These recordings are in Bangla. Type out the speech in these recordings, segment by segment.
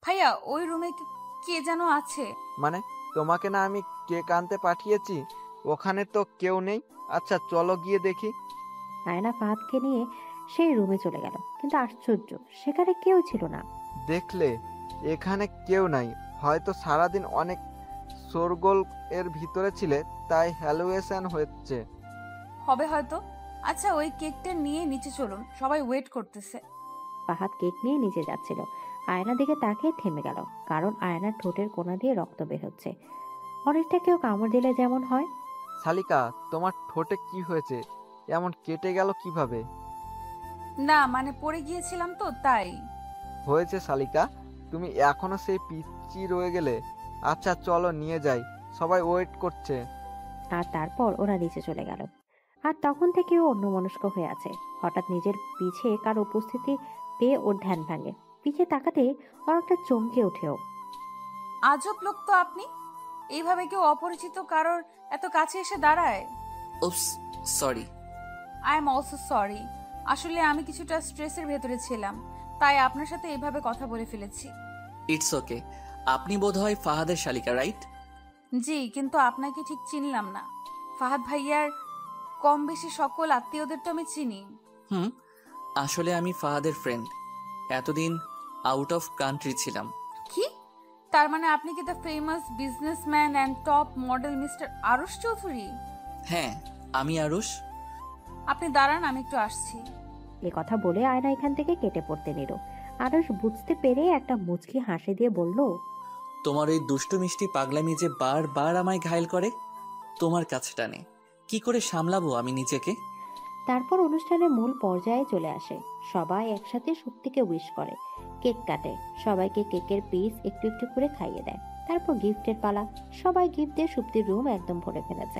ভাইয়া ওই রুমে কে যেন আছে। মানে তোমাকে না আমি কেক আনতে পাঠিয়েছি, ওখানে তো কেউ নেই। আচ্ছা চলো গিয়ে দেখি। আয়না ফাহাদকে নিয়ে সেই রুমে চলে গেল, কিন্তু আশ্চর্য, সেখানে কেউ ছিল না। দেখলে এখানে কেউ নাই, হয়তো সারাদিন অনেক শোরগোল এর ভিতরে ছিলে, তাই হ্যালুয়েশন হচ্ছে। হবে হয়তো। আচ্ছা ওই কেকটা নিয়ে নিচে চলুন, সবাই ওয়েট করতেছে। ফাহাদ কেক নিয়ে নিচে যাচ্ছিল। আয়নার দিকে তাকিয়ে থেমে গেল, কারণ আয়নার ঠোঁটের কোণা দিয়ে রক্ত বের হচ্ছে, অনেকটা কেউ কামড় দিলে যেমন হয়। শালিকা, তোমার ঠোঁটে কি হয়েছে? এমন কেটে গেল কিভাবে? না মানে পড়ে গিয়েছিলাম তো তাই। হয়েছে শালিকা, তুমি এখনো সেই পিচ্চি রয়ে গেলে। আচ্ছা চলো নিয়ে যাই, সবাই ওয়েট করছে। আর তারপর ওরা নিচে চলে গেল। আর তখন থেকে ও অন্যমনস্ক হয়ে আছে। হঠাৎ নিজের পিছে কার উপস্থিতি পেয়ে ওর ধ্যান ভাঙে। পিছে তাকাতে অনেকটা চমকে ওঠেও। আজব লোক তো আপনি, এইভাবে কেউ অপরিচিত কারোর এত কাছে এসে দাঁড়ায়। Oops, sorry. I am also sorry. আসলে আমি কিছুটা স্ট্রেসের ভেতরে ছিলাম, তাই আপনার সাথে এইভাবে কথা বলে ফেলেছি। It's okay. আপনি বোধহয় ফাহাদের শালিকা, রাইট? জি, কিন্তু আপনাকে ঠিক চিনলাম না। ফাহাদ ভাইয়ার কম বেশি সকল আত্মীয়দের তো আমি চিনি। হুম, আসলে আমি ফাহাদের ফ্রেন্ড। এতদিন আউট অফ কান্ট্রি ছিলাম। কি? তার মানে আপনি কি the famous businessman and top model mister Aarush Chowdhury? হ্যাঁ, আমি আরুষ। আপনি দাঁড়ান, আমি একটু আসছি। এ কথা বলে আয়না এখান থেকে কেটে পড়তে নিল। আরস বুঝতে পেরে একটা মুচকি হাসি দিয়ে বলল, তোমার ওই দুষ্টু মিষ্টি পাগলামি যে বারবার আমায় ঘায়েল করে, তোমার কাছে টানে। কি করে সামলাবো আমি নিজেকে? তারপর অনুষ্ঠানের মূল পর্যায়ে চলে আসে। সবাই একসাথে সত্যিকে উইশ করে, কেক কাটে, সবাইকে কেকের পিস একটু একটু করে খাইয়ে দেয়। তারপর গিফটের পালা। সবাই গিফট দিয়ে সুপ্তির রুম একদম ভরে ফেলেছে।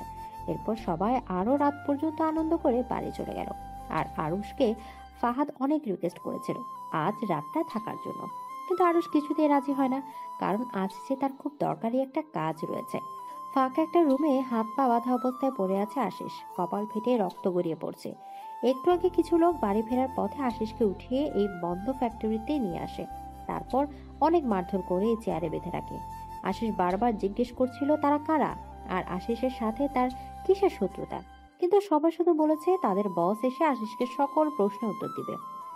এরপর সবাই আরো রাত পর্যন্ত আনন্দ করে বাড়ি চলে গেল। আর আরুষকে ফাহাদ অনেক রিকোয়েস্ট করেছিল আজ রাতটা থাকার জন্য, কিন্তু আরুষ কিছুতেই রাজি হয় না, কারণ আজ যে তার খুব দরকারি একটা কাজ রয়েছে। ফাঁকা একটা রুমে হাত পা বাঁধা অবস্থায় পড়ে আছে আশিস, কপাল ফেটে রক্ত গড়িয়ে পড়ছে। একটু আগে কিছু লোক বাড়ি ফেরার পথে আশিসকে উঠিয়ে এই বন্ধ ফ্যাক্টরিতে নিয়ে আসে। তারপর অনেক মারধর করে এই চেয়ারে বেঁধে রাখে। আশিস বারবার জিজ্ঞেস করছিল তারা কারা, আর আশিসের সাথে তার কিসের শত্রুতা, কিন্তু সবাই শুধু বলেছে তাদের বস এসে আশিসকে সকল প্রশ্নের উত্তর দিবে।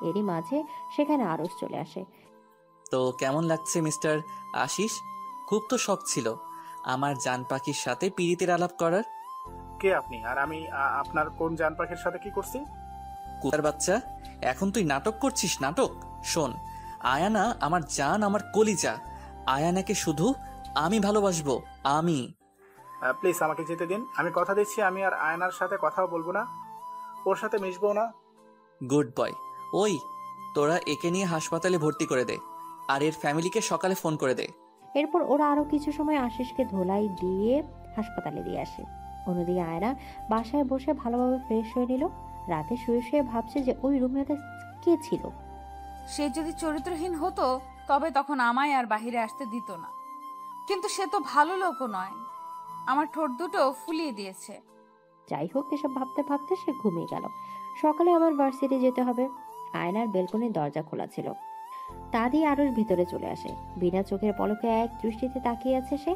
এরই মাঝে সেখানে আরস চলে আসে। তো কেমন লাগছে মিস্টার আশিস? খুব তো শখ ছিল আমার জান পাখির সাথে পীড়িতের আলাপ করার। কে আপনি? আর আমি আপনার কোন জান পাখির সাথে কি করছি? কুতার বাচ্চা, এখন তুই নাটক করছিস? নাটক শোন, আয়ানা আমার জান, আমার কলিজা। আয়ানাকে শুধু আমি ভালোবাসবো, আমি। প্লিজ আমাকে যেতে দিন। আমি কথা দিচ্ছি আমি আর আয়নার সাথে কথাও বলবো না, ওর সাথে মিশবো না। Good boy. ওই, তোরা একে নিয়ে হাসপাতালে ভর্তি করে দে, আর এর ফ্যামিলিকে সকালে ফোন করে দে। এরপর ওরা আরো কিছু সময় আশিসকে ধোলাই দিয়ে হাসপাতালে দিয়ে আসে। অন্যদিকে আয়না বাসায় বসে ভালোভাবে ফ্রেশ হয়ে নিল। রাতে শুয়ে শুয়ে ভাবছে যে ওই রুমে কে ছিল। সে যদি চরিত্রহীন হতো তবে তখন আমায় আর বাহিরে আসতে দিত না, কিন্তু সে তো ভালো লোকও নয়। আমার ঠোঁট দুটো ফুলিয়ে দিয়েছে। যাই হোক, এসব ভাবতে ভাবতে সে ঘুমিয়ে গেল। সকালে আবার ভার্সিটি যেতে হবে। আয়নার বেলকনির দরজা খোলা ছিল, তা দিয়ে আরুষ ভিতরে চলে আসে। বিনা চোখের পলকে এক দৃষ্টিতে তাকিয়ে আছে সে।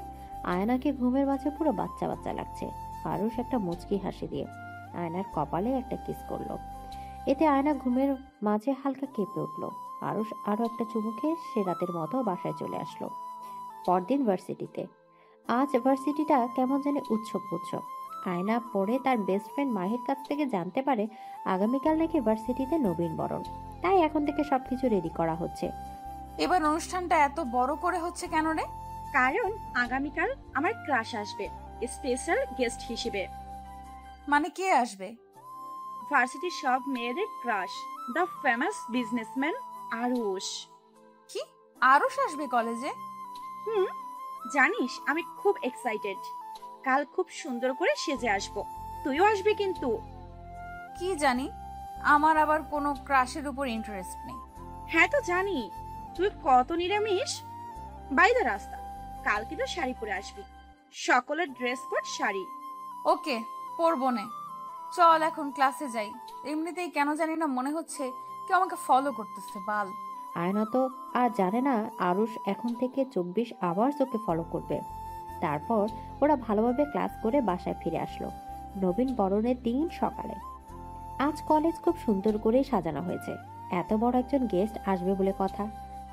আয়নাকে ঘুমের মাঝে পুরো বাচ্চা বাচ্চা লাগছে। আরুষ একটা মুচকি হাসি দিয়ে আয়নার কপালে একটা কিস করলো। এতে আয়না ঘুমের মাঝে হালকা কেঁপে উঠলো। আরুষ আরো একটা চুমু খেয়ে সে রাতের মতো বাসায় চলে আসলো। পরদিন ভার্সিটিতে। আজ ভার্সিটিটা কেমন জানি উৎসব উৎসব। আয়না পরে তার বেস্ট ফ্রেন্ড মাহির কাছ থেকে জানতে পারে আগামীকাল নাকি ভার্সিটিতে নবীন বরণ, তাই এখন থেকে সবকিছু রেডি করা হচ্ছে। এবার অনুষ্ঠানটা এত বড় করে হচ্ছে কেন রে? কারণ আগামীকাল আমার ক্রাশ আসবে স্পেশাল গেস্ট হিসেবে। মানে কে আসবে? ভার্সিটির সব মেয়েদের crush, the famous businessman Aarush. কি, আরুষ আসবে কলেজে? হুম, জানিস আমি খুব এক্সাইটেড। কাল খুব সুন্দর করে সেজে আসবো, তুইও আসবি কিন্তু। কি জানি, আমার আবার কোনো ক্রাশের উপর ইন্টারেস্ট নেই। হ্যাঁ তো জানি, তুই কত নিরামিষ। বাই দ্য রাস্তা, কাল কিন্তু শাড়ি পরে আসবি, সকলের ড্রেস কোড শাড়ি। ওকে, পরবো নে। চল এখন ক্লাসে যাই। এমনিতেই কেন জানি না মনে হচ্ছে কেউ আমাকে ফলো করতেছে। বাল। আয়না তো আর জানে না আরুষ এখন থেকে 24 আওয়ার্স ওকে ফলো করবে। তারপর ওরা ভালোভাবে ক্লাস করে বাসায় ফিরে আসলো নবীন বরণের দিন সকালে। আজ কলেজ খুব সুন্দর করে সাজানো হয়েছে। এত বড় একজন গেস্ট আসবে বলে কথা।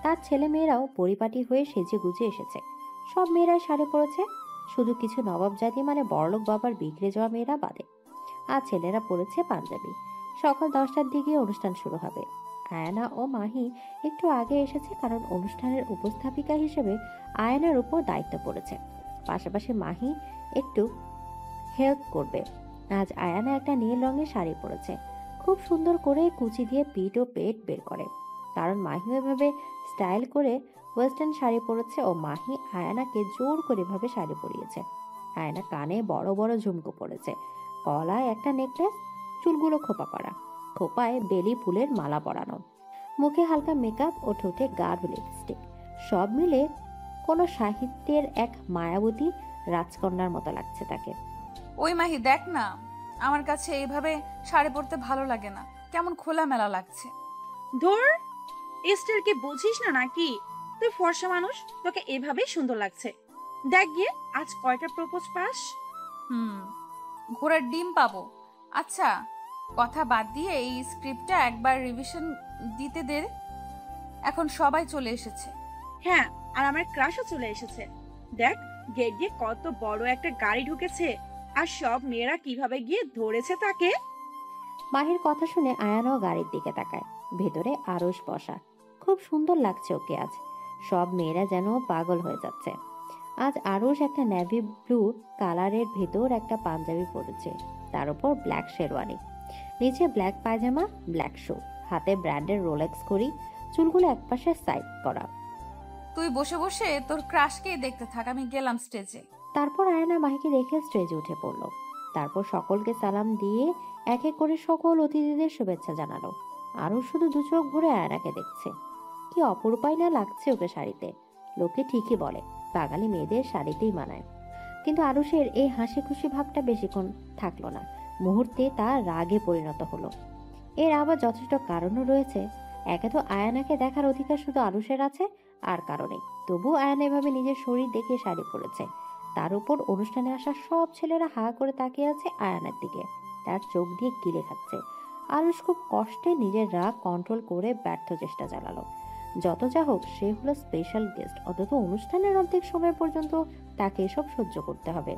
তার ছেলে মেয়েরাও পরিপাটি হয়ে সেজে গুজে এসেছে। সব মেয়েরাই শাড়ি পরেছে, শুধু কিছু নবাব জাতি মানে বড়লোক বাবার বিগড়ে যাওয়া মেয়েরা বাদে। আর ছেলেরা পরেছে পাঞ্জাবি। সকাল 10টার দিকে অনুষ্ঠান শুরু হবে। আয়ানা ও মাহি একটু আগে এসেছে, কারণ অনুষ্ঠানের উপস্থাপিকা হিসেবে আয়ানার উপর দায়িত্ব পড়েছে। পাশাপাশি মাহি একটু হেল্প করবে। আজ আয়ানা একটা নীল রঙের শাড়ি পরেছে, খুব সুন্দর করে কুচি দিয়ে পিঠ ও পেট বের করে, কারণ মাহি এভাবে স্টাইল করে ওয়েস্টার্ন শাড়ি পরেছে ও মাহি আয়ানাকে জোর করে এভাবে শাড়ি পরিয়েছে। আয়না কানে বড় বড় ঝুমকো পরেছে, গলায় একটা নেকলেস, চুলগুলো খোপা করা, খোপায় বেলি ফুলের মালা পরানো, মুখে হালকা মেকআপ ও ঠোঁটে গাঢ় লিপস্টিক। সব মিলে কোনো সাহিত্যের এক মায়াবতী রাজকন্যার মতো লাগছে তাকে। ওই মাহি দেখ না, আমার কাছে এইভাবে শাড়ি পরতে ভালো লাগে না, কেমন খোলামেলা লাগছে। ধর, স্টাইল কি বুঝিস না নাকি? তুই ফর্সা মানুষ, তোকে এভাবেই সুন্দর লাগছে। দেখ গিয়ে আজ কয়টা প্রপোজ পাস। ঘোড়ার ডিম পাবো। আচ্ছা, কথা বাদ দিয়ে এই স্ক্রিপ্টটা একবার রিভিশন দিতে দে। এখন সবাই চলে এসেছে। হ্যাঁ, আর আমার ক্রাশও চলে এসেছে। দেখ, গেট দিয়ে কত বড় একটা গাড়ি ঢুকেছে, আর সব মেয়েরা কিভাবে গিয়ে ধরেছে তাকে। মাহির কথা শুনে আয়ানাও গাড়ির দিকে তাকায়। ভেতরে আরশ বসা, খুব সুন্দর লাগছে ওকে আজ। সব মেয়েরা যেন পাগল হয়ে যাচ্ছে। আজ আরশ একটা নেভি ব্লু কালারের ভেতর একটা পাঞ্জাবি পরেছে, তার উপর ব্ল্যাক শেরওয়ানি, নিচে ব্ল্যাক পায়জামা, ব্ল্যাক শু, হাতে ব্র্যান্ডের রোলেক্স ঘড়ি, চুলগুলো একপাশে সাইড করা। তুই বসে বসে তোর ক্রাশকেই দেখতে থাক, আমি গেলাম স্টেজে। তারপর আয়ানা মাহিকে দেখে স্টেজে উঠে পড়ল। তারপর সকলকে সালাম দিয়ে এক এক করে সকল অতিথিদের শুভেচ্ছা জানালো। আরও শুধু দু চোখ ভরে আয়নাকে দেখছে। কি অপরূপাই না লাগছে ওকে শাড়িতে। লোকে ঠিকই বলে বাঙালি মেয়েদের শাড়িতেই মানায়, কিন্তু আরুষের এই হাসি খুশি ভাবটা বেশিক্ষণ থাকলো না, মুহূর্তে তা রাগে পরিণত হলো। এর আবার যথেষ্ট কারণও রয়েছে। একে তো আয়ানাকে দেখার অধিকার শুধু আরুষের আছে, আর কারণে তবু আয়ানা এভাবে নিজের শরীর দেখে শাড়ি পরেছে। তার উপর অনুষ্ঠানে আসা সব ছেলেরা হা করে তাকিয়ে আছে আয়ানার দিকে, তার চোখ দিয়ে গিলে খাচ্ছে। আরুষ খুব কষ্টে নিজের রাগ কন্ট্রোল করে ব্যর্থ চেষ্টা চালালো। যত যা হোক, সে হলো স্পেশাল গেস্ট, অন্তত অনুষ্ঠানের অর্ধেক সময় পর্যন্ত তাকে এসব সহ্য করতে হবে।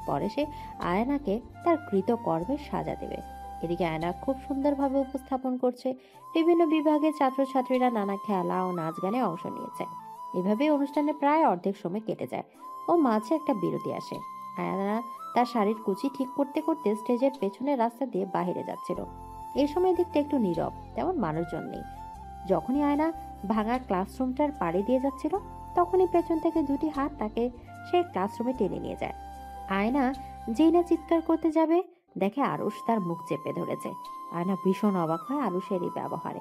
পরে সে আয়নাকে তার কৃতকর্মের সাজা দেবে। এদিকে আয়না খুব সুন্দরভাবে উপস্থাপন করছে। বিভিন্ন বিভাগের ছাত্রছাত্রীরা নানা খেলা ও নাচ গানে অংশ নিয়েছে। এভাবে অনুষ্ঠানে প্রায় অর্ধেক সময় কেটে যায় ও মাঝে একটা বিরতি আসে। আয়না তার শাড়ির কুচি ঠিক করতে করতে স্টেজের পেছনের রাস্তা দিয়ে বাইরে যাচ্ছিল। এই সময় দিকটা একটু নীরব, তেমন মানুষজন নেই। যখনই আয়না ভাঙা ক্লাসরুমটার পাড়ি দিয়ে যাচ্ছিল, তখনই পেছন থেকে দুটি হাত তাকে সেই ক্লাসরুমে টেনে নিয়ে যায়। আয়না যেই না চিৎকার করতে যাবে, দেখে আরুষ তার মুখ চেপে ধরেছে। আয়না ভীষণ অবাক হয় আরুষের এই ব্যবহারে।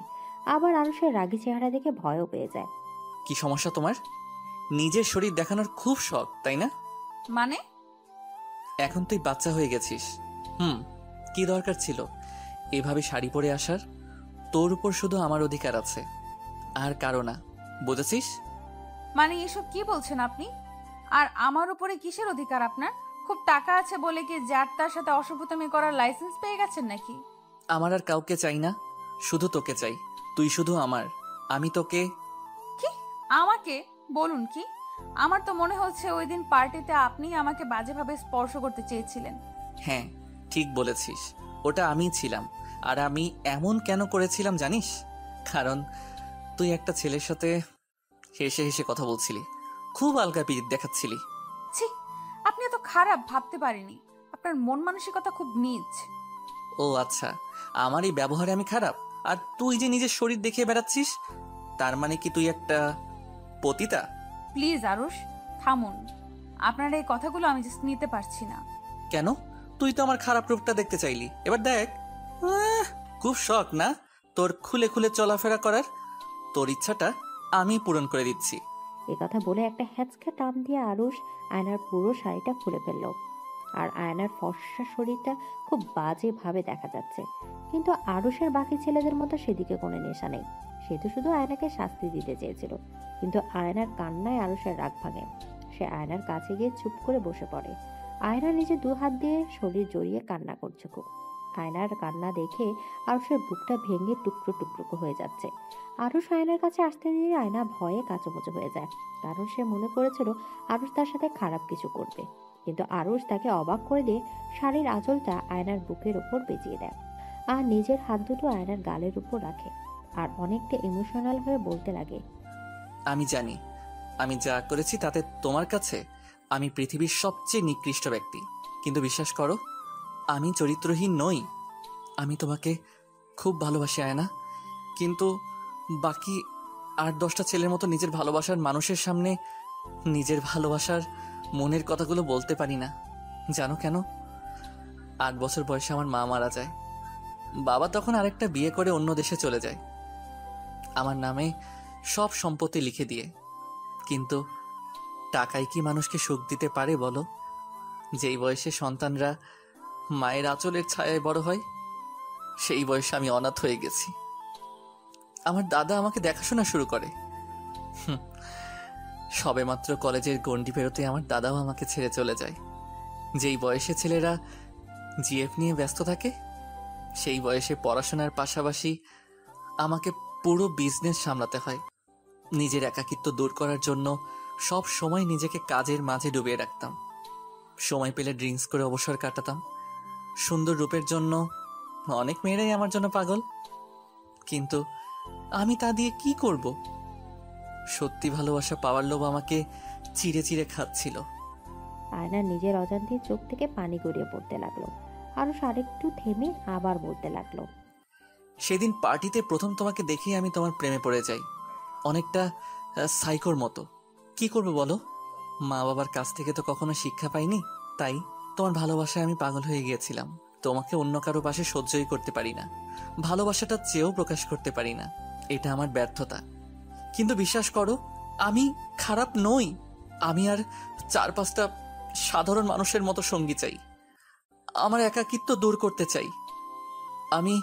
আবার আরুষের রাগী চেহারা দেখে ভয়ও পেয়ে যায়। কি সমস্যা তোমার? নিজের শরীর দেখানোর খুব শখ, তাই না? মানে? এখন তুই বাচ্চা হয়ে গেছিস। কি দরকার ছিল এভাবে শাড়ি পরে আসার? তোর উপর শুধু আমার অধিকার আছে, আর কারো না, বুঝেছিস? মানে এসব কি বলছেন আপনি? আর আমার উপরে কিসের অধিকার আপনার? খুব টাকা আছে বলে কি যার তার সাথে অসভ্যতামি করার লাইসেন্স পেয়ে গেছেন নাকি? আমার আর কাউকে চাই না, শুধু তোকে চাই। তুই শুধু আমার, আমি তোকে। কি? আমাকে? বলুন কি? আমার তো মনে হচ্ছে ওই দিন পার্টিতে আপনি আমাকে বাজেভাবে স্পর্শ করতে চেয়েছিলেন। হ্যাঁ, ঠিক বলেছিস, ওটা আমিই ছিলাম। আর আমি এমন কেন করেছিলাম জানিস? কারণ তুই একটা ছেলের সাথে হেসে হেসে কথা বলছিলি, খুব আলগা পিরিত দেখাচ্ছিলি। ছি, আপনি এত খারাপ ভাবতে পারিনি। আপনার মন মানসিকতা খুব নীচ। ও আচ্ছা, আমার এই ব্যবহারে আমি খারাপ? আর তুই যে নিজের শরীর দেখিয়ে বেড়াচ্ছিস, তার মানে কি তুই একটা পতিতা? প্লিজ আরুষ, থামুন। আপনার এই কথাগুলো আমি জাস্ট নিতে পারছি না। কেন? তুই তো আমার খারাপ রূপটা দেখতে চাইলি, এবার দেখ। খুব শখ না তোর খুলে খুলে চলাফেরা করার? তোর ইচ্ছাটা আমি পূরণ করে দিচ্ছি। কথা বলে একটা হ্যাচকা টান দিয়ে আরুষ আয়নার পুরো শাড়িটা খুলে ফেলল। আর আয়নার ফর্সা শরীরটা খুব বাজেভাবে দেখা যাচ্ছে, কিন্তু আরুষের বাকি ছেলেদের মতো সেদিকে কোনো নেশা নেই। সে তো শুধু আয়নাকে শাস্তি দিতে চেয়েছিল, কিন্তু আয়নার কান্নায় আরুষের রাগ ভাঙে। সে আয়নার কাছে গিয়ে চুপ করে বসে পড়ে। আয়না নিজে দু হাত দিয়ে শরীর জড়িয়ে কান্না করছে খুব। আয়নার কান্না দেখে আরুষের বুকটা ভেঙে টুকরো টুকরো হয়ে যাচ্ছে। আরুষ আয়নার কাছে আসতে দিয়ে আয়না ভয়ে কাঁচুমুচু হয়ে যায়, কারণ সে মনে করেছিল আরুষ তার সাথে খারাপ কিছু করবে। কিন্তু আরুষ তাকে অবাক করে দিয়ে শাড়ির আঁচলটা আয়নার বুকের ওপর পেঁচিয়ে দেয় আর নিজের হাত দুটো আয়নার গালের উপর রাখে আর অনেকটা ইমোশনাল হয়ে বলতে লাগে, আমি জানি আমি যা করেছি তাতে তোমার কাছে আমি পৃথিবীর সবচেয়ে নিকৃষ্ট ব্যক্তি, কিন্তু বিশ্বাস করো আমি চরিত্রহীন নই। আমি তোমাকে খুব ভালোবাসি আয়না, কিন্তু বাকি 8-10টা ছেলের মতো নিজের ভালোবাসার মানুষের সামনে নিজের ভালোবাসার মনের কথাগুলো বলতে পারি না। জানো কেন? 8 বছর বয়সে আমার মা মারা যায়। বাবা তখন আরেকটা বিয়ে করে অন্য দেশে চলে যায়, আমার নামে সব সম্পত্তি লিখে দিয়ে। কিন্তু টাকায় কি মানুষকে সুখ দিতে পারে বলো? যেই বয়সে সন্তানরা মায়ের আঁচলের ছায়ায় বড় হয়, সেই বয়সে আমি অনাথ হয়ে গেছি। আমার দাদা আমাকে দেখাশোনা শুরু করে। সবেমাত্র কলেজের গণ্ডি পেরোতে আমার দাদাও আমাকে ছেড়ে চলে যায়। যেই বয়সে ছেলেরা জিএফ নিয়ে ব্যস্ত থাকে, সেই বয়সে পড়াশোনার পাশাপাশি আমাকে পুরো বিজনেস সামলাতে হয়। নিজের একাকিত্ব দূর করার জন্য সব সময় নিজেকে কাজের মাঝে ডুবিয়ে রাখতাম। সময় পেলে ড্রিঙ্কস করে অবসর কাটাতাম। সুন্দর রূপের জন্য অনেক মেয়েরাই আমার জন্য পাগল, কিন্তু আমি তা দিয়ে কি করব? সত্যি ভালোবাসা পাওয়ার লোভ আমাকে চিড়ে চিড়ে খাচ্ছিল। আয়না নিজের অজান্তে চোখ থেকে পানি গড়িয়ে পড়তে লাগলো। আরুষ আরেকটু থেমে আবার বলতে লাগলো, সেদিন পার্টিতে প্রথম তোমাকে দেখেই আমি তোমার প্রেমে পড়ে যাই, অনেকটা সাইকোর মতো। কি করবো বলো? মা বাবার কাছ থেকে তো কখনো শিক্ষা পাইনি, তাই তোমার ভালোবাসায় আমি পাগল হয়ে গিয়েছিলাম। তোমাকে অন্য কারো পাশে সহ্যই করতে পারি না, ভালোবাসাটা চেয়েও প্রকাশ করতে পারি না। এটা আমার ব্যর্থতা। কিন্তু বিশ্বাস করো, আমি খারাপ নই। আমি আর 4-5টা সাধারণ মানুষের মতো সঙ্গী চাই। আমার একাকিত্ব দূর করতে চাই। আমি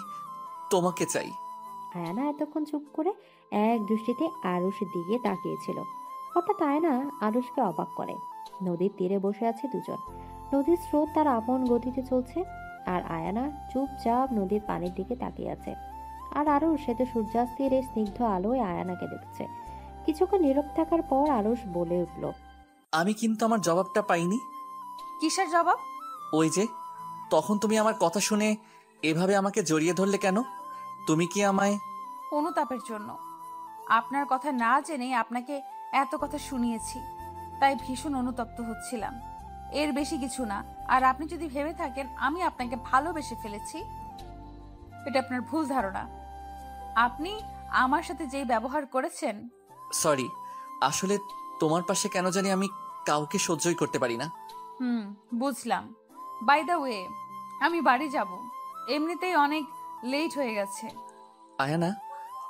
তোমাকে চাই। আয়না এতক্ষণ চুপ করে এক দৃষ্টিতে আরুষের দিকে তাকিয়েছিল। হঠাৎ আয়না আরুষকে অবাক করে। নদীর তীরে বসে আছে দুজন। নদীর স্রোত তার আপন গতিতে চলছে, আর আয়না চুপচাপ নদীর পানির দিকে তাকিয়ে আছে। আর আরুষ সে তো সূর্যাস্তের এই স্নিগ্ধ আলোয় আয়নাকে দেখছে। কিছুক্ষণ নীরব থাকার পর আরুষ বলে উঠল, আমি কিন্তু আমার জবাবটা পাইনি। কিসের জবাব? ওই যে তখন তুমি আমার কথা শুনে এভাবে আমাকে জড়িয়ে ধরলে কেন? তুমি কি আমায়... অনুতাপের জন্য। আপনার কথা না জেনে আপনাকে এত কথা শুনিয়েছি, তাই ভীষণ অনুতপ্ত হচ্ছিলাম। এর বেশি কিছু না। আর আপনি যদি ভেবে থাকেন আমি আপনাকে ভালোবেসে ফেলেছি, এটা আপনার ভুল ধারণা। আপনি আমার সাথে যেই ব্যবহার করেছেন। সরি, আসলে তোমার পাশে কেন জানি আমি কাউকে সহ্যই করতে পারি না। বুঝলাম। বাই দ্য ওয়ে, আমি বাড়ি যাব, এমনিতেই অনেক লেট হয়ে গেছে। আয়ানা,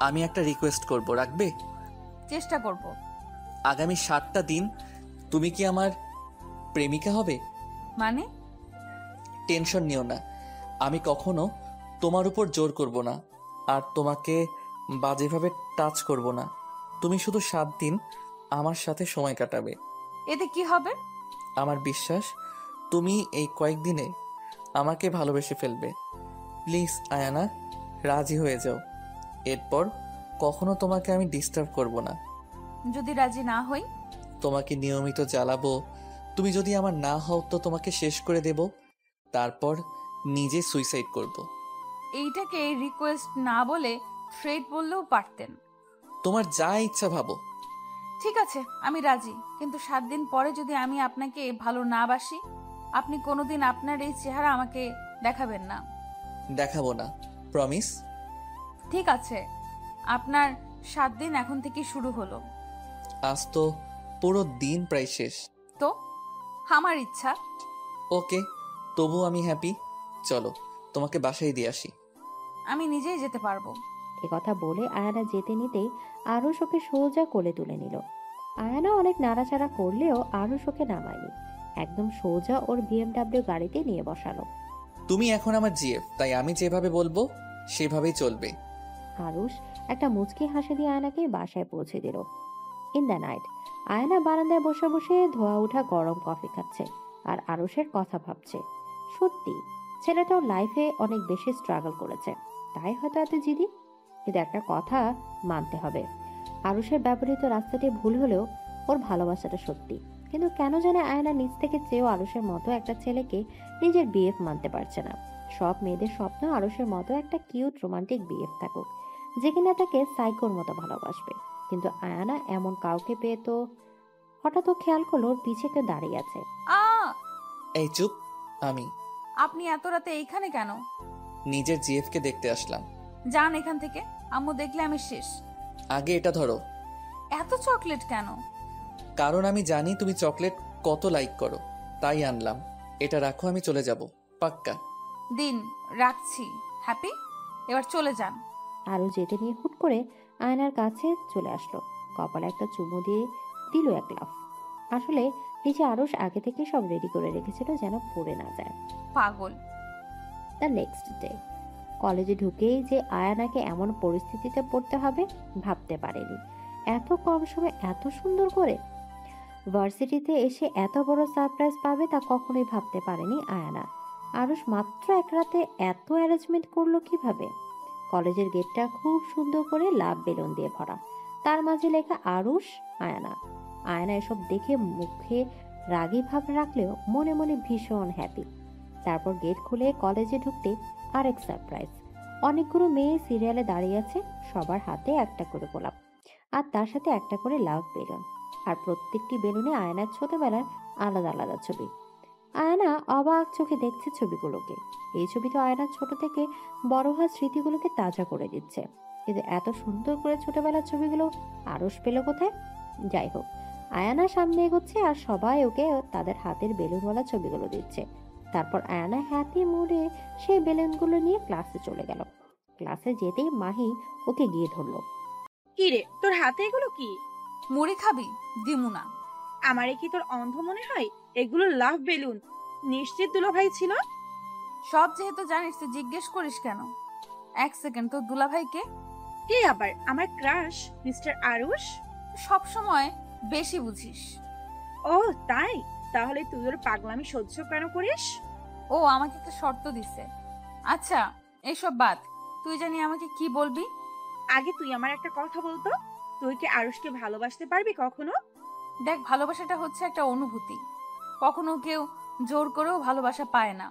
আমি একটা রিকোয়েস্ট করব, রাখবে? চেষ্টা করব। আগামী 7টা দিন তুমি কি আমার প্রেমিকা হবে? মানে? টেনশন নিও না, আমি কখনো তোমার উপর জোর করব না, আর তোমাকে বাজেভাবে টাচ করব না। তুমি শুধু 7 দিন আমার সাথে সময় কাটাবে। এতে কি হবে? আমার বিশ্বাস তুমি এই কয়েকদিনে আমাকে ভালোবেসে ফেলবে। প্লিজ আয়ানা, রাজি হয়ে যাও। এরপর কখনো তোমাকে আমি ডিস্টার্ব করব না। যদি রাজি না হই? তোমাকে নিয়মিত জ্বালাবো। তুমি যদি আমার না হও তো তোমাকে শেষ করে দেব, তারপর নিজে সুইসাইড করব। এইটাকে রিকোয়েস্ট না বলে থ্রেট বললেও পারতেন। তোমার যা ইচ্ছা ভাবো। ঠিক আছে, আমি রাজি, কিন্তু 7 দিন পরে যদি আমি আপনাকে ভালো না বাসি, আপনি কোনোদিন আপনার এই চেহারা আমাকে দেখাবেন না। দেখাবো না, প্রমিস? ঠিক আছে, আপনার 7 দিন এখন থেকে শুরু হলো। আজ তো পুরো দিন প্রায় শেষ। তো আমার ইচ্ছা। ওকে, তবু আমি হ্যাপি। চলো তোমাকে বাসায় দিয়ে আসি। আমি নিজেই যেতে পারবো। কথা বলে আয়ানা যেতে নিতেই আরুষ ওকে সোজা কোলে তুলে নিল। আয়ানা অনেক নাড়াচাড়া করলেও আরুষ ওকে নামায়নি, একদম সোজা ওর বিএমডাব্লিউ গাড়িতে নিয়ে বসালো। তুমি এখন আমার জিএফ, তাই আমি যেভাবে বলবো সেভাবেই চলবে। আরুষ একটা মুচকি হাসি দিয়ে আয়নাকে বাসায় পৌঁছে দিল। ইন দ্য নাইট আয়না বারান্দায় বসে বসে ধোয়া ওঠা গরম কফি খাচ্ছে আর আরুষের কথা ভাবছে। সত্যি ছেলেটাও লাইফে অনেক বেশি স্ট্রাগল করেছে, তাই হয়তো এত জিদি। কিন্তু একটা কথা মানতে হবে, আরুষের ব্যবহৃত রাস্তাটি ভুল হলেও ওর ভালোবাসাটা সত্যি। কিন্তু কেন জানে আয়না নিজ থেকে চেয়েও আরুষের মতো একটা ছেলেকে নিজের বিএফ মানতে পারছে না। সব মেয়েদের স্বপ্ন আরুষের মতো একটা কিউট রোমান্টিক বিএফ থাকুক, যে কিনা তাকে সাইকোর মতো ভালোবাসবে। কিন্তু আয়ানা এমন কাউকে পেয়ে তো হঠাৎ ও খেয়াল করলো ওর পিছে কেউ দাঁড়িয়ে আছে। আ এই চুপ। আমি আপনি এত রাতে এইখানে কেন? নিজের জিএফকে দেখতে আসলাম। যান এখান থেকে, আম্মু দেখলে আমি শেষ। আগে এটা ধরো। এত চকলেট কেন? কারণ আমি জানি তুমি চকলেট কত লাইক করো, তাই আনলাম। এটা রাখো, আমি চলে যাব পাক্কা। দিন, রাখছি। হ্যাপি? এবার চলে যান। আরও যেতে নিয়ে হুট করে আয়নার কাছে চলে আসলো, কপালে একটা চুমু দিয়ে দিল এক লাফ। আসলে নিচে আরুষ আগে থেকে সব রেডি করে রেখেছিল যেন পড়ে না যায়। পাগল। দ্য নেক্সট ডে কলেজে ঢুকেই যে আয়ানাকে এমন পরিস্থিতিতে পড়তে হবে ভাবতে পারেনি। এত কম সময়ে এত সুন্দর করে ভার্সিটিতে এসে এত বড় সারপ্রাইজ পাবে তা কখনোই ভাবতে পারেনি আয়ানা। আরুষ মাত্র এক রাতে এত অ্যারেঞ্জমেন্ট করলো কিভাবে? কলেজের গেটটা খুব সুন্দর করে লাভ বেলুন দিয়ে ভরা, তার মাঝে লেখা আরুষ আয়ানা। আয়না এসব দেখে মুখে রাগী ভাব রাখলেও মনে মনে ভীষণ হ্যাপি। তারপর গেট খুলে কলেজে ঢুকতে আরেক সারপ্রাইজ। অনেকগুলো মেয়ে সিরিয়ালে দাঁড়িয়ে আছে, সবার হাতে একটা করে গোলাপ আর তার সাথে একটা করে লাভ বেলুন। আর প্রত্যেকটি বেলুনে আয়নার ছোটবেলার আলাদা আলাদা ছবি। আয়না অবাক চোখে দেখছে ছবিগুলোকে। এই ছবি তো আয়নার ছোট থেকে বড় হওয়ার স্মৃতিগুলোকে তাজা করে দিচ্ছে। কিন্তু এত সুন্দর করে ছোটবেলার ছবিগুলো আরশ পেল কোথায়? যাই হোক, আয়ানা সামনে এগোচ্ছে আর সবাই ওকে তাদের হাতের বেলুনওয়ালা ছবিগুলো দিচ্ছে। তারপর আয়ানা হ্যাপি মুডে সেই বেলুনগুলো নিয়ে ক্লাসে চলে গেল। ক্লাসে যেতেই মাহি ওকে গিয়ে ধরলো। কি রে, তোর হাতে এগুলো কি? মুড়ি খাবি? দিমু না। আমারে কি তোর অন্ধ মনে হয়? এগুলো লাভ বেলুন, নিশ্চিত দুলাভাই ছিল। সব যেহেতু জানিস তো জিজ্ঞেস করিস কেন? এক সেকেন্ড, তো দুলাভাইকে? কে আবার? আমার ক্রাশ মিস্টার আরুষ। সব সময় বেশি বুঝিস। ও তাই? তাহলে তুই ওর পাগলামি সহ্য কেন করিস? ও আমাকে একটা শর্ত দিছে। আচ্ছা, এইসব বাদ, তুই জানি আমাকে কি বলবি? আগে তুই আমার একটা কথা বলতো, তুই কি আরুষকে ভালোবাসতে পারবি কখনো? দেখ, ভালোবাসাটা হচ্ছে একটা অনুভূতি। কখনো কেউ জোর করেও ভালোবাসা পায় না,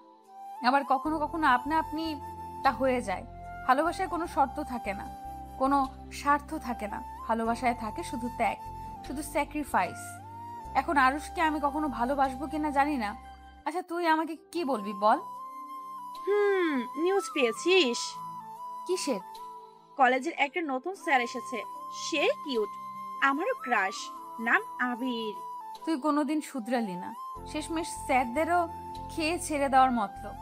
আবার কখনো কখনো আপনা আপনি তা হয়ে যায়। ভালোবাসায় কোনো শর্ত থাকে না, কোনো স্বার্থ থাকে না। ভালোবাসায় থাকে শুধু ত্যাগ, শুধু স্যাক্রিফাইস। এখন আরুষকে আমি কখনো ভালোবাসবো কিনা জানি না। আচ্ছা, তুই আমাকে কি বলবি বল? নিউজ পেয়েছিস? কিসের? কলেজের একটা নতুন স্যার এসেছে, সে কিউট, আমারও ক্রাশ, নাম আবির। তুই কোনোদিন শুধরালি না, শেষমেশ স্যারদেরও খেয়ে ছেড়ে দেওয়ার মতলব।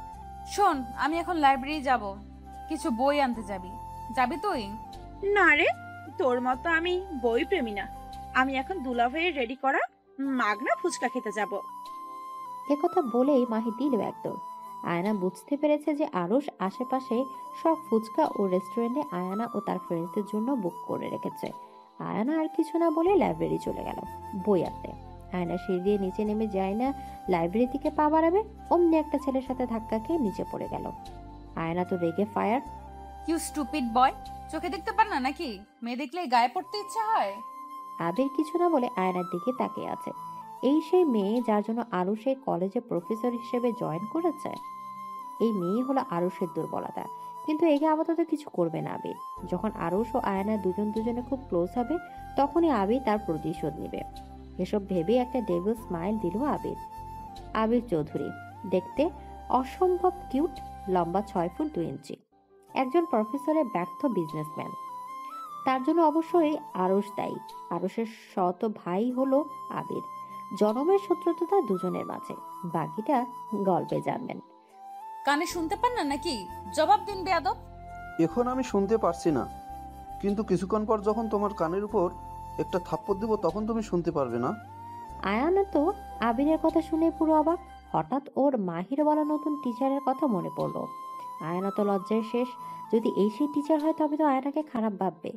শোন, আমি এখন লাইব্রেরি যাব, কিছু বই আনতে যাবি? যাবি তুই? না রে, তোর মতো আমি বই প্রেমী না। আমি এখন দুলাভাইয়ের রেডি করা মাগনা ফুচকা খেতে যাব। একথা বলেই মাহি দিল একদম। আয়না বুঝতে পেরেছে যে আরুষ আশেপাশে সব ফুচকা ও রেস্টুরেন্টে আয়ানা ও তার ফ্রেন্ডসদের জন্য বুক করে রেখেছে। আয়ানা আর কিছু না বলে লাইব্রেরি চলে গেল বই আনতে। আয়না সিঁড়ি দিয়ে নিচে নেমে যায় না, লাইব্রেরি থেকে পা বাড়াবে অমনি একটা ছেলের সাথে ধাক্কা খেয়ে নিচে পড়ে গেল। আয়না তো রেগে ফায়ার। ইউ স্টুপিড বয়, চোখে দেখতে পার না নাকি? মেয়ে দেখলেই গায়ে পড়তে ইচ্ছা হয়। আবির কিছু না বলে আয়নার দিকে তাকিয়ে আছে। এই সেই মেয়ে যার জন্য আরুষ এই কলেজে প্রফেসর হিসেবে জয়েন করেছে। এই মেয়ে হলো আরুষের দুর্বলতা, কিন্তু একে আপাতত কিছু করবে না আবির। যখন আরুষ ও আয়না দুজন দুজনে খুব ক্লোজ হবে তখনই আবির তার প্রতিশোধ নেবে। এসব ভেবে একটা ডেভিল স্মাইল দিল আবির। আবির চৌধুরী দেখতে অসম্ভব কিউট, লম্বা 6 ফুট 2 ইঞ্চি, একজন প্রফেসরের ব্যর্থ বিজনেসম্যান। তার জন্য অবশ্যই আরুষ দায়ী। আরুষের শত ভাই হলো আবির। জনমের শত্রুতা দুজনের মাঝে, বাকিটা গল্পে জানবেন। কানে শুনতে পান না নাকি? জবাব দিন বেয়াদব। এখন আমি শুনতে পারছি না, কিন্তু কিছুক্ষণ পর যখন তোমার কানের উপর একটা থাপ্পড় দিব তখন তুমি শুনতে পারবে না। আয়ানা তো আবিরের কথা শুনে পুরো অবাক। হঠাৎ ওর মাহির বলা নতুন টিচারের কথা মনে পড়লো। আয়ানা তো লজ্জায় শেষ, যদি এই সেই টিচার হয় তবে তো আয়নাকে খারাপ ভাববে।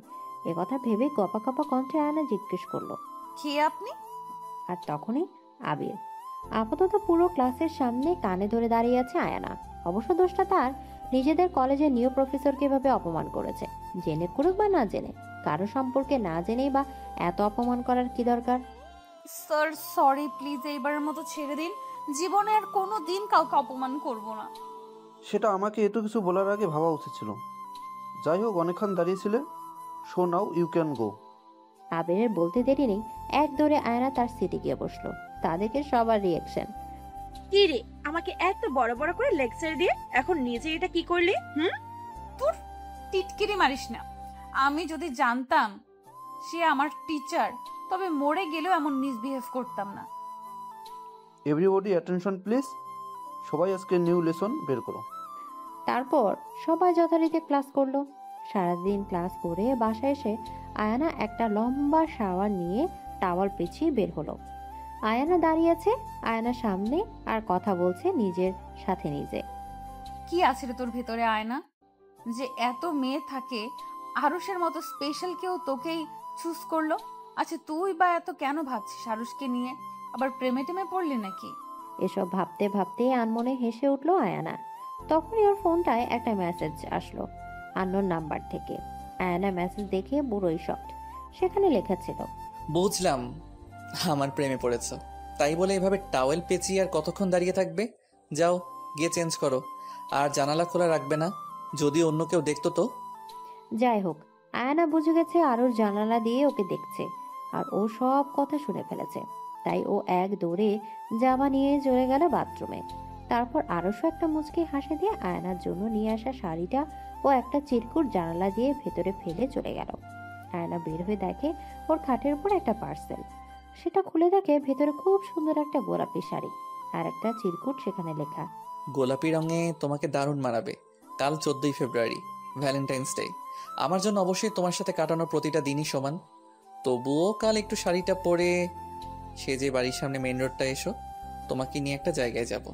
কথা ভেবে গপা গপা কণ্ঠে আয়না জিজ্ঞেস করলো, কে আপনি? আর তখনই আবির। আপাতত পুরো ক্লাসের সামনে কানে ধরে দাঁড়িয়ে আছে আয়ানা। অবশ্য দোষটা তার, নিজেদের কলেজের নিউ প্রফেসরকে এভাবে অপমান করেছে। জেনে করুক বা না জেনে, কারো সম্পর্কে না জেনেই বা এত অপমান করার কি দরকার? স্যার সরি, প্লিজ এইবারের মতো ছেড়ে দিন। জীবনে আর কোনো দিন কাউকে অপমান করব না। সেটা আমাকে এত কিছু বলার আগে ভাবা উচিত ছিল। যাই হোক, অনেকক্ষণ দাঁড়িয়েছিলে, so now you can go. আবিরের বলতে দেরি নেই, এক দৌড়ে আয়না তার সিটে গিয়ে বসলো। তাদেরকে সবার রিয়েকশন। কি রে, আমাকে এত বড় বড় করে লেকচার দিয়ে এখন নিজে এটা কি করলি? তোর টিটকিরি মারিস না। আমি যদি জানতাম সে আমার টিচার, তবে মরে গেলেও এমন মিসবিহেভ করতাম না। Everybody attention please. সবাই আজকে নিউ লেসন বের করো। তারপর সবাই যথারীতি ক্লাস করলো। সারাদিন ক্লাস করে বাসায় এসে আয়ানা একটা লম্বা শাওয়ার নিয়ে টাওয়াল পেঁচিয়ে বের হলো। আয়ানা দাঁড়িয়ে আছে আয়নার সামনে আর কথা বলছে নিজের সাথে নিজে। কি আছে রে তোর ভেতরে আয়না, যে এত মেয়ে থাকে আরুষের মতো স্পেশাল কেউ তোকেই চুজ করলো? আচ্ছা তুই বা এত কেন ভাবছিস আরুষকে নিয়ে? আবার প্রেমে টেমে পড়লি নাকি? এসব ভাবতে ভাবতে আনমনে হেসে উঠলো আয়ানা। তখনই ওর ফোনটায় একটা মেসেজ আসলো আননোন নাম্বার থেকে। আয়ানা মেসেজ দেখে বুড়োই শক্ট। সেখানে লেখা ছিল, বুঝলাম আমার প্রেমে পড়েছ, তাই বলে এভাবে টাওয়েল পেঁচিয়ে আর কতক্ষণ দাঁড়িয়ে থাকবে? যাও গিয়ে চেঞ্জ করো, আর জানালা খোলা রাখবে না, যদি অন্য কেউ দেখতো তো। যাই হোক, আয়ানা বুঝে গেছে আরুর জানালা দিয়ে ওকে দেখছে আর ও সব কথা শুনে ফেলেছে। তাই ও এক দৌড়ে জামা নিয়ে চলে গেল বাথরুমে। তারপর আরশও একটা মুচকি হাসি দিয়ে আয়নার জন্য নিয়ে আসা শাড়িটা ও একটা চিরকুট জানালা দিয়ে ভেতরে ফেলে চলে গেল। আয়না বের হয়ে দেখে ওর খাটের উপর একটা পার্সেল। সেটা খুলে দেখে ভেতরে খুব সুন্দর একটা গোলাপি শাড়ি আর একটা চিরকুট, সেখানে লেখা, গোলাপি রঙে তোমাকে দারুণ মানাবে। কাল 14ই ফেব্রুয়ারি, ভ্যালেন্টাইন্স ডে। আমার জন্য অবশ্যই তোমার সাথে কাটানো প্রতিটা দিনই সমান। তবুও কাল একটু শাড়িটা পরে সেজে বাড়ির সামনে মেন রোডটা এসো, তোমাকে নিয়ে একটা জায়গায় যাব।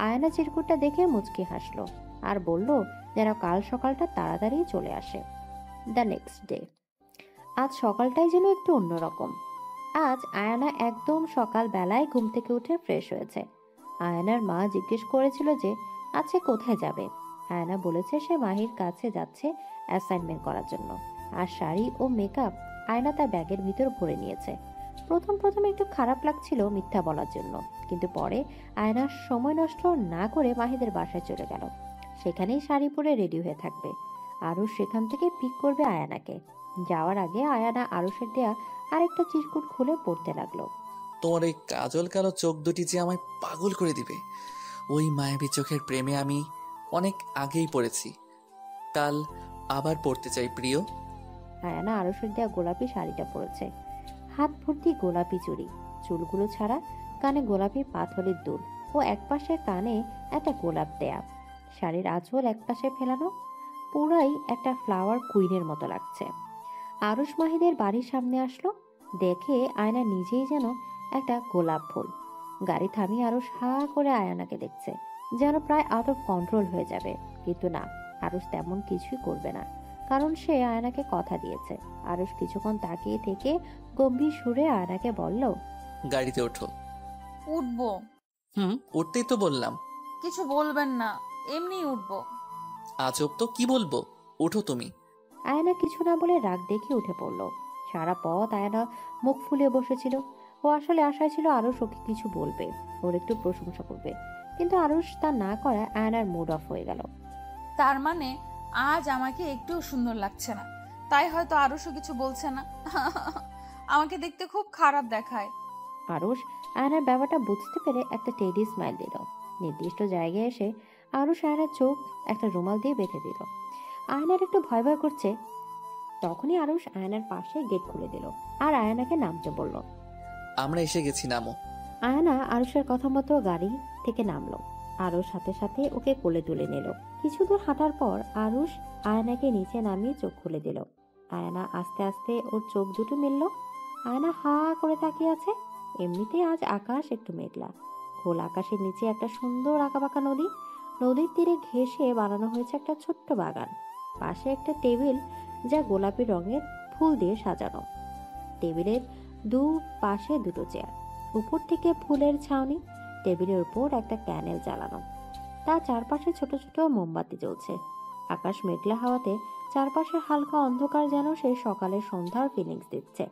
আয়না চিরকুটটা দেখে মুচকি হাসলো আর বলল যেন কাল সকালটা তাড়াতাড়ি চলে আসে। The next day. আজ সকালটাই যেন একটু অন্যরকম। আজ আয়ানা একদম সকাল বেলায় ঘুম থেকে উঠে ফ্রেশ হয়েছে। আয়ানার মা জিজ্ঞেস করেছিল যে আজকে কোথায় যাবে। আয়ানা বলেছে সে মাহির কাছে যাচ্ছে অ্যাসাইনমেন্ট করার জন্য। আর শাড়ি ও মেকআপ আয়না তার ব্যাগের ভিতর ভরে নিয়েছে। প্রথম প্রথম একটু খারাপ লাগছিল মিথ্যা বলার জন্য, কিন্তু পরে আয়না সময় নষ্ট না করে মাহিদের বাসায় চলে গেল। সেখানেই শাড়ি পরে রেডি হয়ে থাকবে। আরুষ সেখান থেকে পিক করবে আয়ানাকে। যাওয়ার আগে আয়ানা আরুষের দেয়া আরেকটা চিরকুট খুলে পড়তে লাগলো। তোমার ওই কাজল কালো চোখ দুটি যে আমায় পাগল করে দিবে। ওই মায়াবী চোখের প্রেমে আমি অনেক আগেই পড়েছি, কাল আবার পড়তে চাই প্রিয়। আয়ানা আরুষের দেয়া গোলাপি শাড়িটা পরেছে, হাত ভর্তি গোলাপি চুড়ি, চুলগুলো ছাড়া, কানে গোলাপি পাথরের দুল ও একপাশে কানে একটা গোলাপ দেয়া। শাড়ির আঁচল একপাশে ফেলানো, পুরাই একটা ফ্লাওয়ার কুইনের মতো লাগছে। আরুষ মাহিদের বাড়ির সামনে আসলো। দেখে আয়না নিজেই যেন একটা গোলাপ ফুল। গাড়ি থামিয়ে আরুষ হা করে আয়নাকে দেখছে, যেন প্রায় আউট অফ কন্ট্রোল হয়ে যাবে। কিন্তু না, আরুষ তেমন কিছুই করবে না, কারণ সে আয়নাকে কথা দিয়েছে। আরুষ কিছুক্ষণ তাকিয়ে থেকে গম্ভীর সুরে আয়নাকে বলল, গাড়িতে ওঠো। উঠবো। উঠতেই তো বললাম। কিছু বলবেন না, এমনি উঠবো। আজব তো, কি বলবো, ওঠো তুমি। আয়না কিছু না বলে রাগ দেখে উঠে পড়ল। সারা পথ আয়না মুখ ফুলিয়ে বসেছিল। ও আসলে আশায় ছিল আরুষ ওকে কিছু বলবে, ওর একটু প্রশংসা করবে, কিন্তু আরুষ তা না করায় আয়নার মুড অফ হয়ে গেল। তার মানে আজ আমাকে একটুও সুন্দর লাগছে না, তাই হয়তো আরুষও কিছু বলছে না। আমাকে দেখতে খুব খারাপ দেখায়। আরুষ আয়নার ব্যাপারটা বুঝতে পেরে একটা টেডি স্মাইল দিল। নির্দিষ্ট জায়গায় এসে আরুষ আয়নার চোখ একটা রুমাল দিয়ে বেঁধে দিল। আয়নার একটু ভয় ভয় করছে। তখনই আরুষ আয়নার পাশে গেট খুলে দিল আর আয়নাকে নামতে বলল। আমরা এসে গেছি, নামো। আয়না আরুষের কথা মতো গাড়ি থেকে নামলো। আরুষ সাথে সাথে ওকে কোলে তুলে নিল। কিছু দূর হাঁটার পর আরুষ আয়নাকে নিচে নামিয়ে চোখ খুলে দিল। আয়না আস্তে আস্তে ওর চোখ দুটো মিলল। আয়না হা করে তাকিয়ে আছে। এমনিতেই আজ আকাশ একটু মেঘলা। খোল আকাশের নিচে একটা সুন্দর আঁকাবাঁকা নদী। নদীর তীরে ঘেঁষে বানানো হয়েছে একটা ছোট্ট বাগান। পাশে একটা টেবিল যা গোলাপি রঙের ফুল দিয়ে সাজানো। টেবিলের দু পাশে দুটো চেয়ার, উপর থেকে ফুলের ছাউনি। টেবিলের উপর একটা ক্যান্ডেল জ্বালানো, তার চারপাশে ছোট ছোট মোমবাতি জ্বলছে। আকাশ মেঘলা হওয়াতে চারপাশে হালকা অন্ধকার, যেন সেই সকালের সন্ধ্যার ফিলিংস দিচ্ছে।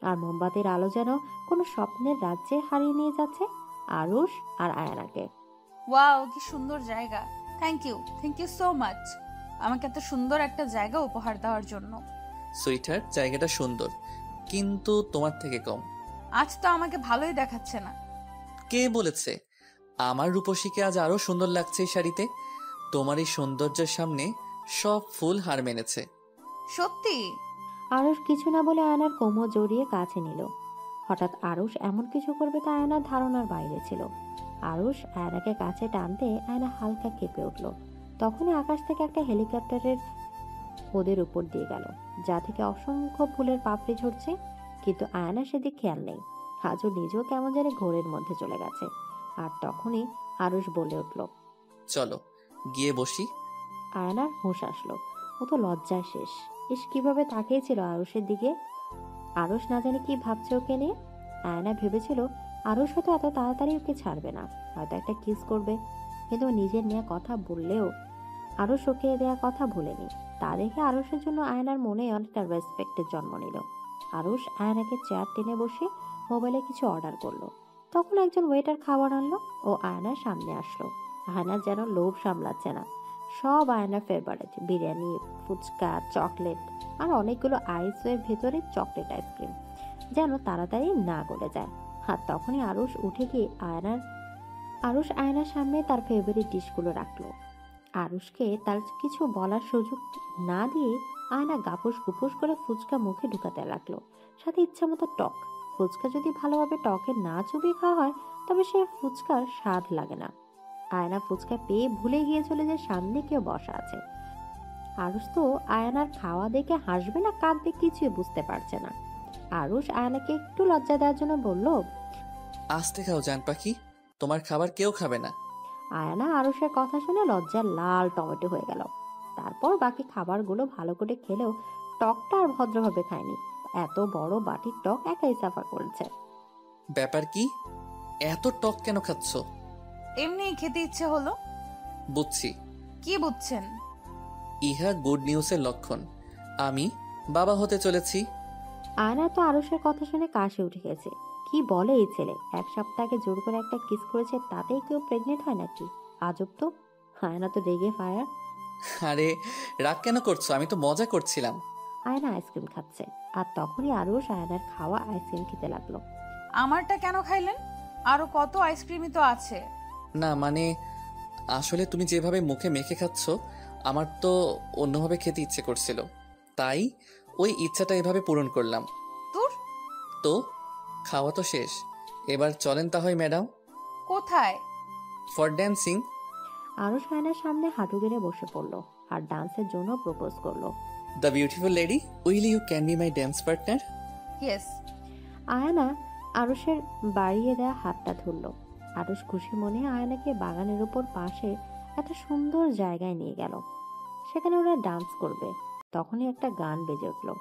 আর মোমবাতির আলো যেন কোনো স্বপ্নের রাজ্যে হারিয়ে নিয়ে যাচ্ছে আরুষ আর আয়ানাকে। ওয়াও, কি সুন্দর জায়গা। থ্যাংক ইউ সো মাচ আমাকে এত সুন্দর একটা জায়গা উপহার দেওয়ার জন্য। সুইটার, জায়গাটা সুন্দর, কিন্তু তোমার থেকে কম। আজ তো আমাকে ভালোই দেখাচ্ছে না। কে বলেছে? আমার রূপসীকে আজ আরো সুন্দর লাগছে এই শাড়িতে। তোমার এই সৌন্দর্যের সামনে সব ফুল হার মেনেছে। সত্যি? আরুষ কিছু না বলে আয়নার কোমর জড়িয়ে কাছে নিল। হঠাৎ আরুষ এমন কিছু করবে তা আয়নার ধারণার বাইরে ছিল। আরুষ আয়নাকে কাছে টানতে আয়না হালকা কেঁপে উঠল। তখনই আকাশ থেকে একটা হেলিকপ্টারের ওদের উপর দিয়ে গেল, যা থেকে অসংখ্য ফুলের পাপড়ি ঝরছে। কিন্তু আয়না সেদিক খেয়াল নেই। আজও নিজেও কেমন যেন ঘোরের মধ্যে চলে গেছে। আর তখনই আরুষ বলে উঠল, চলো গিয়ে বসি। আয়নার হুঁশ আসলো। ও তো লজ্জায় শেষ। কিভাবে তাকিয়েছিল আরুষের দিকে। আরুষ না জানি কি ভাবছে ওকে নিয়ে। আয়না ভেবেছিল আরুষ হয়তো এত তাড়াতাড়ি ওকে ছাড়বে না, হয়তো একটা কিস করবে। কিন্তু ও নিজের নেওয়া কথা বললেও আরুষ ওকে দেওয়া কথা ভুলেনি। তা দেখে আরুষের জন্য আয়নার মনে অনেকটা রেসপেক্টের জন্ম নিল। আরুষ আয়নাকে চেয়ার টেনে বসে মোবাইলে কিছু অর্ডার করলো। তখন একজন ওয়েটার খাবার আনলো ও আয়নার সামনে আসলো। আয়নার যেন লোভ সামলাচ্ছে না। সব আয়নার ফেভারিট, বিরিয়ানি, ফুচকা, চকলেট আর অনেকগুলো আইসের ভেতরে চকলেট আইসক্রিম যেন তাড়াতাড়ি না গলে যায়। আর তখনই আরুষ আয়নার সামনে তার ফেভারিট ডিশগুলো রাখলো। আরুষকে তার কিছু বলার সুযোগ না দিয়ে আয়না গাপুস গুপুস করে ফুচকা মুখে ঢুকাতে লাগলো, সাথে ইচ্ছা মতো টক। ফুচকা যদি ভালোভাবে টকে না চুবিয়ে খাওয়া হয় তবে সে ফুচকার স্বাদ লাগে না। আয়না ফুচকা পেয়ে ভুলে গিয়েছিল যে সামনে কেউ বসা আছে। আরুষ তো আয়নার খাওয়া দেখে হাসবে না কাঁদবে কিছুই বুঝতে পারছে না। আরুষ আয়নাকে একটু লজ্জা দেওয়ার জন্য বলল, আস্তে খাও জান পাখি, তোমার খাবার কেউ খাবে না। আয়না আরুষের কথা শুনে লজ্জার লাল টমেটো হয়ে গেল। তারপর বাকি খাবারগুলো ভালো করে খেলেও টকটা আর ভদ্রভাবে খায়নি। এত বড় বাটির টক একাই সাফা করেছে। ব্যাপার কি? এত টক কেন খাচ্ছ? এমনি খেতে ইচ্ছে হলো। বুঝছি। কি বুঝছেন? ইহা গুড নিউজের লক্ষণ। আমি বাবা হতে চলেছি। আয়না তো আরুষের কথা শুনে কাশি উঠে গেছে। কি বলে এই ছেলে? এক সপ্তাহে জোর করে একটা কিস করেছে, তাতেই কেউ প্রেগনেন্ট হয় নাকি? আজব তো। আয়না তো রেগে ফায়ার। আরে রাগ কেন করছো? আমি তো মজা করছিলাম। আয়না আইসক্রিম খাচ্ছে আর তখনই আরুষ আয়নার খাওয়া আইসক্রিম খেতে লাগলো। আমারটা কেন খাইলেন? আরো কত আইসক্রিমই তো আছে। না মানে, আসলে তুমি যেভাবে মুখে মেখে খাচ্ছ আমার তো অন্যভাবে খেতে ইচ্ছে করছিল, তাই ওই ইচ্ছাটা এভাবে পূরণ করলাম। তোর তো খাওয়া তো শেষ, এবার চলেন তাহলে ম্যাডাম। কোথায়? For dancing. আরুষ আয়নার সামনে হাঁটু গেড়ে বসে পড়লো আর ডান্সের জন্য প্রপোজ করলো। The beautiful lady, will you can be my dance partner? Yes. Aayna আরুষের বাড়িয়ে দেওয়া হাতটা ধরলো। আরুষ খুশি মনে আয়নাকে বাগানের উপর পাশে একটা সুন্দর জায়গায় নিয়ে গেল। সেখানে ওরা ডান্স করবে। তখনই একটা গান বেজে উঠলো,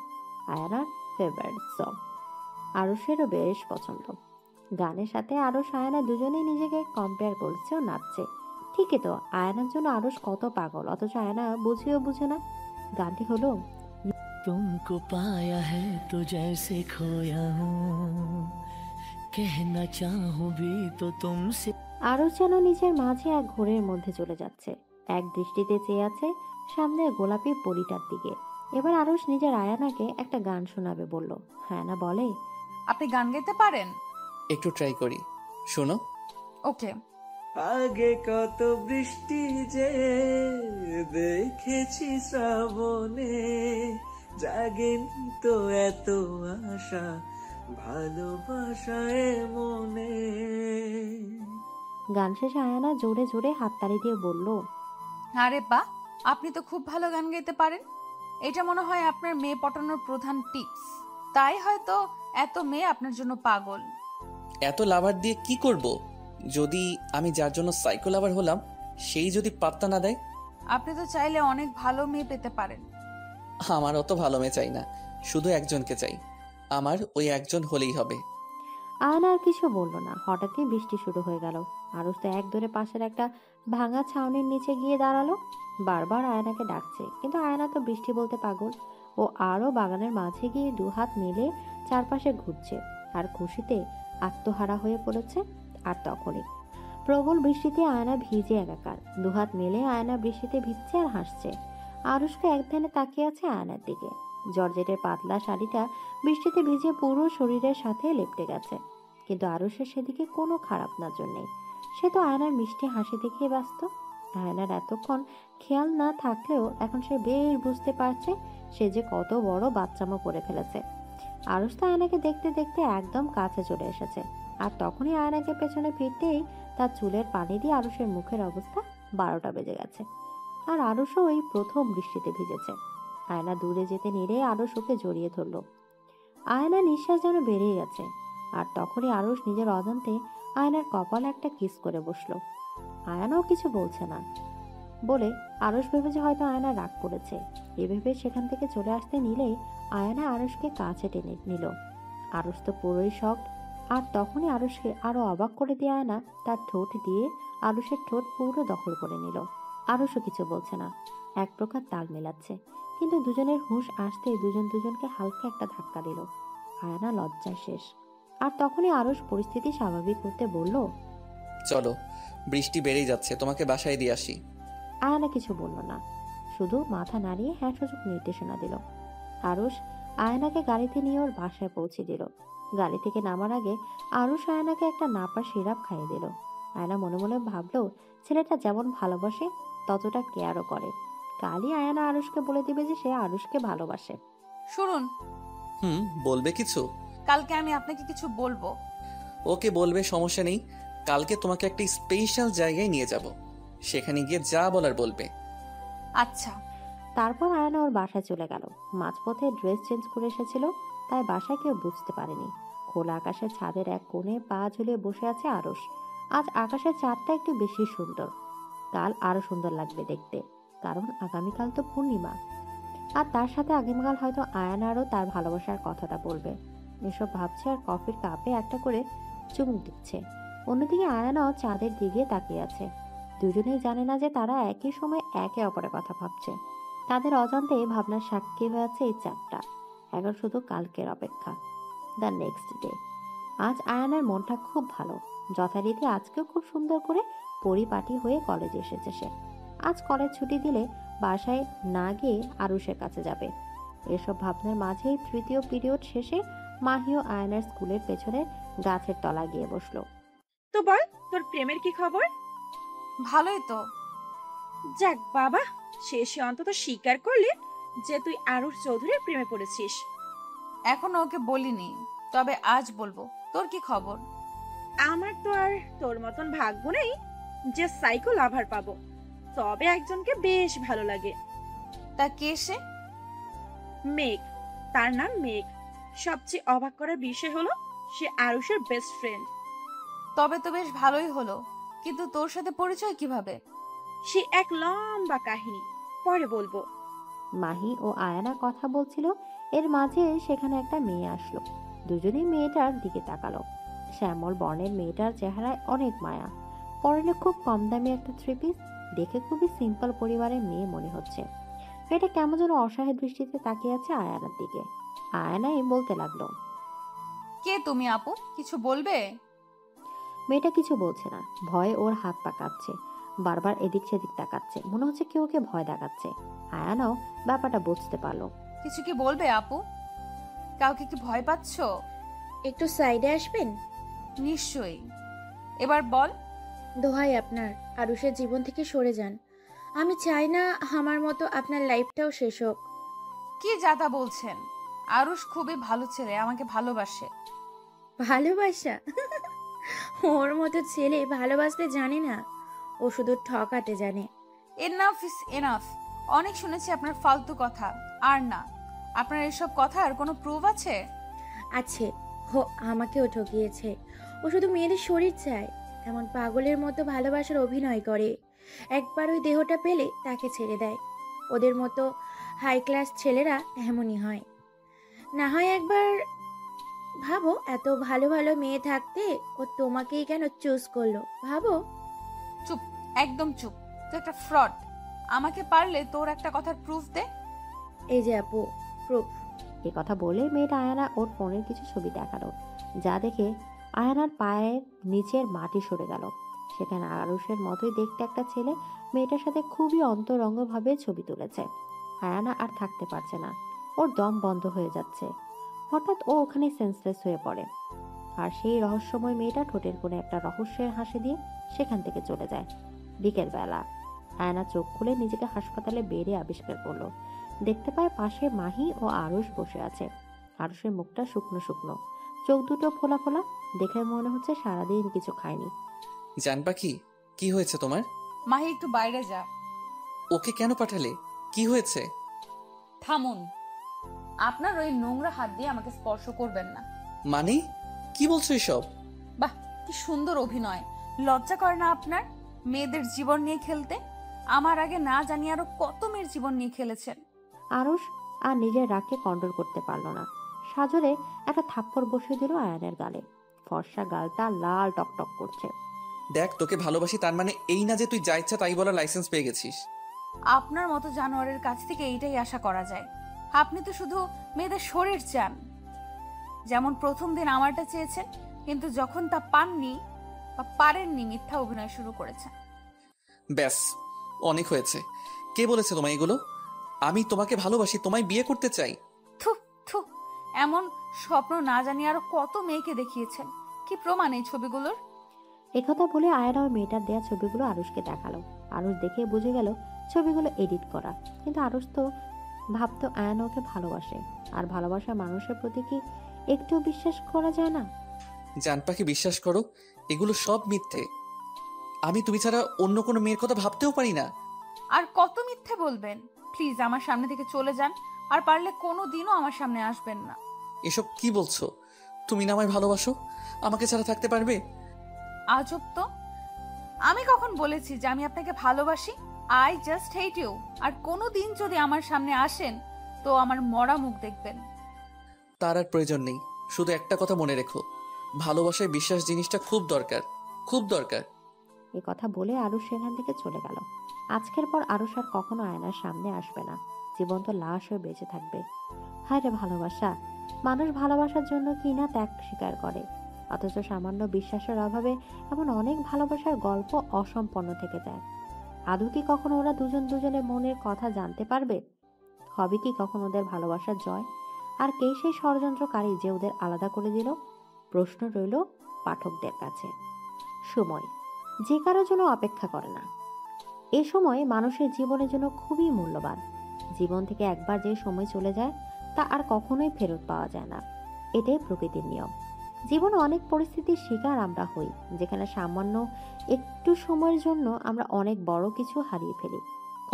আয়নার ফেভারিট সং। আরুষেরও বেশ পছন্দ। গানের সাথে আরুষ আয়না দুজনেই নিজেকে কম্পেয়ার করছে ও নাচছে। ঠিকই তো, আয়নার জন্য আরুষ কত পাগল, অথচ আয়না বুঝেও বুঝে না। গানটি হলো, तुमको पाया है तो जैसे खोया हूँ कहना चाहूँ भी तो तुमसे। আরুষ যেন নিজের মাঝে এক ঘোরের মধ্যে চলে যাচ্ছে। এক দৃষ্টিতে চেয়ে আছে সামনের গোলাপি পরিটার দিকে। এবার আরুষ নিজের আয়নাকে একটা গান শোনাবে বলল। আয়না বলে, আপনি গান গাইতে পারেন? একটু ট্রাই করি, শোনো। ওকে। আগে কত বৃষ্টি যে দেখেছি শ্রাবণে জাগেনি তো এত আশা ভালোবাসায় মনে। গান শেষে আয়না জোরে জোরে হাততালি দিয়ে বলল, আরে বাহ, আপনি তো খুব ভালো গান গাইতে পারেন। এটা মনে হয় আপনার মেয়ে পটানোর প্রধান টিপস। তাই হয়তো এত মেয়ে আপনার জন্য পাগল। এত লাভার দিয়ে কি করব? যদি আমি যার জন্য সাইকো লাভার হলাম সেই যদি পাত্তা না দেয়? আপনি তো চাইলে অনেক ভালো মেয়ে পেতে পারেন। আমার অত ভালো মেয়ে চাই না, শুধু একজনকে চাই। আমার ওই একজন হলেই হবে। আয়না আর কিছু বলল না। হঠাৎই বৃষ্টি শুরু হয়ে গেল। আরুষ তো এক দৌড়ে পাশের একটা ভাঙা ছাউনির নিচে গিয়ে দাঁড়ালো। বারবার আয়নাকে ডাকছে, কিন্তু আয়না তো বৃষ্টি বলতে পাগল। ও আরো বাগানের মাঝে গিয়ে দুহাত মেলে চারপাশে ঘুরছে আর খুশিতে আত্মহারা হয়ে পড়েছে। আর তখনই প্রবল বৃষ্টিতে আয়না ভিজে একাকার। দুহাত মেলে আয়না বৃষ্টিতে ভিজছে আর হাসছে। আরুষকে এক ধ্যানে তাকিয়ে আছে আয়নার দিকে। জর্জেটের পাতলা শাড়িটা বৃষ্টিতে ভিজে পুরো শরীরের সাথে লেপ্টে গেছে, কিন্তু আরুষের সেদিকে কোনো খারাপ নজর নেই। সে তো আয়নার মিষ্টি হাসি দেখিয়ে ব্যস্ত। আয়নার এতক্ষণ খেয়াল না থাকলেও এখন সে বেশ বুঝতে পারছে সে যে কত বড় বাচ্চামো করে ফেলেছে। আরুষ তো আয়নাকে দেখতে দেখতে একদম কাছে চলে এসেছে। আর তখনই আয়নাকে পেছনে ফিরতেই তার চুলের পানি দিয়ে আরুষের মুখের অবস্থা 12টা বেজে গেছে। আর আরুষও ওই প্রথম বৃষ্টিতে ভিজেছে। আয়না দূরে যেতে নিলে আরুষ ওকে জড়িয়ে ধরল। আয়না নিঃশ্বাস যেন বেরিয়ে গেছে। আর তখনই আরুষ নিজের অজান্তে আয়নার কপালে একটা কিস করে বসলো। আয়নাও কিছু বলছে না বলে আরুষ ভেবেছে হয়তো আয়না রাগ করেছে। এভাবে সেখান থেকে চলে আসতে নিলেই আয়না আরুষকে কাছে টেনে নিল। আরুষ তো পুরোই শক। আর তখনই আরুষকে আরো অবাক করে দিয়ে আয়না তার ঠোঁট দিয়ে আরুষের ঠোঁট পুরো দখল করে নিল। আরুষও কিছু বলছে না, এক প্রকার তাল মেলাচ্ছে। কিন্তু দুজনের হুঁশ আসতে দুজন দুজনকে হালকা একটা ধাক্কা দিল। আয়না লজ্জায় শেষ। আর তখনই আরুষ পরিস্থিতি স্বাভাবিক করতে বলল, চলো, বৃষ্টি বেড়েই যাচ্ছে, তোমাকে বাসায় দিয়ে আসি। আয়না কিছু বলল না, শুধু মাথা নাড়িয়ে হ্যাঁ সূচক নির্দেশনা দিল। আরুষ আয়নাকে গাড়িতে নিয়ে ওর বাসায় পৌঁছে দিল। গাড়ি থেকে নামার আগে আরুষ আয়নাকে একটা নাপা সিরাপ খাইয়ে দিল। আয়না মনে মনে ভাবলো ছেলেটা যেমন ভালোবাসে ততটা কেয়ারও করে। কালই আয়না আরুষকে বলে দিবে যে সে আরুষকে ভালোবাসে। শুনুন, বলবে কিছু? কালকে আমি আপনাকে কিছু বলবো। ওকে, বলবে, সমস্যা নেই। কালকে তোমাকে একটা স্পেশাল জায়গায় নিয়ে যাব, সেখানে গিয়ে যা বলার বলবে। আচ্ছা। তারপর আয়না ওর বাসায় চলে গেল। মাঝপথে ড্রেস চেঞ্জ করে এসেছিল, তাই বাসায় কেউ বুঝতে পারেনি। খোলা আকাশের ছাদের এক কোণে পা ঝুলিয়ে বসে আছে আরুষ। আজ আকাশের চাঁদটা একটু বেশি সুন্দর। কাল আরো সুন্দর লাগবে দেখতে, কারণ আগামীকাল তো পূর্ণিমা। আর তার সাথে আগামীকাল হয়তো আয়নারও তার ভালোবাসার কথাটা বলবে। এসব ভাবছে আর কফির কাপে একটা করে চুমুক দিচ্ছে। অন্যদিকে আয়নাও চাঁদের দিকে তাকিয়ে আছে। দুজনেই জানে না যে তারা একই সময় একে অপরের কথা ভাবছে। তাদের অজান্তে ভাবনার সাক্ষী হয়ে আছে এই চাঁদটা। এখন শুধু কালকের অপেক্ষা, দ্য নেক্সট ডে। আজ আয়নার মনটা খুব ভালো। যথারীতি আজকেও খুব সুন্দর করে পরিপাটি হয়ে কলেজে এসেছে সে। আজ কলেজ ছুটি দিলে বাসায় না গিয়ে আরুষের কাছে যাবে। এসব ভাবনার মাঝেই তৃতীয় পিরিয়ড শেষে মাহিও আয়নার স্কুলের পেছনে গাছের তলায় গিয়ে বসলো। তো বল, তোর প্রেমের কি খবর? ভালোই তো। যাক বাবা, শেষে অন্তত স্বীকার করলি যে তুই আরুষ চৌধুরীর প্রেমে পড়েছিস। এখনো ওকে বলিনি, তবে আজ বলবো। তোর কি খবর? আমার তো আর তোর মতন ভাগ্য নেই যে সাইকো লাভার পাবো, তবে একজনকে বেশ ভালো লাগে। তা কে সে? মেঘ, তার নাম মেঘ। সবচেয়ে অবাক করার বিষয় হলো সে আরুষের বেস্ট ফ্রেন্ড। তবে তো বেশ ভালোই হলো, কিন্তু তোর সাথে পরিচয় কিভাবে? সে এক লম্বা কাহিনী, পরে বলবো। মাহি ও আয়না কথা বলছিল, এর মাঝে সেখানে একটা মেয়ে আসলো। দুজনেই মেয়েটার দিকে তাকালো। শ্যামল বর্ণের মেয়েটার চেহারায় অনেক মায়া। পরনে খুব কম দামি একটা থ্রি পিস, দেখে খুবই সিম্পল পরিবারের মেয়ে মনে হচ্ছে। মেয়েটা কেমন যেন অসহায় দৃষ্টিতে তাকিয়ে আছে আয়নার দিকে। আয়নাই বলতে লাগলো, কে তুমি আপু, কিছু বলবে? মেয়েটা কিছু বলছে না। ভয়ে ওর হাত পা কাঁপছে, বারবার এদিক সেদিক তাকাচ্ছে, মনে হচ্ছে কেউ ওকে ভয় দেখাচ্ছে। আয়ানাও ব্যাপারটা বুঝতে পারলো। কিছু কি বলবে আপু? কাউকে কি ভয় পাচ্ছ? একটু সাইডে আসবেন? নিশ্চয়ই। এবার বল। দোহাই আপনার, আরুষের জীবন থেকে সরে যান। আমি চাই না আমার মতো আপনার লাইফটাও শেষ হোক। কি যাতা বলছেন? আরুষ খুবই ভালো ছেলে, আমাকে ভালোবাসে। ভালোবাসা? ওর মতো ছেলে ভালোবাসতে জানে না, ও শুধু ঠকাতে জানে। Enough is enough. অনেক শুনেছি আপনার ফালতু কথা। আর না, আপনার এসব কথা আর কোনো প্রুফ আছে? আছে, ও আমাকেও ঠকিয়েছে। ও শুধু মেয়েদের শরীর চায়, এমন পাগলের মতো ভালোবাসার অভিনয় করে। একবার ওই দেহটা পেলে তাকে ছেড়ে দেয়। ওদের মতো হাই ক্লাস ছেলেরা এমনই হয়। না হয় একবার ভাবো, এত ভালো ভালো মেয়ে থাকতে ও তোমাকেই কেন চুজ করলো ভাবো। চুপ, একদম চুপ। তুই একটা ফ্রড। আমাকে পারলে তোর একটা কথার প্রুফ দে। এই যে আপু, প্রুফ। এ কথা বলে মেয়েটা আয়ানা ওর ফোনের কিছু ছবি দেখালো, যা দেখে আয়ানার পায়ের নিচের মাটি সরে গেল। সেখানে আরুষের মতোই দেখতে একটা ছেলে মেয়েটার সাথে খুবই অন্তরঙ্গভাবে ছবি তুলেছে। আয়ানা আর থাকতে পারছে না, ওর দম বন্ধ হয়ে যাচ্ছে। হঠাৎ ও ওখানে সেন্সলেস হয়ে পড়ে, আর সেই রহস্যময় মেয়েটা ঠোঁটের কোণে একটা রহস্যের হাসি দিয়ে সেখান থেকে চলে যায়। বিকেল বেলা আয়না চোখ খুলে নিজেকে হাসপাতালে বেডে আবিষ্কার করলো। দেখতে পায় পাশে মাহি ও আরুষ বসে আছে। আরুষের মুখটা শুকনো শুকনো, চোখ দুটো ফোলা ফোলা, দেখে মনে হচ্ছে সারাদিন কিছু খায়নি। জান পাখি, কি হয়েছে তোমার? মাহি, একটু বাইরে যা। ওকে কেন পাঠালে? কি হয়েছে? থামুন। আপনার ওই নোংরা হাত দিয়ে আমাকে স্পর্শ করবেন না। মানে কি বলছো এসব? বাহ, কি সুন্দর অভিনয়। লজ্জা করে না আপনার মেয়েদের জীবন নিয়ে খেলতে? আমার আগে না জানি আরো কত মেয়ের জীবন নিয়ে খেলেছেন। আরুষ আর নিজের রাগকে কন্ট্রোল করতে পারলো না, সাজরে একটা থাপ্পড় বসিয়ে দিল আয়ানের গালে। ফর্সা গালটা লাল টকটক করছে। দেখ, তোকে ভালোবাসি তার মানে এই না যে তুই যা ইচ্ছা তাই বলার লাইসেন্স পেয়ে গেছিস। আপনার মতো জানোয়ারের কাছ থেকে এইটাই আশা করা যায়। আপনি তো শুধু মেয়েদের শরীর চান। যেমন প্রথম দিন আমারটা চেয়েছেন, কিন্তু যখন তা পাননি বা পারেননি, মিথ্যা অভিনয় শুরু করেছেন। ব্যাস, অনেক হয়েছে। কে বলেছে তোমায় এগুলো? আমি তোমাকে ভালোবাসি, তোমায় বিয়ে করতে চাই। থু থু, এমন স্বপ্ন না জানি আরো কত মেয়েকে দেখিয়েছেন। কি প্রমাণ এই ছবিগুলোর? একথা বলে আয়রা ওই মেয়েটার দেয়া ছবিগুলো আরুষকে দেখালো। আরুষ দেখে বুঝে গেল ছবিগুলো এডিট করা, কিন্তু আরুষ তো ভাবতো আয়ানা ওকে ভালোবাসে, আর ভালোবাসা মানুষের প্রতি কি একটু বিশ্বাস করা যায় না? জান পাখি, বিশ্বাস করো, এগুলো সব মিথ্যে। আমি তুমি ছাড়া অন্য কোনো মেয়ের কথা ভাবতেও পারি না। আর কত মিথ্যে বলবেন? প্লিজ আমার সামনে থেকে চলে যান, আর পারলে কোনো দিনও আমার সামনে আসবেন না। এসব কি বলছো? তুমি না আমায় ভালোবাসো? আমাকে ছাড়া থাকতে পারবে? আজব তো, আমি কখন বলেছি যে আমি আপনাকে ভালোবাসি? I just hate you. আর কোনো দিন যদি আমার সামনে আসেন তো আমার মরা মুখ দেখবেন। তার আর প্রয়োজন নেই। শুধু একটা কথা মনে রেখো, ভালোবাসায় বিশ্বাস জিনিসটা খুব দরকার, খুব দরকার। এ কথা বলে আরুষ সেখান থেকে চলে গেল। আজকের পর আরুষ আর কখনো আয়নার সামনে আসবে না, জীবন্ত লাশ হয়ে বেঁচে থাকবে। হায় রে ভালোবাসা! মানুষ ভালোবাসার জন্য কি না ত্যাগ স্বীকার করে, অথচ সামান্য বিশ্বাসের অভাবে এমন অনেক ভালোবাসার গল্প অসম্পন্ন থেকে যায়। আদৌ কি কখনো ওরা দুজন দুজনের মনের কথা জানতে পারবে? হবে কি কখনো ওদের ভালোবাসার জয়? আর কে সেই ষড়যন্ত্রকারী যে ওদের আলাদা করে দিল? প্রশ্ন রইল পাঠকদের কাছে। সময় যে কারোর জন্য অপেক্ষা করে না। এ সময় মানুষের জীবনের জন্য খুবই মূল্যবান। জীবন থেকে একবার যে সময় চলে যায় তা আর কখনোই ফেরত পাওয়া যায় না। এটাই প্রকৃতির নিয়ম। জীবনে অনেক পরিস্থিতির শিকার আমরা হই, যেখানে সামান্য একটু সময়ের জন্য আমরা অনেক বড় কিছু হারিয়ে ফেলি।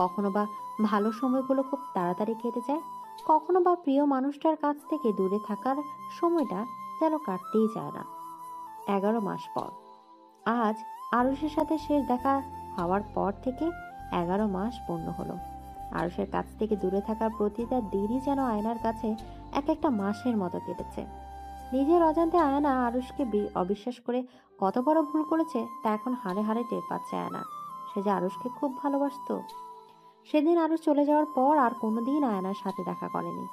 কখনো বা ভালো সময়গুলো খুব তাড়াতাড়ি কেটে যায়, কখনো বা প্রিয় মানুষটার কাছ থেকে দূরে থাকার সময়টা যেন কাটতেই চায় না। 11 মাস পর আজ আরুষের সাথে শেষ দেখা হওয়ার পর থেকে 11 মাস পূর্ণ হলো। আরুষের কাছ থেকে দূরে থাকার প্রতিটা দিনই যেন আয়নার কাছে এক একটা মাসের মতো কেটেছে। নিজের অজান্তে আয়না আরুষকে অবিশ্বাস করে কত বড় ভুল করেছে তা এখন হাড়ে হাড়ে টের পাচ্ছে আয়না। সে যে আরুষকে খুব ভালোবাসতো। সেদিন আরুষ চলে যাওয়ার পর আর কোনোদিন আয়নার সাথে দেখা করেনি।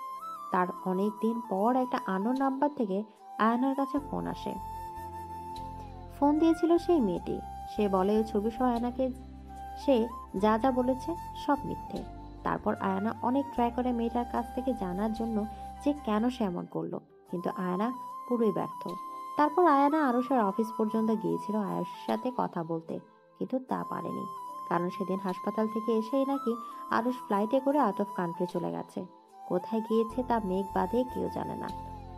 তার অনেক দিন পর একটা আননোন নাম্বার থেকে আয়নার কাছে ফোন আসে। ফোন দিয়েছিল সেই মেয়েটি। সে বলে ওই ছবি সহ আয়নাকে সে যা যা বলেছে সব মিথ্যে। তারপর আয়না অনেক ট্রাই করে মেয়েটার কাছ থেকে জানার জন্য যে কেন সে এমন করলো, কিন্তু আয়না পুরোই ব্যর্থ। তারপর আয়না আরুষের অফিস পর্যন্ত গিয়েছিল আয়ুষের সাথে কথা বলতে, কিন্তু তা পারেনি, কারণ সেদিন হাসপাতাল থেকে এসেই নাকি আরুষ ফ্লাইটে করে আউট অফ কান্ট্রি চলে গেছে। কোথায় গিয়েছে তা মেঘ বাদে কেউ জানে না,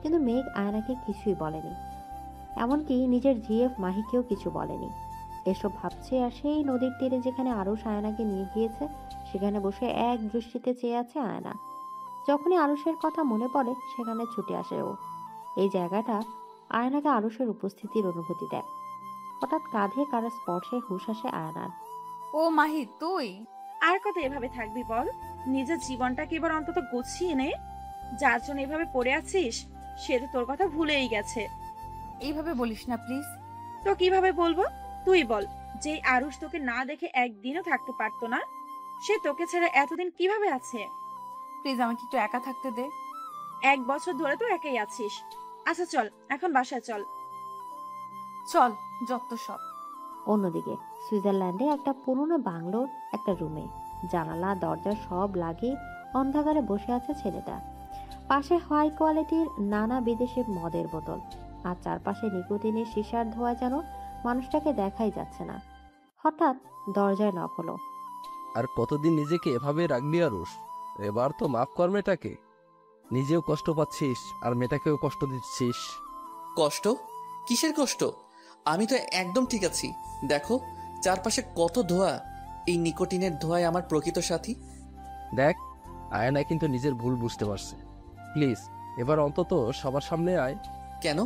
কিন্তু মেঘ আয়নাকে কিছুই বলেনি, এমনকি নিজের জিএফ মাহিকেও কিছু বলেনি। এসব ভাবছে আর সেই নদীর তীরে যেখানে আরুষ আয়নাকে নিয়ে গিয়েছে সেখানে বসে এক দৃষ্টিতে চেয়ে আছে আয়না। যখনই আরুষের কথা মনে পড়ে সেখানে ছুটে আসে ও। এই জায়গাটা আয়নাকে আরুষের উপস্থিতির অনুভূতি দেয়। হঠাৎ কাঁধে কারো স্পর্শে হুঁশ আসে আয়নার। ও মাহি তুই? আর কত এভাবে থাকবি বল? নিজের জীবনটাকে এবার অন্তত গুছিয়ে নে। যার জন্য এভাবে পড়ে আছিস সে তো তোর কথা ভুলেই গেছে। এইভাবে বলিস না প্লিজ। তো কিভাবে বলবো? তুই বল। যে আরুষ তোকে না দেখে একদিনও থাকতে পারতো না, সে তোকে ছেড়ে এতদিন কিভাবে আছে? প্লিজ আমাকে একটু একা থাকতে দে। 1 বছর ধরে তো একাই আছিস। আচ্ছা চল এখন বাসায় চল। চল, যত সব। অন্যদিকে সুইজারল্যান্ডে একটা পুরনো বাংলোর একটা রুমে জানালা দরজা সব লাগিয়ে অন্ধকারে বসে আছে ছেলেটা। পাশে হাই কোয়ালিটির নানা বিদেশি মদের বোতল, আর চারপাশে নিকোটিনের সীসার ধোঁয়া, যেন মানুষটাকে দেখাই যাচ্ছে না। হঠাৎ দরজায় নক হলো। আর কতদিন নিজেকে এভাবে রাখবি আরুষ? এবার তো মাফ কর মেয়েটাকে। নিজেও কষ্ট পাচ্ছিস আর মেয়েটাকেও কষ্ট দিচ্ছিস। কষ্ট? কিসের কষ্ট? আমি তো একদম ঠিক আছি। দেখো চারপাশে কত ধোঁয়া। এই নিকোটিনের ধোঁয়ায় আমার প্রকৃত সাথী। দেখ, আয়না কিন্তু নিজের ভুল বুঝতে পারছে। প্লিজ এবার অন্তত সবার সামনে আয়। কেন?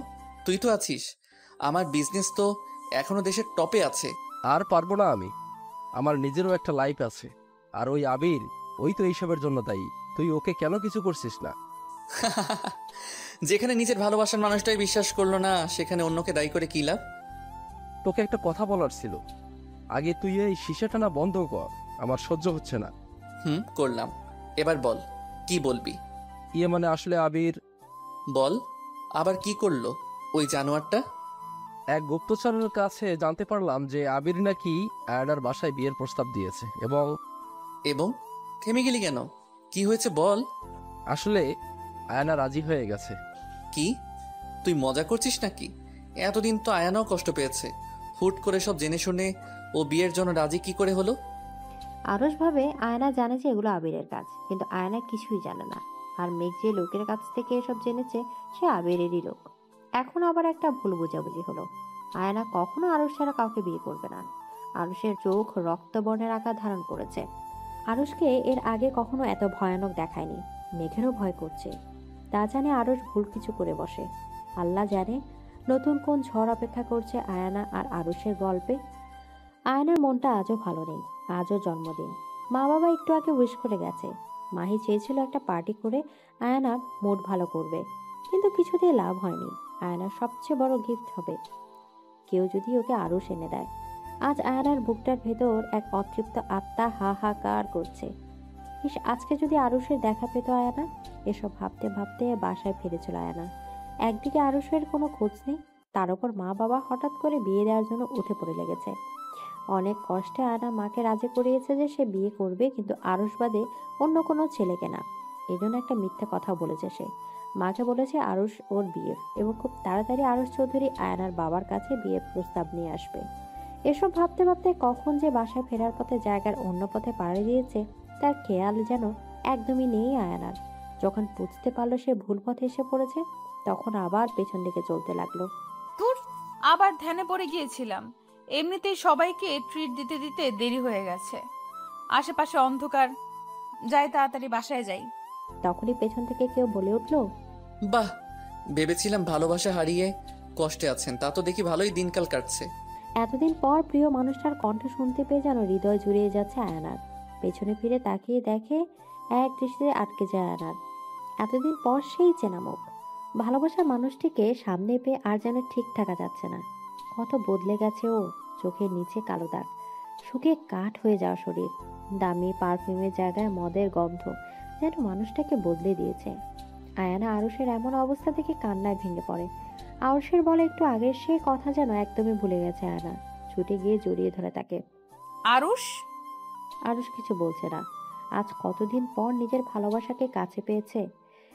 তুই তো আছিস। আমার বিজনেস তো এখনো দেশের টপে আছে। আর পারবো না আমি। আমার নিজেরও একটা লাইফ আছে। আর ওই আবির, ওই তো এইসবের জন্য দায়ী। তুই ওকে কেন কিছু করছিস না? যেখানে নিজের ভালোবাসার মানুষটাই বিশ্বাস করলো না, সেখানে অন্যকে দায়ী করে কি লাভ? তোকে একটা কথা বলার ছিল। আগে তুই এই শিশা টানা বন্ধ কর, আমার সহ্য হচ্ছে না। করলাম। এবার বল, কি বলবি? মানে আসলে আবির। বল, আবার কি করলো ওই জানোয়ারটা? এক গুপ্তচরের কাছে জানতে পারলাম যে আবির নাকি আয়নার বাসায় বিয়ের প্রস্তাব দিয়েছে। এবং থেমে গেলি কেন? কি হয়েছে বল। আসলে আয়না রাজি হয়ে গেছে। কি? তুই মজা করছিস নাকি? এতদিন তো আয়ানাও কষ্ট পেয়েছে। হুট করে সব জেনে শুনে ও বিয়ের জন্য রাজি কি করে হলো? আরস ভাবে আয়না জানে যে এগুলো আবিরের কাজ, কিন্তু আয়না কিছুই জানে না। আর মেঘ যে লোকের কাছ থেকে এসব জেনেছে সে আবিরেরই লোক। এখন আবার একটা ভুল বোঝাবুঝি হলো। আয়না কখনো আরস ছাড়া কাউকে বিয়ে করবে না। আরুষের চোখ রক্তবর্ণের আকার ধারণ করেছে। আরুষকে এর আগে কখনো এত ভয়ানক দেখায়নি। মেঘেরও ভয় করছে। তা জানে আরুষ ভুল কিছু করে বসে। আল্লাহ জানে নতুন কোন ঝড় অপেক্ষা করছে আয়না আর আরুষের গল্পে। আয়নার মনটা আজও ভালো নেই। আজও জন্মদিন। মা বাবা একটু আগে উইশ করে গেছে। মাহি চেয়েছিল একটা পার্টি করে আয়নার মুড ভালো করবে, কিন্তু কিছুতেই লাভ হয়নি। আয়নার সবচেয়ে বড় গিফট হবে কেউ যদি ওকে আরুষ এনে দেয়। আজ আয়নার বুকটার ভেতর এক অতৃপ্ত আত্মা হাহাকার করছে। আজকে যদি আরুষের দেখা পেত আয়না। এসব ভাবতে ভাবতে বাসায় ফিরেছিল আয়না। একদিকে আরুষের কোনো খোঁজ নেই, তার উপর মা বাবা হঠাৎ করে বিয়ে দেওয়ার জন্য উঠে পড়ে লেগেছে। অনেক কষ্টে আয়না মাকে রাজি করিয়েছে যে সে বিয়ে করবে, কিন্তু আরুষ বাদে অন্য কোনো ছেলেকে না। এই জন্য একটা মিথ্যা কথা বলেছে সে। মাকে বলেছে আরুষ ওর বিয়ে, এবং খুব তাড়াতাড়ি আরুষ চৌধুরী আয়নার বাবার কাছে বিয়ের প্রস্তাব নিয়ে আসবে। এসব ভাবতে ভাবতে কখন যে বাসায় ফেরার পথে জায়গার অন্য পথে পাড়ি দিয়েছে তার খেয়াল যেন একদমই নেই আয়নার। যখন বুঝতে পারলো সে ভুল পথে এসে পড়েছে, তখন আবার পেছন দিকে চলতে লাগলো। ধুর, আবার ধ্যানে পড়ে গিয়েছিলাম। এমনিতেই সবাইকে ট্রিট দিতে দিতে দেরি হয়ে গেছে। আশেপাশে অন্ধকার, যাই তাড়াতাড়ি বাসায় যাই। তখনই পেছন থেকে কেউ বলে উঠলো, বাহ, ভেবেছিলাম ভালোবাসা হারিয়ে কষ্টে আছেন, তা তো দেখি ভালোই দিনকাল কাটছে। এতদিন পর প্রিয় মানুষটার কণ্ঠ শুনতে পেয়ে যেন হৃদয় জুড়িয়ে যাচ্ছে আয়নার। পেছনে ফিরে তাকিয়ে দেখে এক দৃষ্টিতে আটকে যায় আয়নার। এতদিন পর সেই চেনা মুখ। ভালোবাসার মানুষটিকে সামনে পেয়ে আর যেন ঠিক থাকা যাচ্ছে না। কত বদলে গেছে ও। চোখের নিচে কালো দাগ, শুকিয়ে কাঠ হয়ে যাওয়া শরীর, দামি পারফিউমের জায়গায় মদের গন্ধ যেন মানুষটাকে বদলে দিয়েছে। আয়ানা আরুষের এমন অবস্থা দেখে কান্নায় ভেঙে পড়ে। আরুষের বলে একটু আগের সে কথা যেন একদমই ভুলে গেছে আয়ানা। ছুটে গিয়ে জড়িয়ে ধরে তাকে। আরুষ? আরুষ কিছু বলছে না। আজ কতদিন পর নিজের ভালোবাসাকে কাছে পেয়েছে।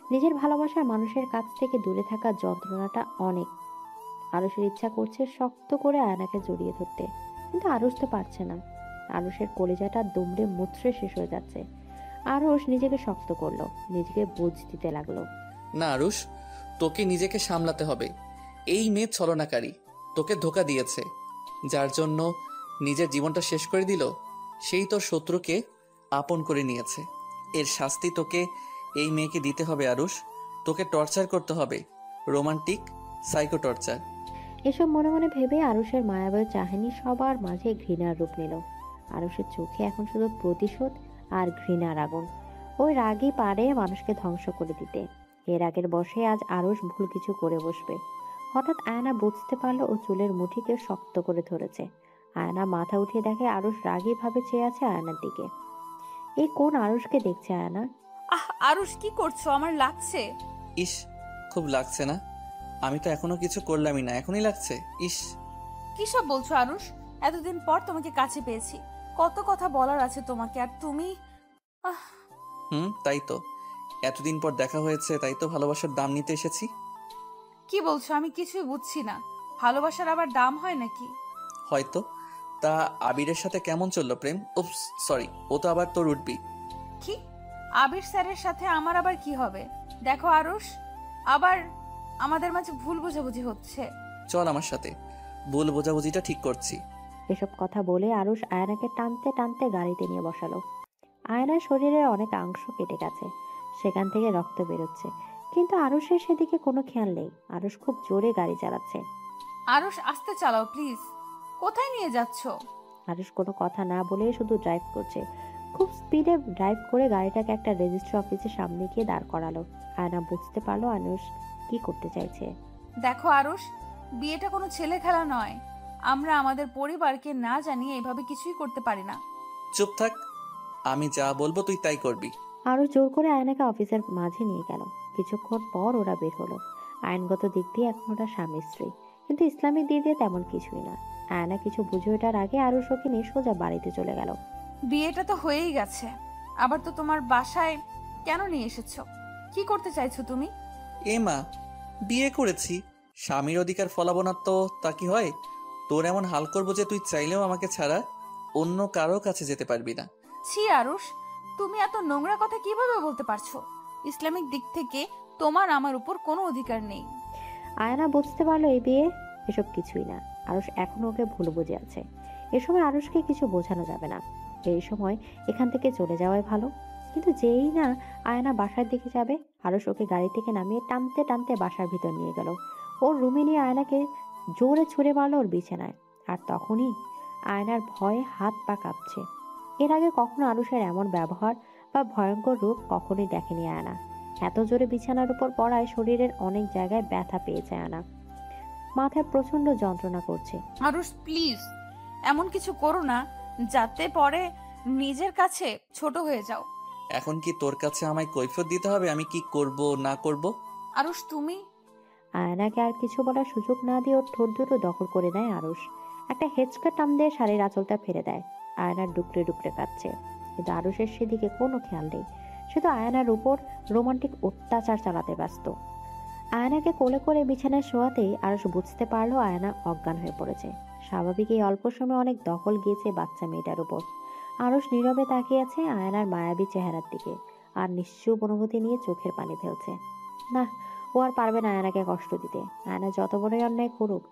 নিজের ভালোবাসার মানুষের কাছ থেকে দূরে থাকার যন্ত্রণাটা অনেক। আরুষের ইচ্ছা করছে শক্ত করে আয়নাকে জড়িয়ে ধরতে, কিন্তু আরুষ তো পারছে না। আরুষের কলিজাটা দুমড়ে মুচড়ে শেষ হয়ে যাচ্ছে। আরুষ নিজেকে শক্ত করলো, নিজেকে বোঝ দিতে লাগলো। না আরুষ, তোকে নিজেকে সামলাতে হবে। এই মেয়ে ছলনাকারী, তোকে ধোঁকা দিয়েছে। যার জন্য নিজের জীবনটা শেষ করে দিল, সেই তোর শত্রুকে আপন করে নিয়েছে। এর শাস্তি তোকে এই মেয়েকে দিতে হবে আরুষ। তোকে টর্চার করতে হবে, রোমান্টিক সাইকো টর্চার। এসব মনে মনে ভেবে আরুষের মায়াবী চাহনি সবার মাঝে ঘৃণার রূপ নিল। আরুষের চোখে এখন শুধু প্রতিশোধ আর ঘৃণার আগুন। ওই রাগই পারে মানুষকে ধ্বংস করে দিতে। এর আগের বসে আজ আরুষ ভুল কিছু করে বসবে। হঠাৎ আয়না বুঝতে পারলো ও চুলের মুঠিকে শক্ত করে ধরেছে। আয়না মাথা উঠিয়ে দেখে আরুষ রাগী ভাবে চেয়ে আছে আয়নার দিকে। এই কোন আরুষকে দেখছে আয়না? আরুষ কি করছো? আমার লাগছে। ইস, খুব লাগছে না? আমি তো এখনো কিছু করলামই না, এখনই লাগছে। ইস, কি সব বলছো আরুষ? এতদিন পর তোমাকে কাছে পেয়েছি, কত কথা বলার আছে তোমাকে, আর তুমি তাই তো। এতদিন পর দেখা হয়েছে, তাই তো ভালোবাসার দাম নিতে এসেছি। কি বলছো? আমি কিছুই বুঝছি না। ভালোবাসার আবার দাম হয় নাকি? হয়তো। তা আবিরের সাথে কেমন চললো প্রেম? উপস, সরি, ও তো আবার তোর উঠবি। কি? আবির স্যারের সাথে আমার আবার কি হবে? দেখো আরুষ, আবার আমাদের মাঝে ভুল বোঝাবুঝি হচ্ছে। চল আমার সাথে, ভুল বোঝাবুঝিটা ঠিক করছি। এসব কথা বলে আরুষ আয়নাকে টানতে টানতে গাড়িতে নিয়ে বসালো। আয়নার শরীরের অনেক অংশ কেটে গেছে, সেখান থেকে রক্ত বেরোচ্ছে, কিন্তু আরুষের সেদিকে কোনো খেয়াল নেই। আরুষ খুব জোরে গাড়ি চালাচ্ছে। আরুষ আস্তে চালাও প্লিজ। কোথায় নিয়ে যাচ্ছো? আরুষ কোনো কথা না বলে শুধু ড্রাইভ করছে। খুব স্পিডে ড্রাইভ করে গাড়িটাকে একটা রেজিস্ট্রি অফিসের সামনে গিয়ে দাঁড় করালো। আয়না বুঝতে পারলো আরুষ কি করতে চাইছে। দেখো আরুষ, বিয়েটা কোনো ছেলে খেলা নয়। আমরা আমাদের পরিবারকে না জানিয়ে এভাবে কিছুই করতে পারি না। চুপ থাক, আমি যা বলবো তুই তাই করবি। আরুষ জোর করে আয়নাকে অফিসের মাঝে নিয়ে গেল। কিছুক্ষণ পর ওরা বের হলো। আইনগত দিক দিয়ে এখন ওরা স্বামী স্ত্রী, কিন্তু ইসলামিক দিক দিয়ে তেমন কিছুই না। আয়না কিছু বুঝে ওঠার আগে আরুষ ওকে নিয়ে সোজা বাড়িতে চলে গেল। বিয়েটা তো হয়েই গেছে, আবার তো তোমার বাসায় কেন নিয়ে এসেছো? কি করতে চাইছো তুমি? এ মা, বিয়ে করেছি, স্বামীর অধিকার ফলাবো না তো তা কি হয়? তোর এমন হাল করবো যে তুই চাইলেও আমাকে ছাড়া অন্য কারো কাছে যেতে পারবি না। ছি আরুষ, তুমি এত নোংরা কথা কিভাবে বলতে পারছো? ইসলামিক দিক থেকে তোমার আমার উপর কোনো অধিকার নেই। আয়না বুঝতে পারলো এই বিয়ে এসব কিছুই না। আরুষ এখনো ওকে ভুল বুঝে আছে। এ সময় আরুষকে কিছু বোঝানো যাবে না। এই সময় এখান থেকে চলে যাওয়াই ভালো। কিন্তু যেই না আয়না বাসার দিকে যাবে, আরুষ ওকে গাড়ি থেকে নামিয়ে টানতে টানতে বাসার ভিতর নিয়ে গেল। ওর রুমে নিয়ে আয়নাকে জোরে ছুঁড়ে মারলো ওর বিছানায়। আর তখনই আয়নার ভয়ে হাত পা কাঁপছে। এর আগে কখনো আরুষের এমন ব্যবহার বা ভয়ঙ্কর রূপ কখনোই দেখেনি আয়না। এত জোরে বিছানার উপর পড়ায় শরীরের অনেক জায়গায় ব্যথা পেয়েছে আয়না। মাথায় প্রচন্ড যন্ত্রণা করছে। আরুষ প্লিজ, এমন কিছু করো না যাতে পরে নিজের কাছে ছোট হয়ে যাও। এখন কি তোর কাছে আমায় কৈফিয়ত দিতে হবে আমি কি করব না করব? আরুষ তুমি। আয়নাকে আর কিছু বলার সুযোগ না দিয়ে ওর ঠোঁট দুটো দখল করে নেয় আরুষ। একটা হেঁচকা টান দিয়ে শাড়ির আঁচলটা ফেলে দেয়। আয়নার ডুকরে ডুকরে কাঁদছে, কিন্তু আরুষের সেদিকে কোনো খেয়াল নেই। সে তো আয়নার উপর রোমান্টিক অত্যাচার চালাতে ব্যস্ত। আয়নাকে কোলে করে বিছানায় শোয়াতেই আরুষ বুঝতে পারলো আয়না অজ্ঞান হয়ে পড়েছে। স্বাভাবিক এই অল্প সময় অনেক দখল গিয়েছে বাচ্চা মেয়েটার উপর। আরুষ নীরবে তাকিয়ে আছে আয়নার মায়াবী চেহারার দিকে, আর নিশ্চুপ অনুভূতি নিয়ে চোখের পানি ফেলছে। না, ও আর পারবে না আয়নাকে কষ্ট দিতে। আয়না যত বড়ই অন্যায় করুক,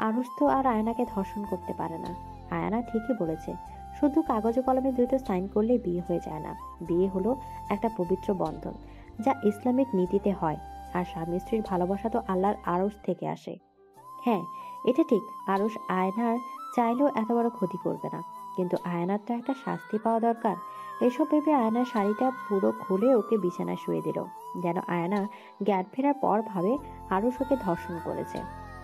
আরুষ তো আর আয়নাকে ধর্ষণ করতে পারে না। আয়না ঠিকই বলেছে, শুধু কাগজে কলমে দুটো সাইন করলে বিয়ে হয়ে যায় না। বিয়ে হলো একটা পবিত্র বন্ধন, যা ইসলামিক নীতিতে হয়। আর স্বামী স্ত্রীর ভালোবাসা তো আল্লাহর আরশ থেকে আসে। হ্যাঁ, এটা ঠিক, আরশ আয়নার চাইলেও এত বড় ক্ষতি করবে না, কিন্তু আয়নার তো একটা শাস্তি পাওয়া দরকার। এসব ভেবে আয়নার শাড়িটা পুরো খুলে ওকে বিছানায় শুয়ে দিল, যেন আয়না জ্ঞান ফেরার পর ভাবে আরশ ওকে ধর্ষণ করেছে।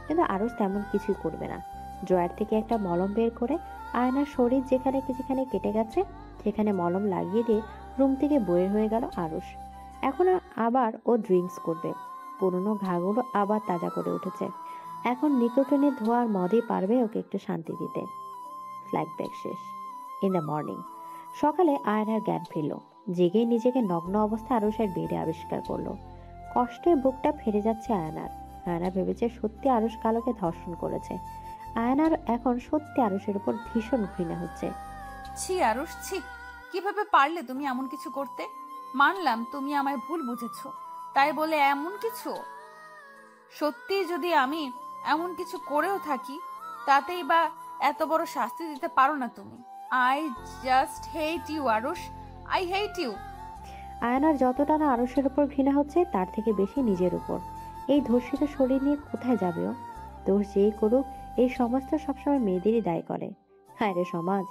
কিন্তু আরশ তেমন কিছুই করবে না। ড্রয়ার থেকে একটা মলম বের করে আয়নার শরীর যেখানে যেখানে কেটে গেছে সেখানে মলম লাগিয়ে দিয়ে রুম থেকে বের হয়ে গেল আরশ। এখন আবার ও ড্রিঙ্কস করবে। পুরনো ঘাগুলো আবার তাজা করে উঠেছে। এখন নিকোটিনের ধোঁয়ার মদই পারবে ওকে একটু শান্তি দিতে। ফ্ল্যাশব্যাক শেষ। ইন দ্য মর্নিং, সকালে আয়নার জ্ঞান ফিরল। জেগেই নিজেকে নগ্ন অবস্থায় আরুষের বেডে আবিষ্কার করলো। কষ্টে বুকটা ফেরে যাচ্ছে আয়নার। আয়না ভেবেছে সত্যি আরুষ কালোকে ধর্ষণ করেছে। আয়নার এখন সত্যি আরুষের উপর ভীষণ ঘৃণা হচ্ছে। ছি আরুষ, ছি, কিভাবে পারলে তুমি এমন কিছু করতে? মানলাম তুমি আমায় ভুল বুঝেছো, তাই বলে এমন কিছু? সত্যি যদি আমি এমন কিছু করেও থাকি, তাতেই বা এত বড় শাস্তি দিতে পারো না তুমি? I just hate you Aarush, I hate you. আয়নার যতটা না আরুষের উপর ঘৃণা হচ্ছে, তার থেকে বেশি নিজের উপর। এই ধর্ষিত শরীর নিয়ে কোথায় যাবে ও? দোষ যেই করুক, এই সমাজ তো সবসময় মেয়েদেরই দায়ী করে। হায় রে সমাজ,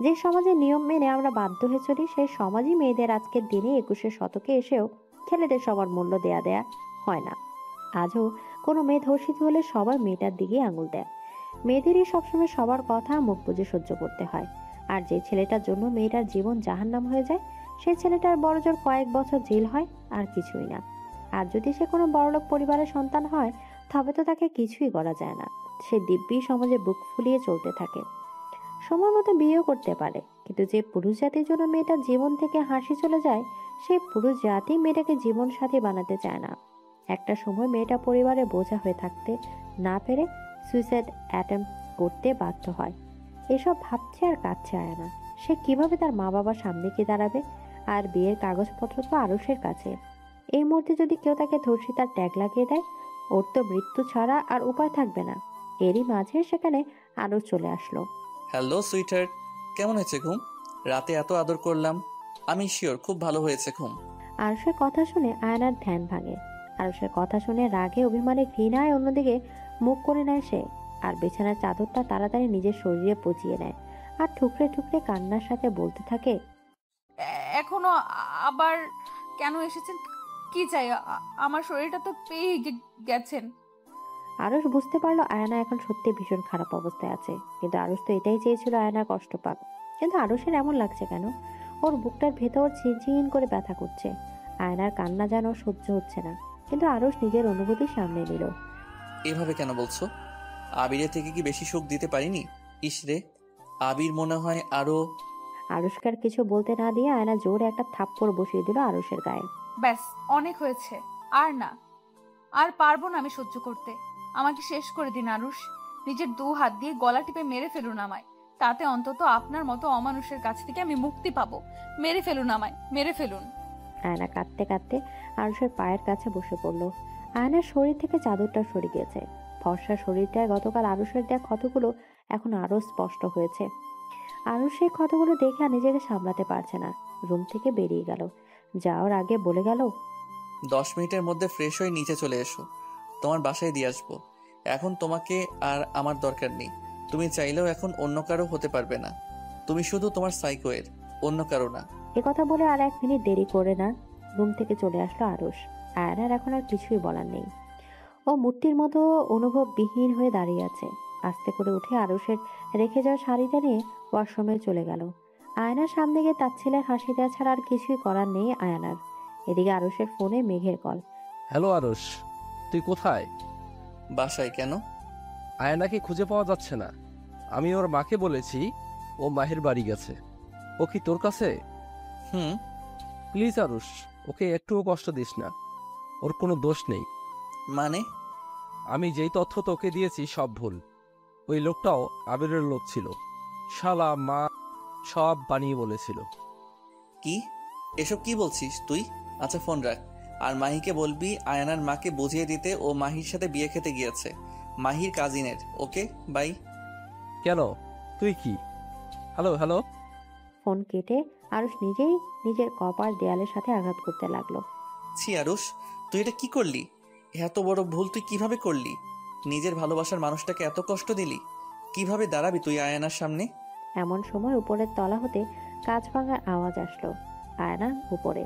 যে সমাজের নিয়ম মেনে আমরা বাধ্য হয়ে চলি, সেই সমাজই মেয়েদের আজকের দিনে 21 শতকে এসেও ছেলেদের সবার মূল্য দেয়া হয় না। আজও কোনো মেয়ে ধর্ষিত হলে সবাই মেয়েটার দিকে আঙুল দেয়। মেয়েদেরই সবসময় সবার কথা মুখ বুজে সহ্য করতে হয়। আর যে ছেলেটার জন্য মেয়েটার জীবন জাহান্নাম হয়ে যায়, সেই ছেলেটার বড়জোর কয়েক বছর জেল হয়, আর কিছুই না। আর যদি সে কোনো বড়লোক পরিবারের সন্তান হয়, তবে তো তাকে কিছুই করা যায় না। সে দিব্যি সমাজে বুক ফুলিয়ে চলতে থাকে, সময় মতো বিয়েও করতে পারে। কিন্তু যে পুরুষ জাতির জন্য মেয়েটার জীবন থেকে হাসি চলে যায়, সেই পুরুষ জাতি মেয়েটাকে জীবন সাথী বানাতে চায় না। একটা সময় মেয়েটা পরিবারে বোঝা হয়ে থাকতে না পেরে সুইসাইড অ্যাটেম্প করতে বাধ্য হয়। এসব ভাবছে আর কাঁদছে আয়ানা। সে কিভাবে তার মা বাবার সামনে গিয়ে দাঁড়াবে? আর বিয়ের কাগজপত্র তো আরুষের কাছে। এই মুহূর্তে যদি কেউ তাকে ধর্ষিতার ট্যাগ লাগিয়ে দেয়, ওর তো মৃত্যু ছাড়া আর উপায় থাকবে না। এরই মাঝে সেখানে আরুষ চলে আসলো। হ্যালো সুইটার্ট, কেমন হয়েছে ঘুম? রাতে এত আদর করলাম, আমি শিওর খুব ভালো হয়েছে ঘুম। আরুষের কথা শুনে আয়নার ধ্যান ভাঙে। আরুষের কথা শুনে রাগে, অভিমানে, ঘৃণায় অন্যদিকে মুখ করে নেয় সে। আর বিছানার চাদরটা তাড়াতাড়ি নিজের শরীরে পচিয়ে নেয় আর ঠুকরে ঠুকরে কান্নার সাথে বলতে থাকে, এখনো আবার কেন এসেছেন? কি চাই? আমার শরীরটা তো পেয়ে গেছেন। আরুষ বুঝতে পারলো আয়না এখন সত্যি ভীষণ খারাপ অবস্থায় আছে। কিন্তু আরুষ তো এটাই চেয়েছিল আয়না কষ্ট পাক। কিন্তু আরুষের এমন লাগছে কেন? ওর বুকটার ভেতর চিনচিন করে ব্যথা করছে। আয়নার কান্না যেন সহ্য হচ্ছে না। কিন্তু আরুষ নিজের অনুভূতি সামনে নিল। এভাবে কেন বলছো? আবিরের থেকে কি বেশি সুখ দিতে পারিনি? ইসরে, আবির মনে হয় আরো। আরুষকে আর কিছু বলতে না দিয়ে আয়না জোরে একটা থাপ্পড় বসিয়ে দিল আরুষের গায়ে। ব্যাস, অনেক হয়েছে। আর না, আর পারবো না আমি সহ্য করতে। আমাকে শেষ করে দিন আরুষ। নিজের 2 হাত দিয়ে গলা টিপে মেরে ফেলুন আমায়। তাতে অন্তত আপনার মতো অমানুষের কাছ থেকে আমি মুক্তি পাবো। মেরে ফেলুন আমায়, মেরে ফেলুন। আয়না কাঁদতে কাঁদতে আরুষের পায়ের কাছে বসে পড়ল। আয়নার শরীর থেকে চাদরটা সরে গিয়েছে। ফর্সা শরীরটায় গতকাল আরুষের দেয়া ক্ষতগুলো এখন আরো স্পষ্ট হয়েছে। আরুষ সেই ক্ষতগুলো দেখে আর নিজেকে সামলাতে পারছে না। রুম থেকে বেরিয়ে গেল। যাওয়ার আগে বলে গেল, 10 মিনিটের মধ্যে ফ্রেশ হয়ে নিচে চলে এসো, তোমার বাসায় দিয়ে আসবো। এখন তোমাকে আর আমার দরকার নেই। তুমি চাইলেও এখন অন্য কারো হতে পারবে না। তুমি শুধু তোমার সাইকোয়ের, অন্য কারো না। কথা বলে আর 1 মিনিট দেরি করে না রুম থেকে চলে আসলো আরুষ। আয়নার এখন আর কিছুই বলার নেই। ও মূর্তির মতো অনুভববিহীন হয়ে দাঁড়িয়ে আছে। আস্তে করে উঠে আরুষের রেখে যাওয়া শাড়িটা নিয়ে ওয়াশরুমে চলে গেল। আয়নার সামনে গিয়ে তার ছেলের হাসি দেওয়া ছাড়া আর কিছুই করার নেই আয়নার। এদিকে আরুষের ফোনে মেঘের কল। হ্যালো আরুষ, তুই কোথায়? বাসায়। কেন? আয়নাকে খুঁজে পাওয়া যাচ্ছে না। আমি ওর মাকে বলেছি ও মাহির বাড়ি গেছে। ও কি তোর কাছে? হুম। প্লিজ আরুষ, ওকে একটুও কষ্ট দিস না। ওর কোনো দোষ নেই। মানে? আমি যেই তথ্য তোকে দিয়েছি সব ভুল। ওই লোকটাও আবিরের লোক ছিল। শালা মা সব বানিয়ে বলেছিল। কি এসব কি বলছিস তুই? আচ্ছা ফোন রাখ, আর মাহিকে বলবি আয়ানার মাকে বুঝিয়ে দিতে ও মাহির সাথে বিয়ে খেতে গিয়েছে, মাহির কাজিনের। ওকে, বাই। কেন? তুই কি? Hello hello. ফোন কেটে আরুষ নিজেই নিজের কপাল দেয়ালের সাথে আঘাত করতে লাগলো। ছি আরুষ, তুই এটা কি করলি? এত বড় ভুল তুই কিভাবে করলি? নিজের ভালোবাসার মানুষটাকে এত কষ্ট দিলি। কিভাবে দাঁড়াবি তুই আয়ানার সামনে? এমন সময় উপরের তলা হতে কাঁচ ভাঙার আওয়াজ আসলো। আয়না উপরে।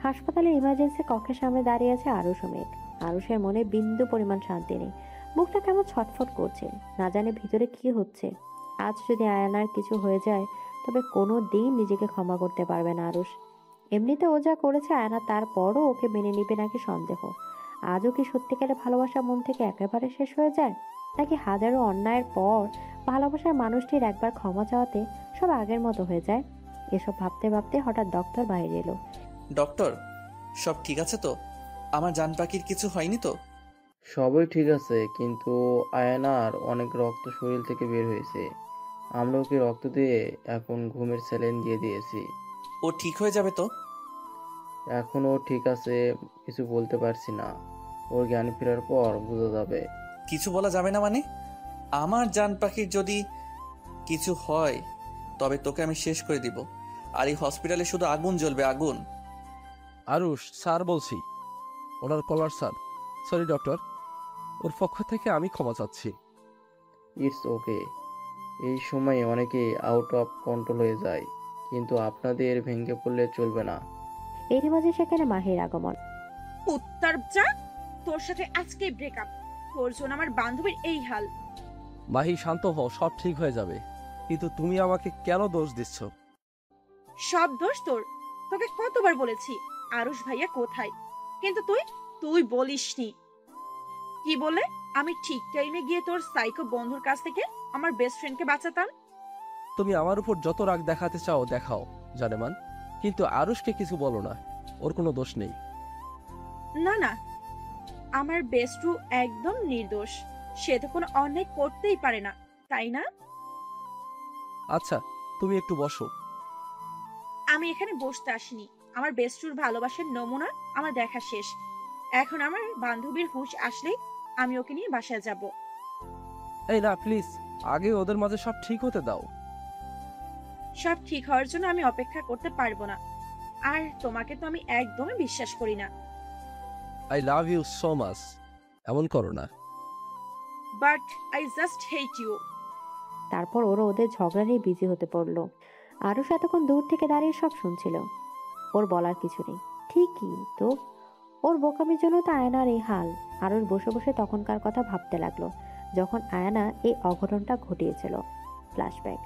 হাসপাতালের ইমার্জেন্সি কক্ষের সামনে দাঁড়িয়ে আছে আরুষ ও মেঘ। আরুষের মনে বিন্দু পরিমাণ শান্তি নেই। মুখটা কেমন ছটফট করছে, না জানে ভিতরে কি হচ্ছে। আজ যদি আয়নার কিছু হয়ে যায়, তবে কোনো দিন নিজেকে ক্ষমা করতে পারবে না আরুষ। এমনিতে ও যা করেছে আয়না, তারপরও ওকে মেনে নিবে নাকি সন্দেহ। আজও কি সত্যিকারের ভালোবাসা মন থেকে একেবারে শেষ হয়ে যায়, নাকি হাজারো অন্যায়ের পর ভালোবাসার মানুষটির একবার ক্ষমা চাওয়াতে সব আগের মতো হয়ে যায়? এসব ভাবতে ভাবতে হঠাৎ ডক্টর বাইরে এলো। ডক্টর, সব ঠিক আছে তো? আমার জান পাখির কিছু হয়নি তো? সবই ঠিক আছে, কিন্তু আয়নার অনেক রক্ত শরীর থেকে বের হয়েছে। আমরা ওকে রক্ত দিয়ে এখন ঘুমের স্যালাইন দিয়ে দিয়েছি। ও ঠিক হয়ে যাবে তো? এখনও ঠিক আছে, কিছু বলতে পারছি না। ওর জ্ঞান ফেরার পর বোঝা যাবে। কিছু বলা যাবে না মানে? আমার জান পাখির যদি কিছু হয় তবে তোকে আমি শেষ করে দিব। আর এই হসপিটালে শুধু আগুন জ্বলবে, আগুন। আরুষ স্যার বলছি, ওনার কলার স্যার। সরি ডক্টর, ও ওর পক্ষ থেকে আমি ক্ষমা চাচ্ছি। It's okay. এই সময়ে অনেকে আউট অফ কন্ট্রোল হয়ে যায়, কিন্তু আপনাদের ভেঙে পড়লে চলবে না। এরই মাঝে সেখানে মাহির আগমন। উত্তর যা, তোর সাথে আজকেই ব্রেকআপ। তোর জন্য আমার বান্ধবীর এই হাল। মাহি শান্ত হও, সব ঠিক হয়ে যাবে। কিন্তু তুমি আমাকে কেন দোষ দিচ্ছ? সব দোষ তোর। তোকে কতবার বলেছি আরুষ ভাইয়া কোথায়, কিন্তু তুই তুই বলিসনি। কি বলে আমি ঠিক টাইমে গিয়ে তোর সাইকো বন্ধুর কাছ থেকে আমার বেস্ট ফ্রেন্ডকে বাঁচাতাম। তুমি আমার উপর যত রাগ দেখাতে চাও দেখাও জানেমান, কিন্তু আরুষকে কিছু বলো না, ওর কোনো দোষ নেই। না না, আমার বেস্টু একদম নির্দোষ। সে তো কোনো অন্যায় করতেই পারে না, তাই না? আচ্ছা, তুমি একটু বসো। আমি এখানে বসতে আসিনি। আমার বেস্টুর ভালোবাসার নমুনা আমার দেখা শেষ। এখন আমার বান্ধবীর হুঁশ আসলেই আমি ওকে নিয়ে বাসায় যাব। এই না, প্লিজ, আগে ওদের মাঝে সব ঠিক হতে দাও। সব ঠিক হওয়ার জন্য আমি অপেক্ষা করতে পারবো না। আর তোমাকে তো আমি একদমই বিশ্বাস করি না। I love you so much. এমন করো না। But I just hate you. তারপর ওরা ওদের ঝগড়া নিয়ে বিজি হতে পড়লো। আরুষ এতক্ষণ দূর থেকে দাঁড়িয়ে সব শুনছিল। ওর বলার কিছু নেই, ঠিকই তো, ওর বোকামির জন্য তো আয়নার এই হাল। আরুষ বসে বসে তখনকার কথা ভাবতে লাগলো, যখন আয়না এই অঘটনটা ঘটিয়েছিল। ফ্ল্যাশব্যাক।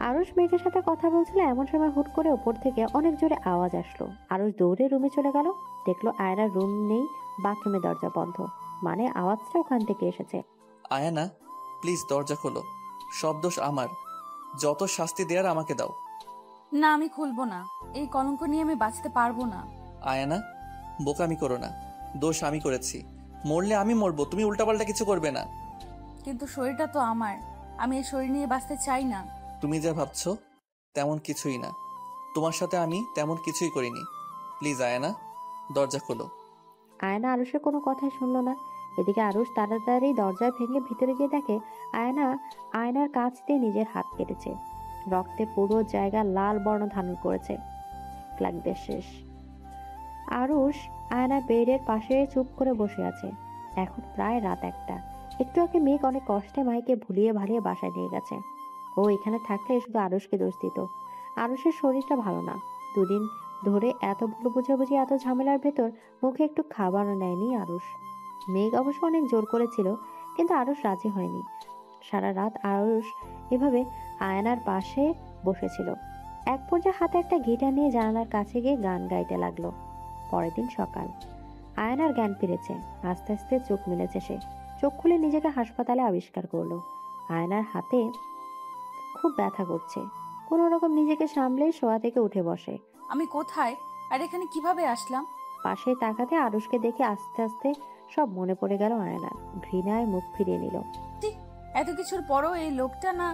আরুষ মেঘের সাথে কথা বলছিল, এমন সময় হুট করে ওপর থেকে অনেক জোরে আওয়াজ আসলো। আরুষ দৌড়ে রুমে চলে গেল, দেখলো আয়নার রুম নেই, বাথরুমের দরজা বন্ধ, মানে আওয়াজটা ওখান থেকে এসেছে। আয়ানা, প্লিজ দরজা খোলো। সব দোষ আমার, যত শাস্তি দেওয়ার আমাকে দাও। না, আমি খুলবো না। এই কলঙ্ক নিয়ে আমি বাঁচতে পারবো না। আয়ানা, বোকামি করো না। দোষ আমি করেছি, মরলে আমি মরবো, তুমি উল্টাপাল্টা কিছু করবে না। কিন্তু শরীরটা তো আমার, আমি এই শরীর নিয়ে বাঁচতে চাই না। তুমি যা ভাবছো তেমন কিছুই না, তোমার সাথে আমি তেমন কিছুই করিনি। প্লিজ আয়ানা, দরজা খোলো। আয়না আরুষের কোনো কথাই শুনলো না। এদিকে আরুষ তাড়াতাড়ি দরজা ভেঙে ভিতরে গিয়ে দেখে আয়না আয়নার কাছ দিয়ে নিজের হাত কেটেছে। রক্তে পুরো জায়গা লাল বর্ণ ধারণ করেছে। লাগবে শেষ। আরুষ আয়নার বেডের পাশে চুপ করে বসে আছে। এখন প্রায় রাত 1টা। একটু আগে মেঘ অনেক কষ্টে মাইকে ভুলিয়ে ভালিয়ে বাসায় নিয়ে গেছে। ও এখানে থাকলে শুধু আরুষকে দোষ দিত। আরুষের শরীরটা ভালো না। দুদিন ধরে এত ভুল বুঝাবুঝি, এত ঝামেলার ভেতর মুখে একটু খাবারও নেয়নি আরুষ। মেঘ অবশ্য অনেক জোর করেছিল, কিন্তু আরুষ রাজি হয়নি। সারা রাত আরুষ এভাবে আয়নার পাশে বসেছিল। এক পর্যায়ে হাতে একটা গিটার নিয়ে জানালার কাছে গিয়ে গান গাইতে লাগলো। পরের দিন সকাল, আয়নার জ্ঞান ফিরেছে। আস্তে আস্তে চোখ মেলেছে সে। চোখ খুলে নিজেকে হাসপাতালে আবিষ্কার করলো। আয়নার হাতে খুব ব্যথা করছে। কোনো রকম নিজেকে সামলে শোয়া থেকে উঠে বসে। আমি কোথায় আর এখানে কিভাবে আসলাম? পাশে তাকাতে আরুষকে দেখে আস্তে আস্তে সব মনে পড়ে গেল আয়নার। ঘৃণায় মুখ ফিরিয়ে নিল। এত কিছুর পরও এই লোকটা না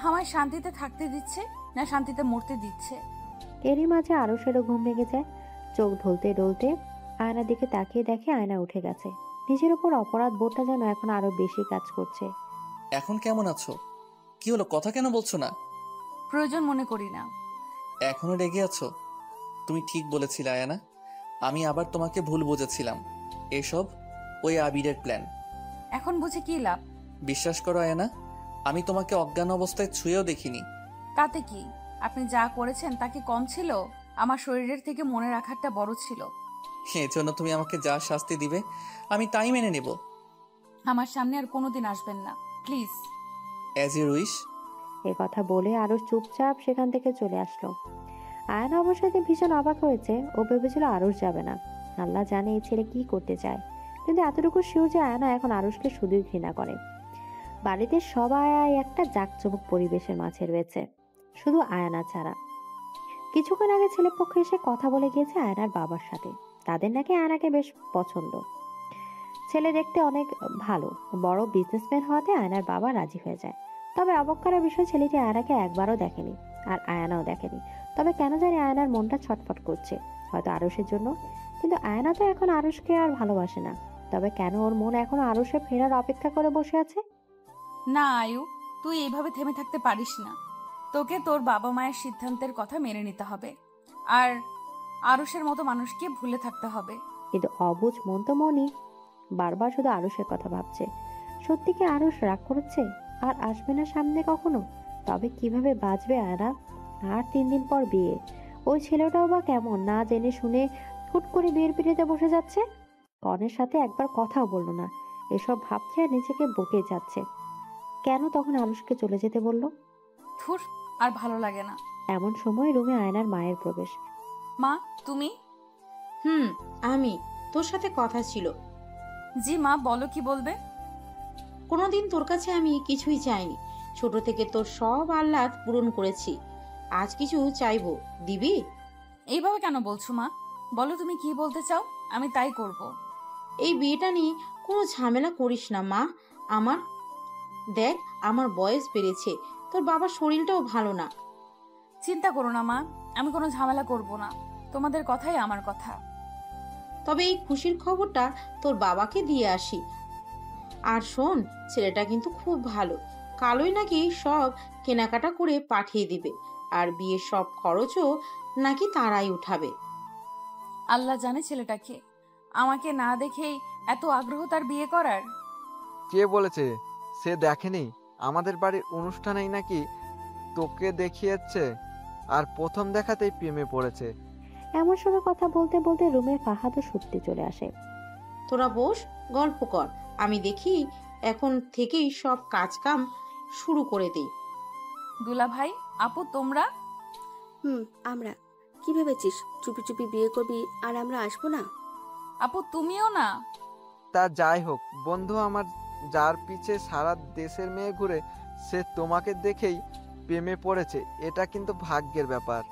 আমায় শান্তিতে থাকতে দিচ্ছে, না শান্তিতে মরতে দিচ্ছে। এরই মাঝে আরুষেরও ঘুম ভেঙে যায়। চোখ ঢলতে ঢলতে আয়নার দিকে তাকিয়ে দেখে আয়না উঠে গেছে। নিজের উপর অপরাধ বোধটা যেন এখন আরো বেশি কাজ করছে। এখন কেমন আছো? কি হলো, কথা কেন বলছো না? প্রয়োজন মনে করি না। এখনো রেগে আছো? তুমি ঠিক বলেছিলে আয়ানা, আমি আবার তোমাকে ভুল বুঝেছিলাম। এসব ওই আবিরের প্ল্যান। এখন বুঝে কি লাভ? বিশ্বাস করো আয়ানা, আমি তোমাকে অজ্ঞান অবস্থায় ছুঁয়েও দেখিনি। তাতে কি? আপনি যা করেছেন তা কি কম ছিল? আমার শরীরের থেকে মনে রাখারটা বড় ছিল। এজন্য তুমি আমাকে যা শাস্তি দিবে আমি তাই মেনে নেব। আমার সামনে আর কোনোদিন আসবেন না, প্লিজ। As you wish. এ কথা বলে আরো চুপচাপ সেখান থেকে চলে আসলো। আয়না অবশ্যই ভীষণ অবাক হয়েছে। ও ভেবেছিল আরুষ যাবে না। আল্লাহ জানে এই ছেলে কি করতে চায়, কিন্তু এতটুকু শিওর যে আয়না এখন আরুষকে শুধুই ঘৃণা করে। বাড়িতে সবাই একটা জাঁকজমক পরিবেশের মাঝে রয়েছে, শুধু আয়না ছাড়া। কিছুক্ষণ আগে ছেলেপক্ষ এসে কথা বলে গিয়েছে আয়নার বাবার সাথে। তাদের নাকি আয়নাকে বেশ পছন্দ। ছেলে দেখতে অনেক ভালো, বড় বিজনেসম্যান হওয়াতে আয়নার বাবা রাজি হয়ে যায়। তবে অবাক করার বিষয়, ছেলেটি আয়নাকে একবারও দেখেনি, আর আয়নাও দেখেনি। তবে কেন জানি আয়নার মনটা ছটফট করছে, হয়তো আরুষের জন্য। কিন্তু আয়না তো এখন আরুষকে আর ভালোবাসে না। তবে কেন ওর মন এখনো আরুষে ফেরার অপেক্ষা করে বসে আছে? না আয়ু, তুই এইভাবে থেমে থাকতে পারিস না। তোকে তোর বাবা মায়ের সিদ্ধান্তের কথা মেনে নিতে হবে, আর আরুষের মতো মানুষকে ভুলে থাকতে হবে। কিন্তু অবুঝ মন তো মনই। বারবার শুধু আরুষের কথা ভাবছে। সত্যি কি আরুষ রাগ করেছে আর আসবে না সামনে কখনো? তবে কিভাবে বাঁচবে আয়না? আর 3 দিন পর বিয়ে। ওই ছেলেটাও বা কেমন, না জেনে শুনে হুট করে বিয়ের পিড়িতে বসে যাচ্ছে। কনের সাথে একবার কথাও বললো না। এসব ভাবছে আর নিজেকে বকে যাচ্ছে। কেন তখন আরুষকে চলে যেতে বলল? ধুর, আর ভালো লাগে না। এমন সময় রুমে আয়নার মায়ের প্রবেশ। মা, তুমি? আমি তোর সাথে কথা ছিল। জি মা, বলো কি বলবে? কোনোদিন তোর কাছে আমি কিছুই চাইনি। ছোট থেকে তোর সব আহ্লাদ পূরণ করেছি। আজ কিছু চাইবো, দিবি? এইভাবে কেন বলছো মা? বলো তুমি কি বলতে চাও, আমি তাই করব। এই বিয়েটা নিয়ে কোনো ঝামেলা করিস না মা। আমার দেখ, আমার বয়স বেড়েছে, তোর বাবার শরীরটাও ভালো না। চিন্তা করো না মা, আমি কোনো ঝামেলা করব না। তোমাদের কথাই আমার কথা। তবে এই খুশির খবরটা তোর বাবাকে দিয়ে আসি। আর শোন, ছেলেটা কিন্তু খুব ভালো। কালই নাকি সব কেনাকাটা করে পাঠিয়ে দিবে, আর বিয়ের সব খরচও নাকি তারাই উঠাবে। আল্লাহ জানে ছেলেটাকে। আমাকে না দেখেই এত আগ্রহ তার বিয়ে করার। কে বলেছে? সে দেখেনি? আমাদের বাড়ির অনুষ্ঠানেই নাকি তোকে দেখিয়েছে, আর প্রথম দেখাতেই প্রেমে পড়েছে। এমন সময় কথা বলতে বলতে রুমে ফাহাদ ও সত্যি চলে আসে। তোরা বস, গল্প কর, আমি দেখি এখন থেকেই সব কাজ কাম শুরু করে দিই। দুলা ভাই, আপু, তোমরা? আমরা। কি ভেবেছিস চুপি চুপি বিয়ে করবি আর আমরা আসবো না? আপু, তুমিও না? তা যাই হোক বন্ধু আমার, যার পিছে সারা দেশের মেয়ে ঘুরে, সে তোমাকে দেখেই প্রেমে পড়েছে। এটা কিন্তু ভাগ্যের ব্যাপার।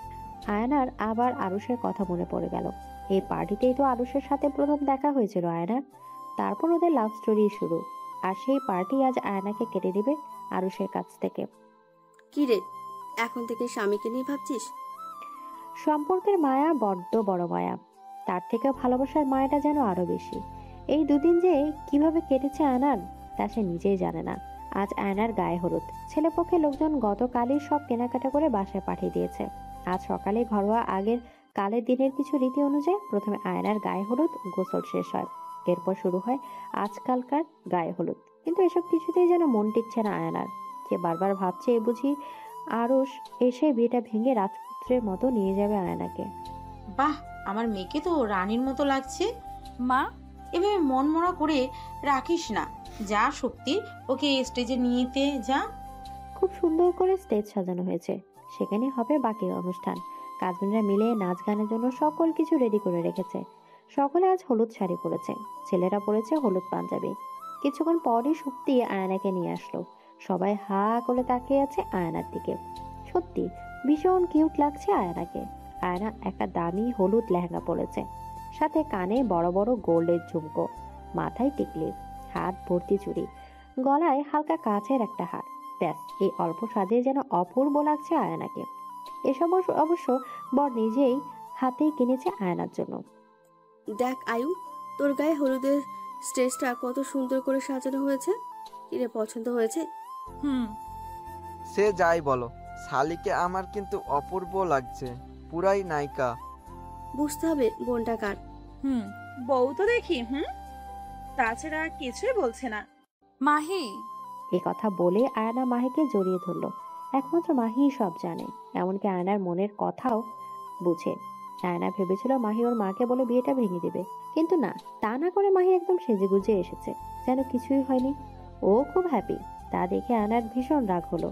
আয়নার আবার আরুষের কথা মনে পড়ে গেল। এই পার্টিতেই তো আরুষের সাথে প্রথম দেখা হয়েছিল আয়নার। তারপর ওদের লাভ স্টোরি শুরু। আর সেই পার্টি আজ আয়নাকে কেটে দিবে আরুষের কাছ থেকে। কি রে, এখন থেকে স্বামীকে নিয়ে ভাবছিস? সম্পর্কের মায়া বড্ড বড় মায়া। তার থেকেও ভালোবাসার মায়াটা যেন আরো বেশি। এই দুদিন যে কিভাবে কেটেছে আয়নার, তা সে নিজেই জানে না। আজ আয়নার গায়ে হলুদ। ছেলেপক্ষে লোকজন গতকালই সব কেনাকাটা করে বাসায় পাঠিয়ে দিয়েছে। আজ সকালে ঘরোয়া আগের কালের দিনের কিছু রীতি অনুযায়ী প্রথমে আয়নার গায়ে হলুদ গোসল শেষ হয়। এরপর শুরু হয় আজকালকার গায়ে হলুদ। কিন্তু এসব কিছুতেই যেন মন টিকছে না আয়নার। সে বারবার ভাবছে এ বুঝি আরুষ এসে বিয়েটা ভেঙে রাজপুত্রের মতো নিয়ে যাবে আয়নাকে। বাহ, আমার মেয়েকে তো রানীর মতো লাগছে। মা, এভাবে মন মরা করে রাখিস না। যা শক্তি, ওকে স্টেজে নিতে যা। খুব সুন্দর করে স্টেজ সাজানো হয়েছে। সেখানে হবে বাকি অনুষ্ঠান। কাজিনরা মিলে নাচ গানের জন্য সকল কিছু রেডি করে রেখেছে। সকলে আজ হলুদ শাড়ি পরেছে, ছেলেরা পরেছে হলুদ পাঞ্জাবি। কিছুক্ষণ পরই সুপ্তি আয়নাকে নিয়ে আসলো। সবাই হা করে তাকিয়ে আছে আয়নার দিকে। সত্যি ভীষণ কিউট লাগছে আয়নাকে। আয়না একটা দামি হলুদ লেহেঙ্গা পরেছে, সাথে কানে বড় বড় গোল্ডের ঝুমকো, মাথায় টিকলি, হাত ভর্তি চুড়ি, গলায় হালকা কাচের একটা হার। ব্যাস, এই অল্প সাজে যেন অপূর্ব লাগছে আয়নাকে। এসব অবশ্য বর নিজেই হাতেই কিনেছে আয়নার জন্য। দেখ আয়ু, তোর গায়ে হলুদের স্টেজটা কত সুন্দর করে সাজানো হয়েছে। কিরে, পছন্দ হয়েছে? সে যাই বলো, শালিকে আমার কিন্তু অপূর্ব লাগছে, পুরাই নায়িকা। বুঝতে হবে বোনটা কার। বউ তো দেখি। তাছাড়া কিছুই বলছে না। মাহি, এ কথা বলে আয়না মাহিকে জড়িয়ে ধরলো। একমাত্র মাহি সব জানে, এমনকি আয়নার মনের কথাও বুঝে। আয়না ভেবেছিল মাহি ওর মাকে বলে বিয়েটা ভেঙে দেবে, কিন্তু না, তা না করে মাহি একদম সেজেগুজে এসেছে, যেন কিছুই হয়নি। ও খুব হ্যাপি। তা দেখে আয়নার ভীষণ রাগ হলো।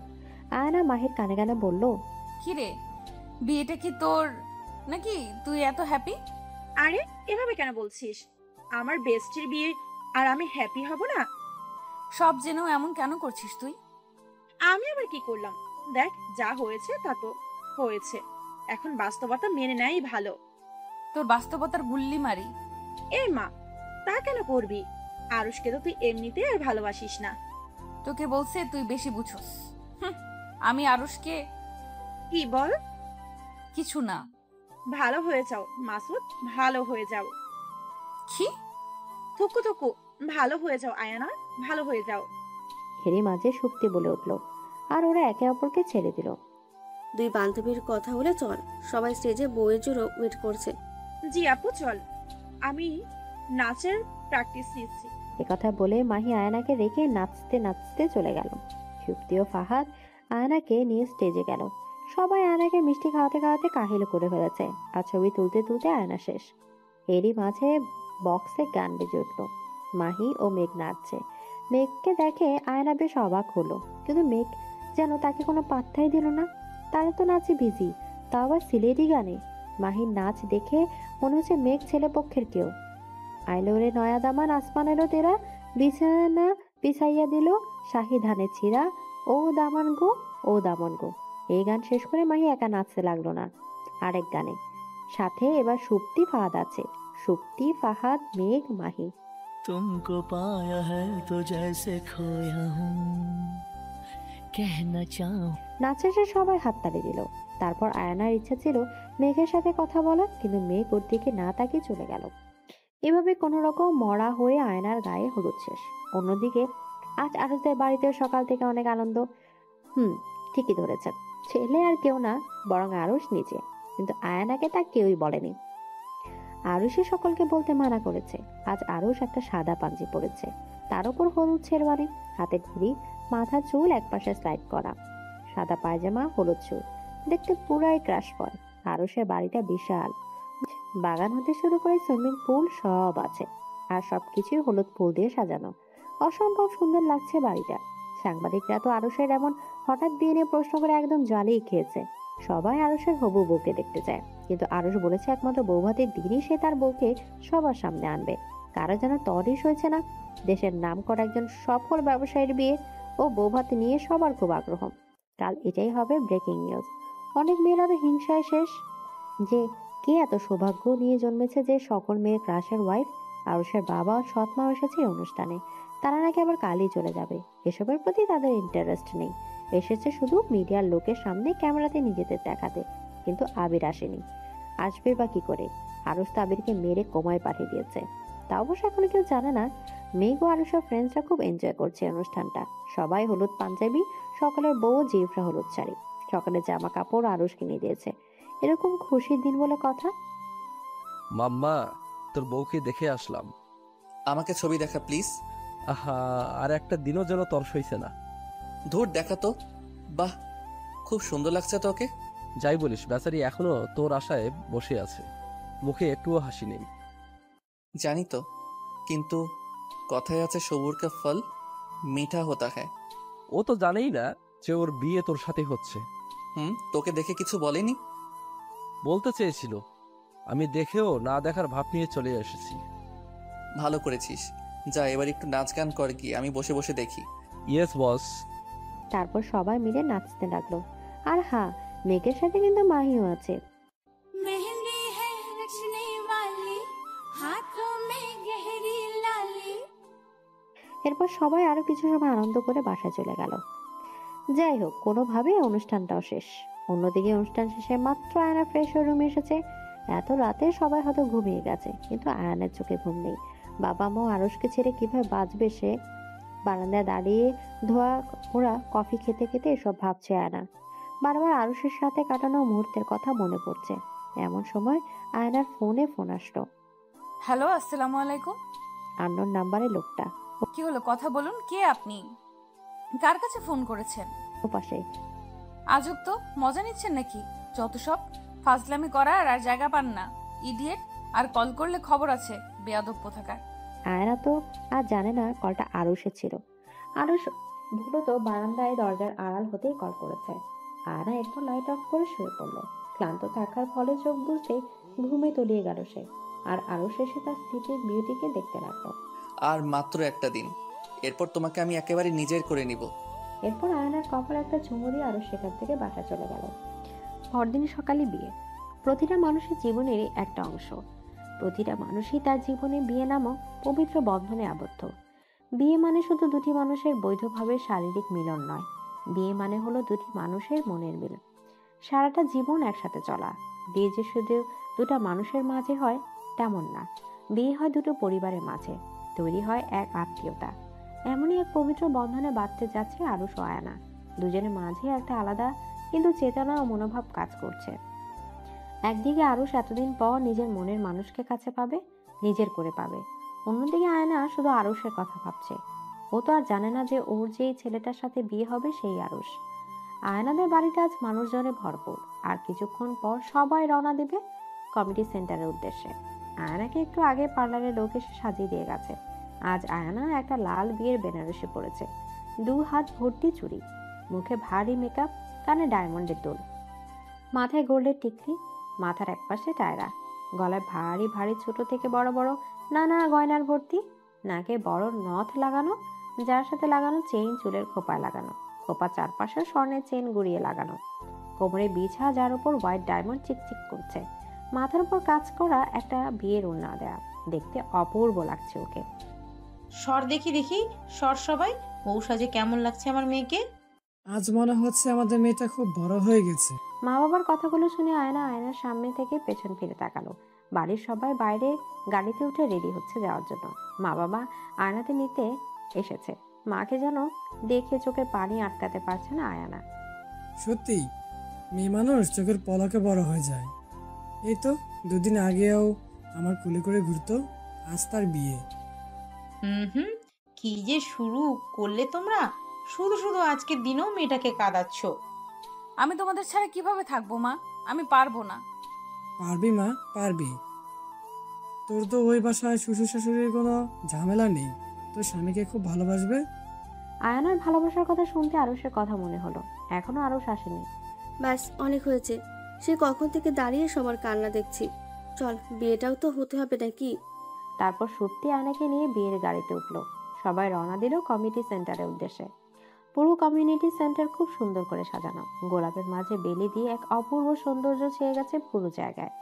আয়না মাহির কানে কানে বলল, কিরে, বিয়েটা কি তোর নাকি? তুই এত হ্যাপি? আরে, এভাবে কেন বলছিস? আমার বেস্টির বিয়ে আর আমি হ্যাপি হব না? সব জেনেও এমন কেন করছিস তুই? আমি আবার কি করলাম? দেখ, যা হয়েছে তা তো হয়েছে। এখন বাস্তবতা মেনে নেই ভালো। তোর বাস্তবতার গুল্লি মারি। এই মা, তা কেন করবি? আরুষকে তো তুই এমনিতে আর ভালোবাসিস না। তোকে বলছে তুই বেশি বুঝোস। আমি আরুষকে কি বল? কিছু না। ভালো হয়ে যাও মাসুদ, ভালো হয়ে যাও। কি? থুকু থুকু, ভালো হয়ে যাও আয়ানা, ভালো হয়ে যাও। এরই মাঝে সুপ্তি বলে উঠল, আর ওরা একে অপরকে ছেড়ে দিল। দুই বান্ধবীর কথা হলে চল, সবাই স্টেজে বউয়ের জন্য ওয়েট করছে। জি আপু, চল। আমি নাচের প্র্যাকটিস নিচ্ছি। একথা বলে মাহি আয়নাকে রেখে নাচতে নাচতে চলে গেল। সুপ্তি ও ফাহাদ আয়নাকে নিয়ে স্টেজে গেল। সবাই আয়নাকে মিষ্টি খাওয়াতে খাওয়াতে কাহিল করে ফেলেছে, আর ছবি তুলতে তুলতে আয়না শেষ। এরই মাঝে বক্সে গান বেজে উঠল। মাহি ও মেঘ নাচছে। মেঘকে দেখে আয়না বেশ অবাক হলো, কিন্তু মেঘ যেন তাকে কোনো পাত্তাই দিল না। তারা তো নাচে বিজি, তাও আবার সিলেটি গানে। মাহির নাচ দেখে মনে হচ্ছে মেঘ ছেলে পক্ষের কেউ। আইলো রে নয়া দামান আসমান এলো তেরা, বিছানা বিছাইয়া দিল শাহি ধানের ছিঁড়া, ও দামান গো ও দামন গো। এই গান শেষ করে মাহি একা নাচতে লাগলো না, আরেক গানে। সাথে এবার সুপ্তি ফাহাদ আছে। সুপ্তি ফাহাদ মেঘ মাহি। तुमको पाया है तो जैसे खोया हूँ कहना चाहूँ। নাচে সে সবাই হাততালি দিল। তারপর আয়নার ইচ্ছা ছিল মেঘের সাথে কথা বলার, কিন্তু মেঘ ওর দিকে না তাকিয়ে চলে গেল। এভাবে কোনো রকম মরা হয়ে আয়নার গায়ে হলুদ শেষ। অন্যদিকে আজ আরুষদের বাড়িতে সকাল থেকে অনেক আনন্দ। ঠিকই ধরেছেন, ছেলে আর কেউ না, বরং আরুষ নিজে। কিন্তু আয়নাকে তা কেউই বলেনি। আরুষই সকলকে বলতে মানা করেছে। আজ আরুষ একটা সাদা পাঞ্জি পরেছে, তার উপর হলুদ শেরওয়ানি, হাতে ঘড়ি, মাথার চুল একপাশে স্লাইড করা, সাদা পায়জামা, হলুদ চুল, দেখতে পুরাই ক্রাশ বয়। আরুষের বাড়িটা বিশাল, বাগান হতে শুরু করে সুইমিং পুল সব আছে, আর সবকিছুই হলুদ ফুল দিয়ে সাজানো। অসম্ভব সুন্দর লাগছে বাড়িটা। সাংবাদিকরা তো আরুষের এমন হঠাৎ বিয়ে নিয়ে প্রশ্ন করে একদম জ্বালিয়ে খেয়েছে। সবাই আরুষের হবু বউকে দেখতে চায়, কিন্তু আরুষ বলেছে একমাত্র বৌভাতের দিনই সে তার বউকে সবার সামনে আনবে। কারো যেন তরিস হয়েছে না। দেশের নাম করা একজন সফল ব্যবসায়ীর বিয়ে ও বৌভাত নিয়ে সবার খুব আগ্রহ। কাল এটাই হবে ব্রেকিং নিউজ। অনেক মেয়েরা তো হিংসায় শেষ যে কে এত সৌভাগ্য নিয়ে জন্মেছে যে সকল মেয়ের ক্রাশের ওয়াইফ। আরুষের বাবা ও সৎ মা এসেছে এই অনুষ্ঠানে। তারা নাকি আবার কালই চলে যাবে। এসবের প্রতি তাদের ইন্টারেস্ট নেই। এসেছে শুধু মিডিয়ার লোকের সামনে ক্যামেরাতে নিজেদের দেখাতে। কিন্তু আবির আসেনি। আসবে বা কি করে? আরুষ তো আবিরকে মেরে কোমায় পাঠিয়ে দিয়েছে। তা অবশ্য এখনো কেউ জানে না। মেঘ ও আরুষের ফ্রেন্ডসরা খুব এনজয় করছে অনুষ্ঠানটা। সবাই হলুদ পাঞ্জাবি, সকলের বউ জিফরা হলুদ শাড়ি, সকলের জামা কাপড় আরুষ কিনে দিয়েছে। এরকম খুশির দিন বলে কথা। মাম্মা, তোর বউকে দেখে আসলাম। আমাকে ছবি দেখা প্লিজ। আহা, আর একটা দিনও যেন তর সইছে না। ধুর, দেখা তো। বাহ, খুব সুন্দর লাগছে তোকে। যাই বলিস, বেচারি এখনো তোর আশায় বসে আছে, মুখে একটুও হাসি নেই। জানি তো, কিন্তু কথায় আছে সবুর কা ফল মিঠা হতা হ্যায়। ও তো জানেই না যে ওর বিয়ে তোর সাথে হচ্ছে। তোকে দেখে কিছু বলেনি? বলতে চেয়েছিল, আমি দেখেও না দেখার ভাব নিয়ে চলে এসেছি। ভালো করেছিস। যা, এবার একটু নাচ গান কর গিয়ে, আমি বসে বসে দেখি। Yes boss. তারপর সবাই মিলে নাচতে লাগলো। আর হ্যাঁ, মেঘের সাথে কিন্তু মাহিও আছে। मेहंदी है रचने वाली, हाथों में गहरी लाली। এরপর সবাই আরো কিছু সময় আনন্দ করে বাসায় চলে গেল। যাই হোক, কোনোভাবে অনুষ্ঠানটাও শেষ। অন্যদিকে অনুষ্ঠান শেষে মাত্র আয়না ফ্রেশ হয়ে রুমে এসেছে। এত রাতে সবাই হয়তো ঘুমিয়ে গেছে, কিন্তু আয়নের চোখে ঘুম নেই। বাবা মা আরুষকে ছেড়ে কিভাবে বাঁচবে সে? বারান্দায় দাঁড়িয়ে ধোয়া ওরা কফি খেতে খেতে এসব ভাবছে আয়না। বারবার আরুষের সাথে কাটানো মুহূর্তের কথা মনে পড়ছে। এমন সময় আয়নার ফোনে ফোন আসলো। হ্যালো, আসসালামু আলাইকুম। আননোন নাম্বারে লোকটা। কি হলো, কথা বলুন। কে আপনি? কার কাছে ফোন করেছেন? ওপাশে। আজব তো, মজা নিচ্ছেন নাকি? যত সব ফাজলামি করার আর জায়গা পান না, ইডিয়েট। আর কল করলে খবর আছে, বেয়াদব কোথাকার। আয়না তো আর জানে না কলটা আরুষের ছিল। আরুষ ভুলত বারান্দায় দরজার আড়াল হতেই কল করেছে। আয়না এরপর লাইট অফ করে শুয়ে পড়লো। ক্লান্ত থাকার ফলে চোখ বুঝতে ঘুমে তলিয়ে গেল সে। আর আরুষ এসে তার স্ত্রীর বিউটিকে দেখতে লাগলো। আর মাত্র একটা দিন, এরপর তোমাকে আমি একেবারে নিজের করে নিব। এরপর আয়নার কপালে একটা চুমু দিয়ে আরুষ সেখান থেকে বাসা চলে গেল। পরদিন সকালে বিয়ে। প্রতিটা মানুষের জীবনেরই একটা অংশ। প্রতিটা মানুষই তার জীবনে বিয়ে নামক পবিত্র বন্ধনে আবদ্ধ। বিয়ে মানে শুধু দুটি মানুষের বৈধভাবে শারীরিক মিলন নয়। বিয়ে মানে হলো দুটি মানুষের মনের মিল, সারাটা জীবন একসাথে চলা। বিয়ে যে শুধু দুটা মানুষের মাঝে হয় তেমন না, বিয়ে হয় দুটো পরিবারের মাঝে, তৈরি হয় এক আত্মীয়তা। এমনই এক পবিত্র বন্ধনে বাঁধতে যাচ্ছে আরুষ ও আয়না। দুজনের মাঝে একটা আলাদা কিন্তু চেতনা ও মনোভাব কাজ করছে। একদিকে আরুষ এতদিন পর নিজের মনের মানুষকে কাছে পাবে, নিজের করে পাবে। অন্যদিকে আয়না শুধু আরুষের কথা ভাবছে। ও তো আর জানে না যে ওর যেই ছেলেটার সাথে বিয়ে হবে সেই আরুষ। আয়নাদের বাড়িতে আজ মানুষজনে ভরপুর, আর কিছুক্ষণ পর সবাই রওনা দেবে কমিটি সেন্টারের উদ্দেশ্যে। আয়নাকে একটু আগে পার্লারের লোক এসে সাজিয়ে দিয়ে গেছে। আজ আয়না একটা লাল বিয়ের বেনারসি পরেছে, 2 হাত ভর্তি চুড়ি, মুখে ভারী মেকআপ, কানে ডায়মন্ডের দুল, মাথায় গোল্ডের টিকলি, মাথার একপাশে টায়রা, গলায় ভারী ভারী ছোট থেকে বড় বড় নানা গয়নার ভর্তি, নাকে বড় নথ লাগানো, যার সাথে লাগানো চেইন চুলের খোপায় লাগানো, খোপা চারপাশে স্বর্ণের চেইন গুড়িয়ে লাগানো, কোমরে বিছা যার উপর হোয়াইট ডায়মন্ড চিকচিক করছে, মাথার উপর কাজ করা একটা বিয়ের ওড়না দেয়া, দেখতে অপূর্ব লাগছে ওকে। সর দেখি দেখি, সর সবাই, বউ সাজে কেমন লাগছে আমার মেয়েকে। আজ মনে হচ্ছে আমাদের মেয়েটা খুব বড় হয়ে গেছে। মা বাবার কথাগুলো শুনে আয়নার সামনে থেকে পেছন ফিরে তাকালো। বাড়ির সবাই বাইরে গাড়িতে উঠে রেডি হচ্ছে যাওয়ার জন্য। মা বাবা আয়নাতে নিতে এসেছে। মাকে যেন দেখে চোখের পানি আটকাতে পারছে না আয়না। সত্যি মেয়ে মানুষ চোখের পলকে বড় হয়ে যায়। এই তো 2 দিন আগেও আমার কুলে করে ঘুরতো, আজ তার বিয়ে। হুম, কি যে শুরু করলে তোমরা, শুধু শুধু আজকের দিনেও মেয়েটাকে কাঁদাচ্ছ। আমি তোমাদের ছাড়া কিভাবে থাকবো মা? আমি পারবো না। পারবি মা, পারবি। তোর তো ওই বাসায় শ্বশুর শাশুড়ির কোনো ঝামেলা নেই, তোর স্বামীকে খুব ভালোবাসবে। আয়নার ভালোবাসার কথা শুনতে আরুষের কথা মনে হলো। এখনো আরুষ আসেনি। ব্যাস অনেক হয়েছে, সে কখন থেকে দাঁড়িয়ে সবার কান্না দেখছি। চল, বিয়েটাও তো হতে হবে নাকি। তারপর সত্যি আয়নাকে নিয়ে বিয়ের গাড়িতে উঠলো। সবাই রওনা দিল কমিটি সেন্টারের উদ্দেশ্যে। পুরো কমিউনিটি সেন্টার খুব সুন্দর করে সাজানো, গোলাপের মাঝে বেলি দিয়ে এক অপূর্ব সৌন্দর্য ছেয়ে গেছে পুরো জায়গায়।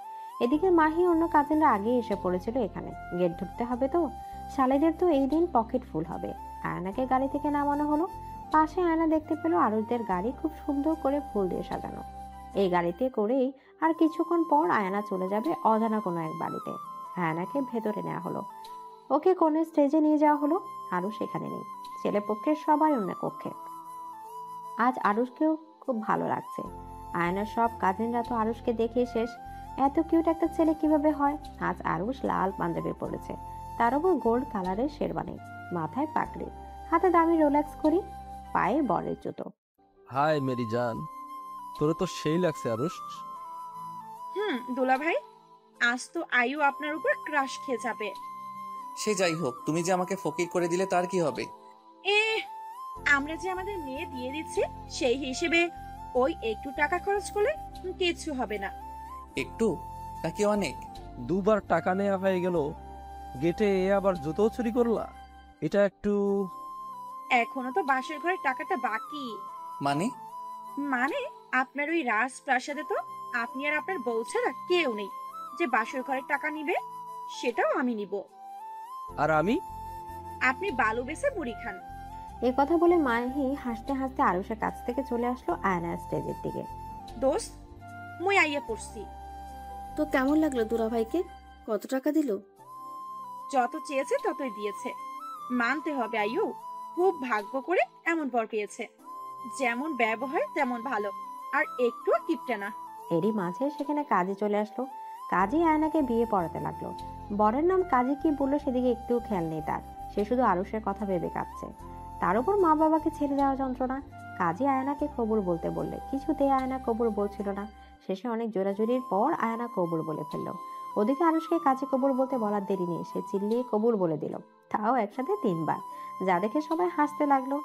এদিকে মাহি অন্য কাজিনরা আগেই এসে পড়েছিল এখানে। গেট ঢুকতে হবে তো, শালিদের তো এই দিন পকেট ফুল হবে। আয়নাকে গাড়ি থেকে নামানো হলো। পাশে আয়না দেখতে পেল আরুষদের গাড়ি খুব সুন্দর করে ফুল দিয়ে সাজানো। এই গাড়িতে করেই আর কিছুক্ষণ পর আয়না চলে যাবে অজানা কোনো এক বাড়িতে। আয়নাকে ভেতরে নেওয়া হলো। ওকে কোণে স্টেজে নিয়ে যাওয়া হলো। আরুষ এখানে নেই, ছেলে পক্ষের সবাই অন্য কক্ষে। আজ আরুষকেও খুব ভালো লাগছে। আয়নার সব কাজিনরা তো আরুষকে দেখে শেষ। এত কিউট একটা ছেলে কিভাবে হয়। আজ আরুষ লাল পাঞ্জাবি পরেছে, তার উপর গোল্ড কালারের শেরওয়ানি, মাথায় পাগড়ি, হাতে দামি রোলেক্স ঘড়ি, পায়ে বরের জুতো। হাই মেরি জান, তোরে তো সেই লাগছে আরুষ। দোলা ভাই, আজ তো আয়ু আপনার উপর ক্রাশ খেয়ে যাবে। সে যাই হোক, তুমি যে আমাকে ফকির করে দিলে তার কি হবে? আমরা যে আমাদের মেয়ে দিয়ে দিচ্ছি, সেই হিসেবে ওই একটু টাকা খরচ করলে কিছু হবে না। একটু নাকি অনেক? 2 বার টাকা নেওয়া হয়ে গেল, গেটে এ আবার জুতো চুরি করলা, এটা একটু। এখনো তো বাসের ঘরের টাকাটা বাকি। মানে? মানে আপনার ওই রাজপ্রাসাদে তো আপনি আর আপনার বউ ছাড়া কেউ নেই যে বাসর ঘরের টাকা নিবে। সেটাও আমি নিব। আর আমি? আপনি বালু বেচে মুড়ি খান। এই কথা বলে মাহি হাসতে হাসতে আরুষের কাছ থেকে চলে আসলো আয়নার স্টেজের দিকে। দোস্ত, মুই আইয়া পড়ছি। তো কেমন লাগলো দুলা ভাইকে? কত টাকা দিল? যত চেয়েছে ততই দিয়েছে। মানতে হবে আয়ু, খুব ভাগ্য করে এমন বর পেয়েছে। যেমন ব্যবহার তেমন ভালো, আর একটু কিপটা না। এরই মাঝে সেখানে কাজী চলে আসলো। কাজী আয়নাকে বিয়ে পড়াতে লাগলো। বরের নাম কাজী কি বললো সেদিকে একটু খেয়াল নেই তার। সে শুধু আরুষের কথা ভেবে কাঁদছে। তার উপর মা বাবাকে ছেড়ে যাওয়া যন্ত্রণা। কাজী আয়নাকে কবুল বলতে বললে কিছুতে আয়না কবুল বলছিল না। শেষে অনেক জোরাজুরির পর আয়না কবুল বলে ফেললো। ওদিকে আরুষকে কাজী কবুল বলতে বলার দেরি নেই, সে চিল্লিয়ে কবুল বলে দিল, তাও একসাথে 3 বার, যা দেখে সবাই হাসতে লাগলো।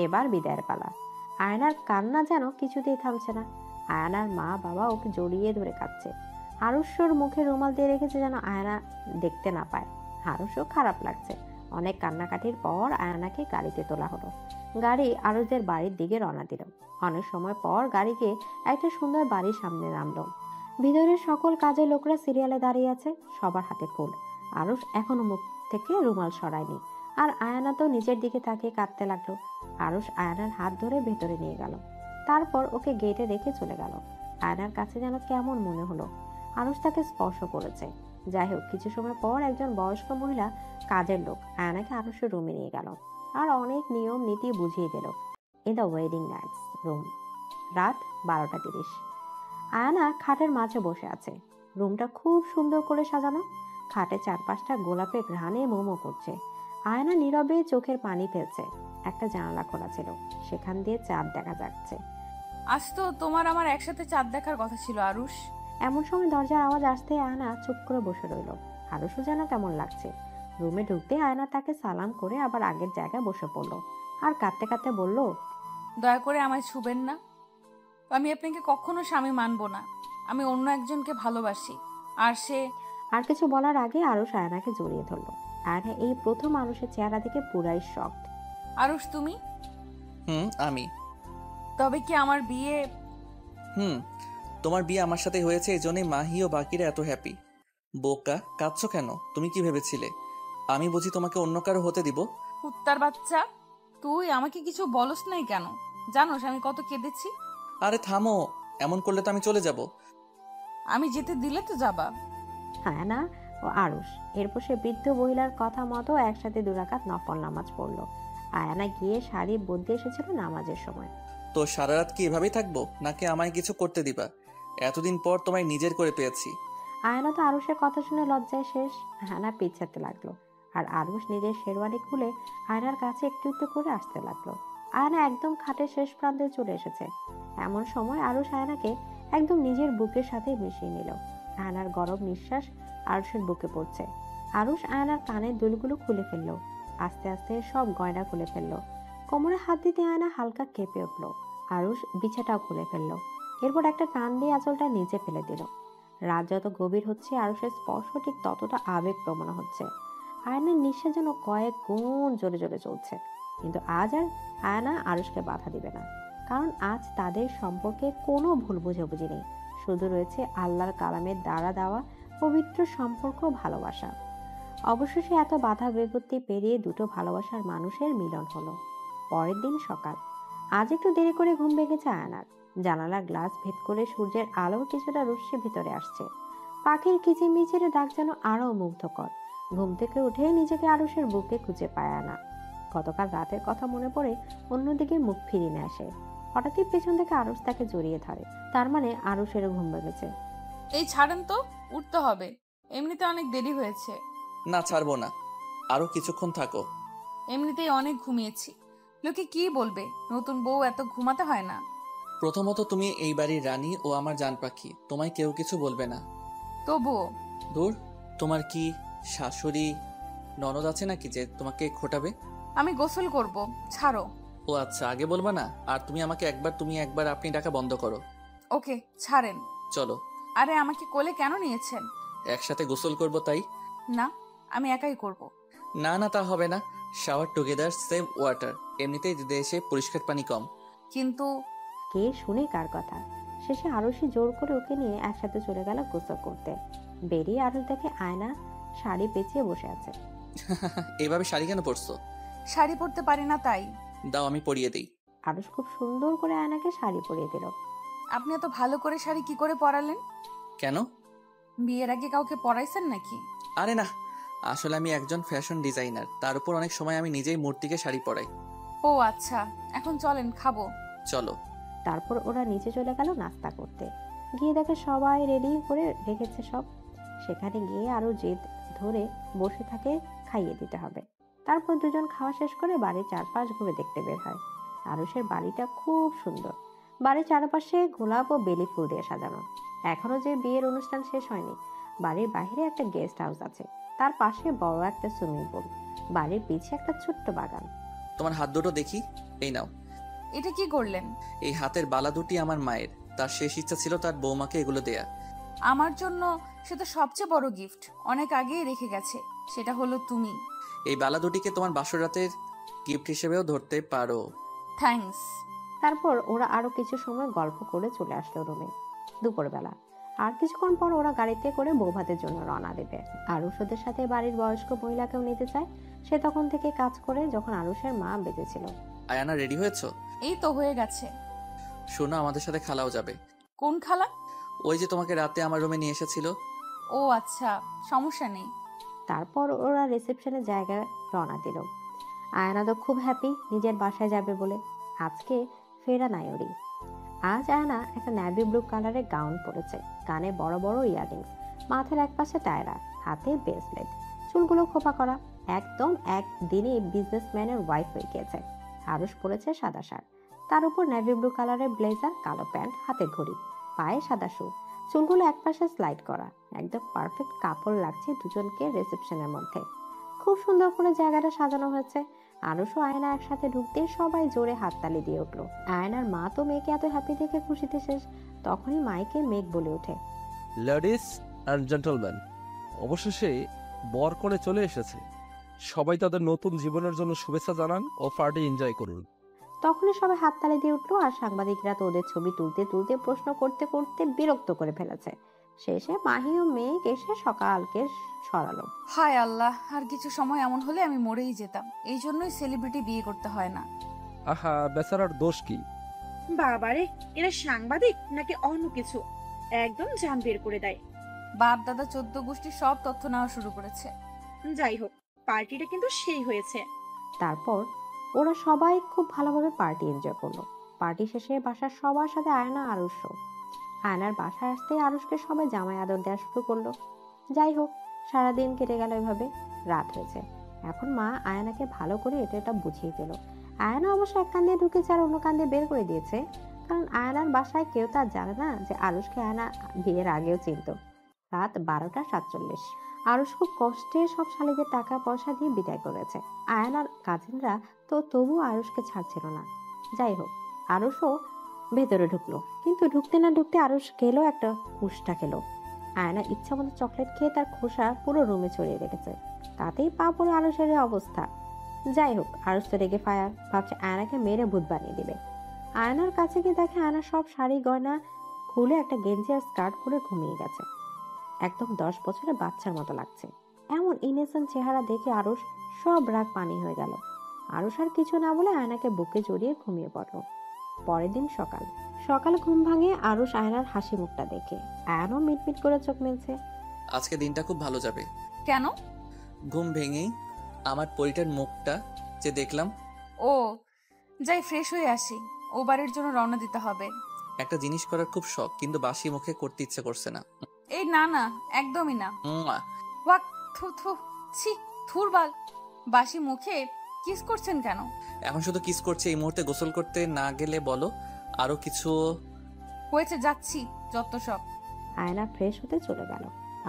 এবার বিদায়ের পালা। আয়নার কান্না যেন কিছুতেই থামছে না। আয়নার মা বাবা ওকে জড়িয়ে ধরে কাঁদছে। আরুষর মুখে রুমাল দিয়ে রেখেছে যেন আয়না দেখতে না পায়। আরুষও খারাপ লাগছে। অনেক কান্নাকাটির পর আয়নাকে গাড়িতে তোলা হলো। গাড়ি আরুষদের বাড়ির দিকে রওনা দিল। অনেক সময় পর গাড়ি গিয়ে একটা সুন্দর বাড়ির সামনে নামলো। ভিতরের সকল কাজের লোকরা সিরিয়ালে দাঁড়িয়ে আছে, সবার হাতে ফুল। আরুষ এখনো মুখ থেকে রুমাল সরায়নি, আর আয়না তো নিচের দিকে তাকিয়ে কাঁদতে লাগলো। আরুষ আয়নার হাত ধরে ভেতরে নিয়ে গেল, তারপর ওকে গেটে রেখে চলে গেল। আয়নার কাছে যেন কেমন মনে হলো, আরুষ তাকে স্পর্শ করেছে। যাই হোক, কিছু সময় পর একজন বয়স্ক মহিলা কাজের লোক আয়নাকে আরুষের রুমে নিয়ে গেল, আর অনেক নিয়ম নীতি বুঝিয়ে দিল। In the wedding nights room. রাত 12:30। আয়না খাটের মাঝে বসে আছে। রুমটা খুব সুন্দর করে সাজানো। খাটে 4-5টা গোলাপের ঘ্রাণে মোমো করছে। আয়না নীরবে চোখের পানি ফেলছে। একটা জানালা খোলা ছিল, সেখান দিয়ে চাঁদ দেখা যাচ্ছে। আজ তো তোমার আমার একসাথে চাঁদ দেখার কথা ছিল আরুষ। এমন সময় দরজার আওয়াজ আসতে আয়না চুপ করে বসে রইল। আরুষও যেন কেমন লাগছে। রুমে ঢুকতে আয়না তাকে সালাম করে আবার আগের জায়গায় বসে পড়লো আর কাঁদতে কাঁদতে বলল, দয়া করে আমায় ছুবেন না। আমি আপনাকে কখনো স্বামী মানব না। আমি অন্য একজনকে ভালোবাসি। আর সে আর কিছু বলার আগে আরুষ আয়নাকে জড়িয়ে ধরলো। আয়না এই প্রথম আরুষের চেহারা দেখে পুরাই শকড। আরুষ তুমি? আমি। তবে কি আমার বিয়ে? তোমার বিয়ে আমার সাথে হয়েছে, এই জন্যই মাহি ও বাকিরা এত হ্যাপি। বোকা, কাঁদছো কেন? তুমি কি ভেবেছিলে আমি বুঝি তোমাকে অন্য কারো হতে দিব? কুত্তার বাচ্চা, তুই আমাকে কিছু বলস নাই কেন? জানোস আমি কত কেঁদেছি? আরে থামো, এমন করলে তো আমি চলে যাব। আমি যেতে দিলে তো যাবা। আয়না ও আরুষ এরপর সে বৃদ্ধ মহিলার কথা মতো একসাথে 2 রাকাত নফল নামাজ পড়লো। আয়না গিয়ে শাড়ি বদলে এসেছিল নামাজের সময়। তো সারা রাত কি এভাবেই থাকবো, নাকি আমায় কিছু করতে দিবা? এতদিন পর তোমায় নিজের করে পেয়েছি। আয়না তো আরুষের কথা শুনে লজ্জায় শেষ। আয়না পিছাতে লাগলো আর আরুষ নিজের শেরওয়ানি খুলে আয়নার কাছে একটু একটু করে আসতে লাগলো। আয়না একদম খাটের শেষ প্রান্তে চলে এসেছে। এমন সময় আরুষ আয়নাকে একদম নিজের বুকের সাথে মিশিয়ে নিল। আয়নার গরম নিঃশ্বাস আরুষের বুকে পড়ছে। আরুষ আয়নার কানের দুলগুলো খুলে ফেললো। আস্তে আস্তে সব গয়না খুলে ফেললো। কোমরে হাত দিতে আয়না হালকা কেঁপে উঠলো। আরুষ বিছাটাও খুলে ফেললো। এরপর একটা টান দিয়ে আঁচলটা নিচে ফেলে দিল। রাত যত গভীর হচ্ছে আরুষের স্পর্শ ঠিক ততটা আবেগপ্রবণ হচ্ছে। আয়নার নিঃশ্বাস যেন কয়েক গুণ জোরে জোরে চলছে। কিন্তু আজ আর আয়না আরুষকে বাধা দিবে না, কারণ আজ তাদের সম্পর্কে কোনো ভুল বুঝাবুঝি নেই। শুধু রয়েছে আল্লাহর কালামের দ্বারা দেওয়া পবিত্র সম্পর্ক, ভালোবাসা। অবশেষে এত বাধা বিপত্তি পেরিয়ে দুটো ভালোবাসার মানুষের মিলন হলো। পরের দিন সকাল। আজ একটু দেরি করে ঘুম ভেঙেছে আয়নার। জানালার গ্লাস ভেদ করে সূর্যের আলোর কিছুটা রশ্মি ভিতরে আসছে। পাখির কিচিরমিচিরে ডাক যেন আরো মুগ্ধকর। ঘুম থেকে উঠে নিজেকে আরুষের বুকে খুঁজে পায় আয়না। গতকাল রাতের কথা মনে পড়ে অন্যদিকে মুখ ফিরিয়ে নিয়ে আসে। হঠাৎই পেছন থেকে আরুষ তাকে জড়িয়ে ধরে। তার মানে আরুষেরও ঘুম ভেঙেছে। এই ছাড়েন তো, উঠতে হবে। এমনিতে অনেক দেরি হয়েছে। না, ছাড়বো না, আরো কিছুক্ষণ থাকো। এমনিতেই অনেক ঘুমিয়েছি। লোকে কি বলবে? নতুন বউ এত ঘুমাতে হয় না। প্রথমত তুমি এই বাড়ির রানী ও আমার জান পাখি, তোমায় কেউ কিছু বলবে না। তবুও। দূর, তোমার কি শাশুড়ি ননদ আছে নাকি যে তোমাকে খোটাবে? আমি গোসল করব, ছাড়ো। ও আচ্ছা, আগে বলবা না। আর তুমি আমাকে একবার তুমি একবার আপনি ডাকা বন্ধ করো। ওকে, ছাড়েন। চলো। আরে আমাকে কোলে কেন নিয়েছেন? একসাথে গোসল করব তাই। না, আমি একাই করব। না না, তা হবে না। Shower together, save water. এমনিতেই দেশে পরিষ্কার পানি কম। কিন্তু কে শুনে কার কথা? শেষে আরুষি জোর করে ওকে নিয়ে একসাথে চলে গেল গোসল করতে। বেরিয়ে আরুষ দেখে আয়না শাড়ি পেঁচিয়ে বসে আছে। এইভাবে শাড়ি কেন পরছো? শাড়ি পরতে পারি না তাই। দাও আমি পরিয়ে দিই। আরুষ খুব সুন্দর করে আয়নাকে শাড়ি পরিয়ে দিল। আপনি এত ভালো করে শাড়ি কি করে পরালেন? কেন? বিয়ের আগে কাউকে পরাইছেন নাকি? আরে না, আসলে আমি একজন ফ্যাশন ডিজাইনার, তার উপর অনেক সময় আমি নিজেই মূর্তিকে শাড়ি পরাই। ও আচ্ছা, এখন চলেন, খাবো। চলো। তারপর ওরা নিচে চলে গেল নাস্তা করতে। গিয়ে দেখে সবাই রেডি করে রেখেছে সব। সেখানে গিয়ে আরো জেদ ধরে বসে থাকে খাইয়ে দিতে হবে। তারপর দুজন খাওয়া শেষ করে বাড়ির চারপাশ ঘুরে দেখতে বের হয়। আরুষের বাড়িটা খুব সুন্দর। বাড়ির চারপাশে গোলাপ ও বেলি ফুল দিয়ে সাজানো। এখনো যে বিয়ের অনুষ্ঠান শেষ হয়নি। বাড়ির বাইরে একটা গেস্ট হাউস আছে, তার পাশে বড় একটা সুইমিং পুল। বাড়ির পিছে একটা ছোট্ট বাগান। তোমার হাত দুটো দেখি। এই নাও। এটা কি করলেন? এই হাতের বালা দুটি আমার মায়ের। তার শেষ ইচ্ছা ছিল তার বৌমাকে এগুলো দেয়া। আমার জন্য সে তো সবচেয়ে বড় গিফট অনেক আগেই রেখে গেছে, সেটা হলো তুমি। এই বালা দুটিকে তোমার বাসর রাতের গিফট হিসেবেও ধরতে পারো। থ্যাঙ্কস। তারপর ওরা আরো কিছু সময় গল্প করে চলে আসলো রুমে। দুপুরবেলা আর কিছুক্ষণ পর ওরা গাড়িতে করে বৌভাতের জন্য রওনা দেবে। আরুষ ওদের সাথে বাড়ির বয়স্ক মহিলাকেও নিতে চায়। সে তখন থেকে কাজ করে যখন আরুষের মা বেঁচে ছিল। আয়ানা, রেডি হয়েছো? এই তো হয়ে গেছে। শোনো, আমাদের সাথে খালাও যাবে। কোন খালা? ওই যে তোমাকে রাতে আমার রুমে নিয়ে এসেছিল। ও আচ্ছা, সমস্যা নেই। তারপর ওরা রিসেপশনের জায়গায় রওনা দিল। আয়না তো খুব হ্যাপি নিজের বাসায় যাবে বলে। আজকে ফেরা নাই ওরই। আজ আয়না একটা নেভি ব্লু কালারের গাউন পরেছে, কানে বড় বড় ইয়াররিংস, মাথার এক পাশে টায়রা, হাতে ব্রেসলেট, চুলগুলো খোপা করা, একদম একদিনে বিজনেসম্যানের ওয়াইফ হয়ে গিয়েছে। আরুষ পরেছে সাদা শার্ট, তার উপর নেভি ব্লু কালারের ব্লেজার, কালো প্যান্ট, হাতে ঘড়ি, পায়ে সাদা শু, চুলগুলো একপাশে স্লাইড করা। একদম পারফেক্ট কাপড় লাগছে দুজনকে রিসেপশনের মধ্যে। খুব সুন্দর করে জায়গাটা সাজানো হয়েছে। আরুষ ও আয়না একসাথে ঢুকতে সবাই জোরে হাততালি দিয়ে উঠলো। আয়নার মা তো মেয়েকে এত হ্যাপি দেখে খুশিতে শেষ। তখনই মাইকে মেঘ বলে ওঠে, লেডিস অ্যান্ড জেন্টলম্যান, অবশেষে বর করে চলে এসেছে। সবাই তাদের নতুন জীবনের জন্য শুভেচ্ছা জানান ও পার্টি এনজয় করুন। তখনই সবাই হাততালি দিয়ে উঠলো। আর সাংবাদিকরা তো ওদের ছবি তুলতে তুলতে প্রশ্ন করতে করতে বিরক্ত করে ফেলেছে। শেষে মাহি ও মেঘ এসে সকালকে সরালো। হায় আল্লাহ, আর কিছু সময় এমন হলে আমি মরেই যেতাম। এই জন্যই সেলিব্রিটি বিয়ে করতে হয় না। আহা, বেচারার দোষ কি? বাবারে, এরা সাংবাদিক নাকি অন্য কিছু, একদম জান বের করে দেয়। বাপ দাদা 14 গোষ্ঠীর সব তথ্য নেওয়া শুরু করেছে। যাই হোক, পার্টিটা কিন্তু সেই হয়েছে। তারপর ওরা সবাই খুব ভালোভাবে পার্টি এনজয় করলো। পার্টি শেষে বাসার সবার সাথে আয়না আরুষও। আয়নার বাসায় আসতে আরুষকে সবাই জামাই আদর দেওয়া শুরু করলো। যাই হোক, সারাদিন কেটে গেল এভাবে। রাত হয়েছে। এখন মা আয়নাকে ভালো করে এটা বুঝিয়ে দিল। আয়না অবশ্য এক কান দিয়ে ঢুকেছে আর অন্য কান দিয়ে বের করে দিয়েছে, কারণ আয়নার বাসায় কেউ তার জানে না যে আরুষকে আয়না বিয়ের আগেও চিনত। রাত 12:47। আরুষ খুব কষ্টে সব শালীদের টাকা পয়সা দিয়ে বিদায় করেছে। আয়নার কাজিনরা তো তবু আরুষকে ছাড়ছিল না। যাই হোক, আরুষও ভেতরে ঢুকলো, কিন্তু ঢুকতে না ঢুকতে আরুষ খেলো একটা কুষ্টা খেলো। আয়না ইচ্ছা মতো চকলেট খেয়ে তার খোসা পুরো রুমে ছড়িয়ে রেখেছে। তাতেই পা পড়ে আরুষের অবস্থা। যাই হোক, আরুষ তো রেগে ফায়ার, ভাবছে আয়নাকে মেরে ভূত বানিয়ে দিবে। আয়নার কাছে গিয়ে দেখে আয়না সব শাড়ি গয়না খুলে একটা গেঞ্জি আর স্কার্ট পরে ঘুমিয়ে গেছে। একদম 10 বছরের বাচ্চার মতো লাগছে। এমন ইনোসেন্ট চেহারা দেখে আরুষ সব রাগ পানি হয়ে গেল। আরুষ আর কিছু না বলে আয়নাকে বুকে জড়িয়ে ঘুমিয়ে পড়ল। পরের দিন সকাল ঘুম ভাঙে আরুষ আয়নার হাসি মুখটা দেখে। আয়নাও মিটমিট করে চোখ মেলছে। আজকে দিনটা খুব ভালো যাবে। কেন? ঘুম ভেঙেই আমার পরিটার মুখটা যে দেখলাম। ও, যাই ফ্রেশ হয়ে আসি, ও বাড়ির জন্য রওনা দিতে হবে। একটা জিনিস করার খুব শখ, কিন্তু বাসি মুখে করতে ইচ্ছে করছে না। এই না না, একদমই না। মুয়া। ওয়াক, থু থু, ছি, থুরবাল। বাসি মুখে কিস করছেন কেন? এখন শুধু কিস করছে, এই মুহূর্তে গোসল করতে না গেলে বলো আরো কিছু হয়েছে, যাচ্ছি, যত সব। আয়না ফ্রেশ হতে চলে গেল।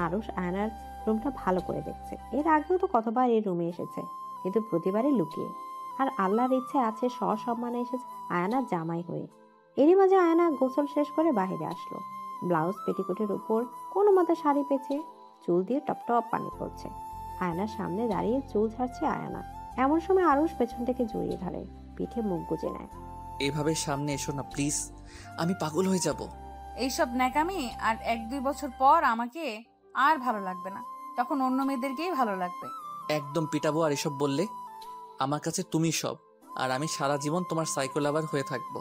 আরুষ আয়নার রুমটা ভালো করে দেখছে। এর আগেও তো কতবার এই রুমে এসেছে, কিন্তু প্রতিবারই লুকিয়ে। আর আল্লাহর ইচ্ছে আছে সসম্মানে এসেছে আয়নার জামাই হয়ে। এরই মাঝে আয়না গোসল শেষ করে বাইরে আসলো। ব্লাউজ পেটিকোটের উপর কোনো মতে শাড়ি পেঁচে চুল দিয়ে টপ টপ পানি পড়ছে। আয়নার সামনে দাঁড়িয়ে চুল ঝাড়ছে আয়না। এমন সময় আরুষ পেছন থেকে জড়িয়ে ধরে, পিঠে মুখ গুজে নেয়। এভাবে সামনে এসো না প্লিজ, আমি পাগল হয়ে যাব। এইসব ন্যাকামি আর 1-2 বছর পর আমাকে আর ভালো লাগবে না, তখন অন্য মেয়েদেরকেই ভালো লাগবে। একদম পিটাবো আর এসব বললে। আমার কাছে তুমি সব, আর আমি সারা জীবন তোমার সাইকো লাভার হয়ে থাকবো।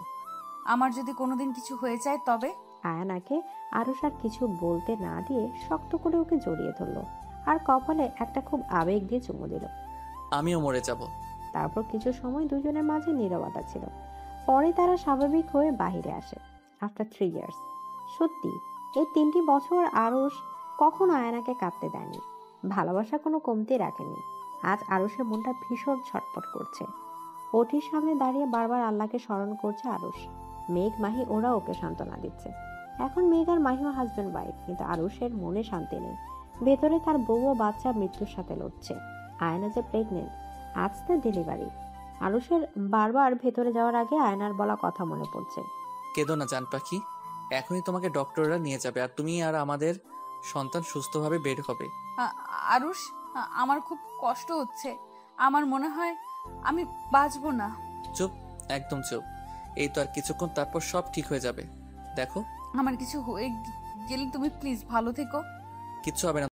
আমার যদি কোনোদিন কিছু হয়ে যায় তবে? আয়নাকে আরুষ আর কিছু বলতে না দিয়ে শক্ত করে ওকে জড়িয়ে ধরলো আর কপালে একটা খুব আবেগ দিয়ে চুমু দিল। আমিও মরে যাব। তারপর কিছু সময় দুজনের মাঝে নীরবতা ছিল। পরে তারা স্বাভাবিক হয়ে বাহিরে আসে। After 3 years. সত্যি এই 3টি বছর আরুষ কখনো আয়নাকে কাঁদতে দেয়নি, ভালোবাসা কোনো কমতি রাখেনি। আজ আরুষের মনটা ভীষণ ছটফট করছে। ওটির সামনে দাঁড়িয়ে বারবার আল্লাহকে স্মরণ করছে আরুষ। মেঘ, মাহি ওরা ওকে সান্ত্বনা দিচ্ছে। এখন মেঘ আর মাহিও হাজব্যান্ড ওয়াইফ, কিন্তু আরুষের মনে শান্তি নেই। ভেতরে তার বউ ও বাচ্চা মৃত্যুর সাথে লড়ছে। আয়না যে প্রেগনেন্ট, আজ তার ডেলিভারি। আরুষের বারবার ভেতরে যাওয়ার আগে আয়নার বলা কথা মনে পড়ছে। কেঁদো না জান পাখি, এখনই তোমাকে ডক্টররা নিয়ে যাবে, আর তুমি আর আমাদের সন্তান সুস্থভাবে বের হবে। আরুষ, আমার খুব কষ্ট হচ্ছে। আমার মনে হয় আমি বাঁচবো না। চুপ, একদম চুপ। এই তো আর কিছুক্ষণ, তারপর সব ঠিক হয়ে যাবে। দেখো, আমার কিছু হয়ে গেলে তুমি প্লিজ ভালো থেকো। কিচ্ছু হবে না।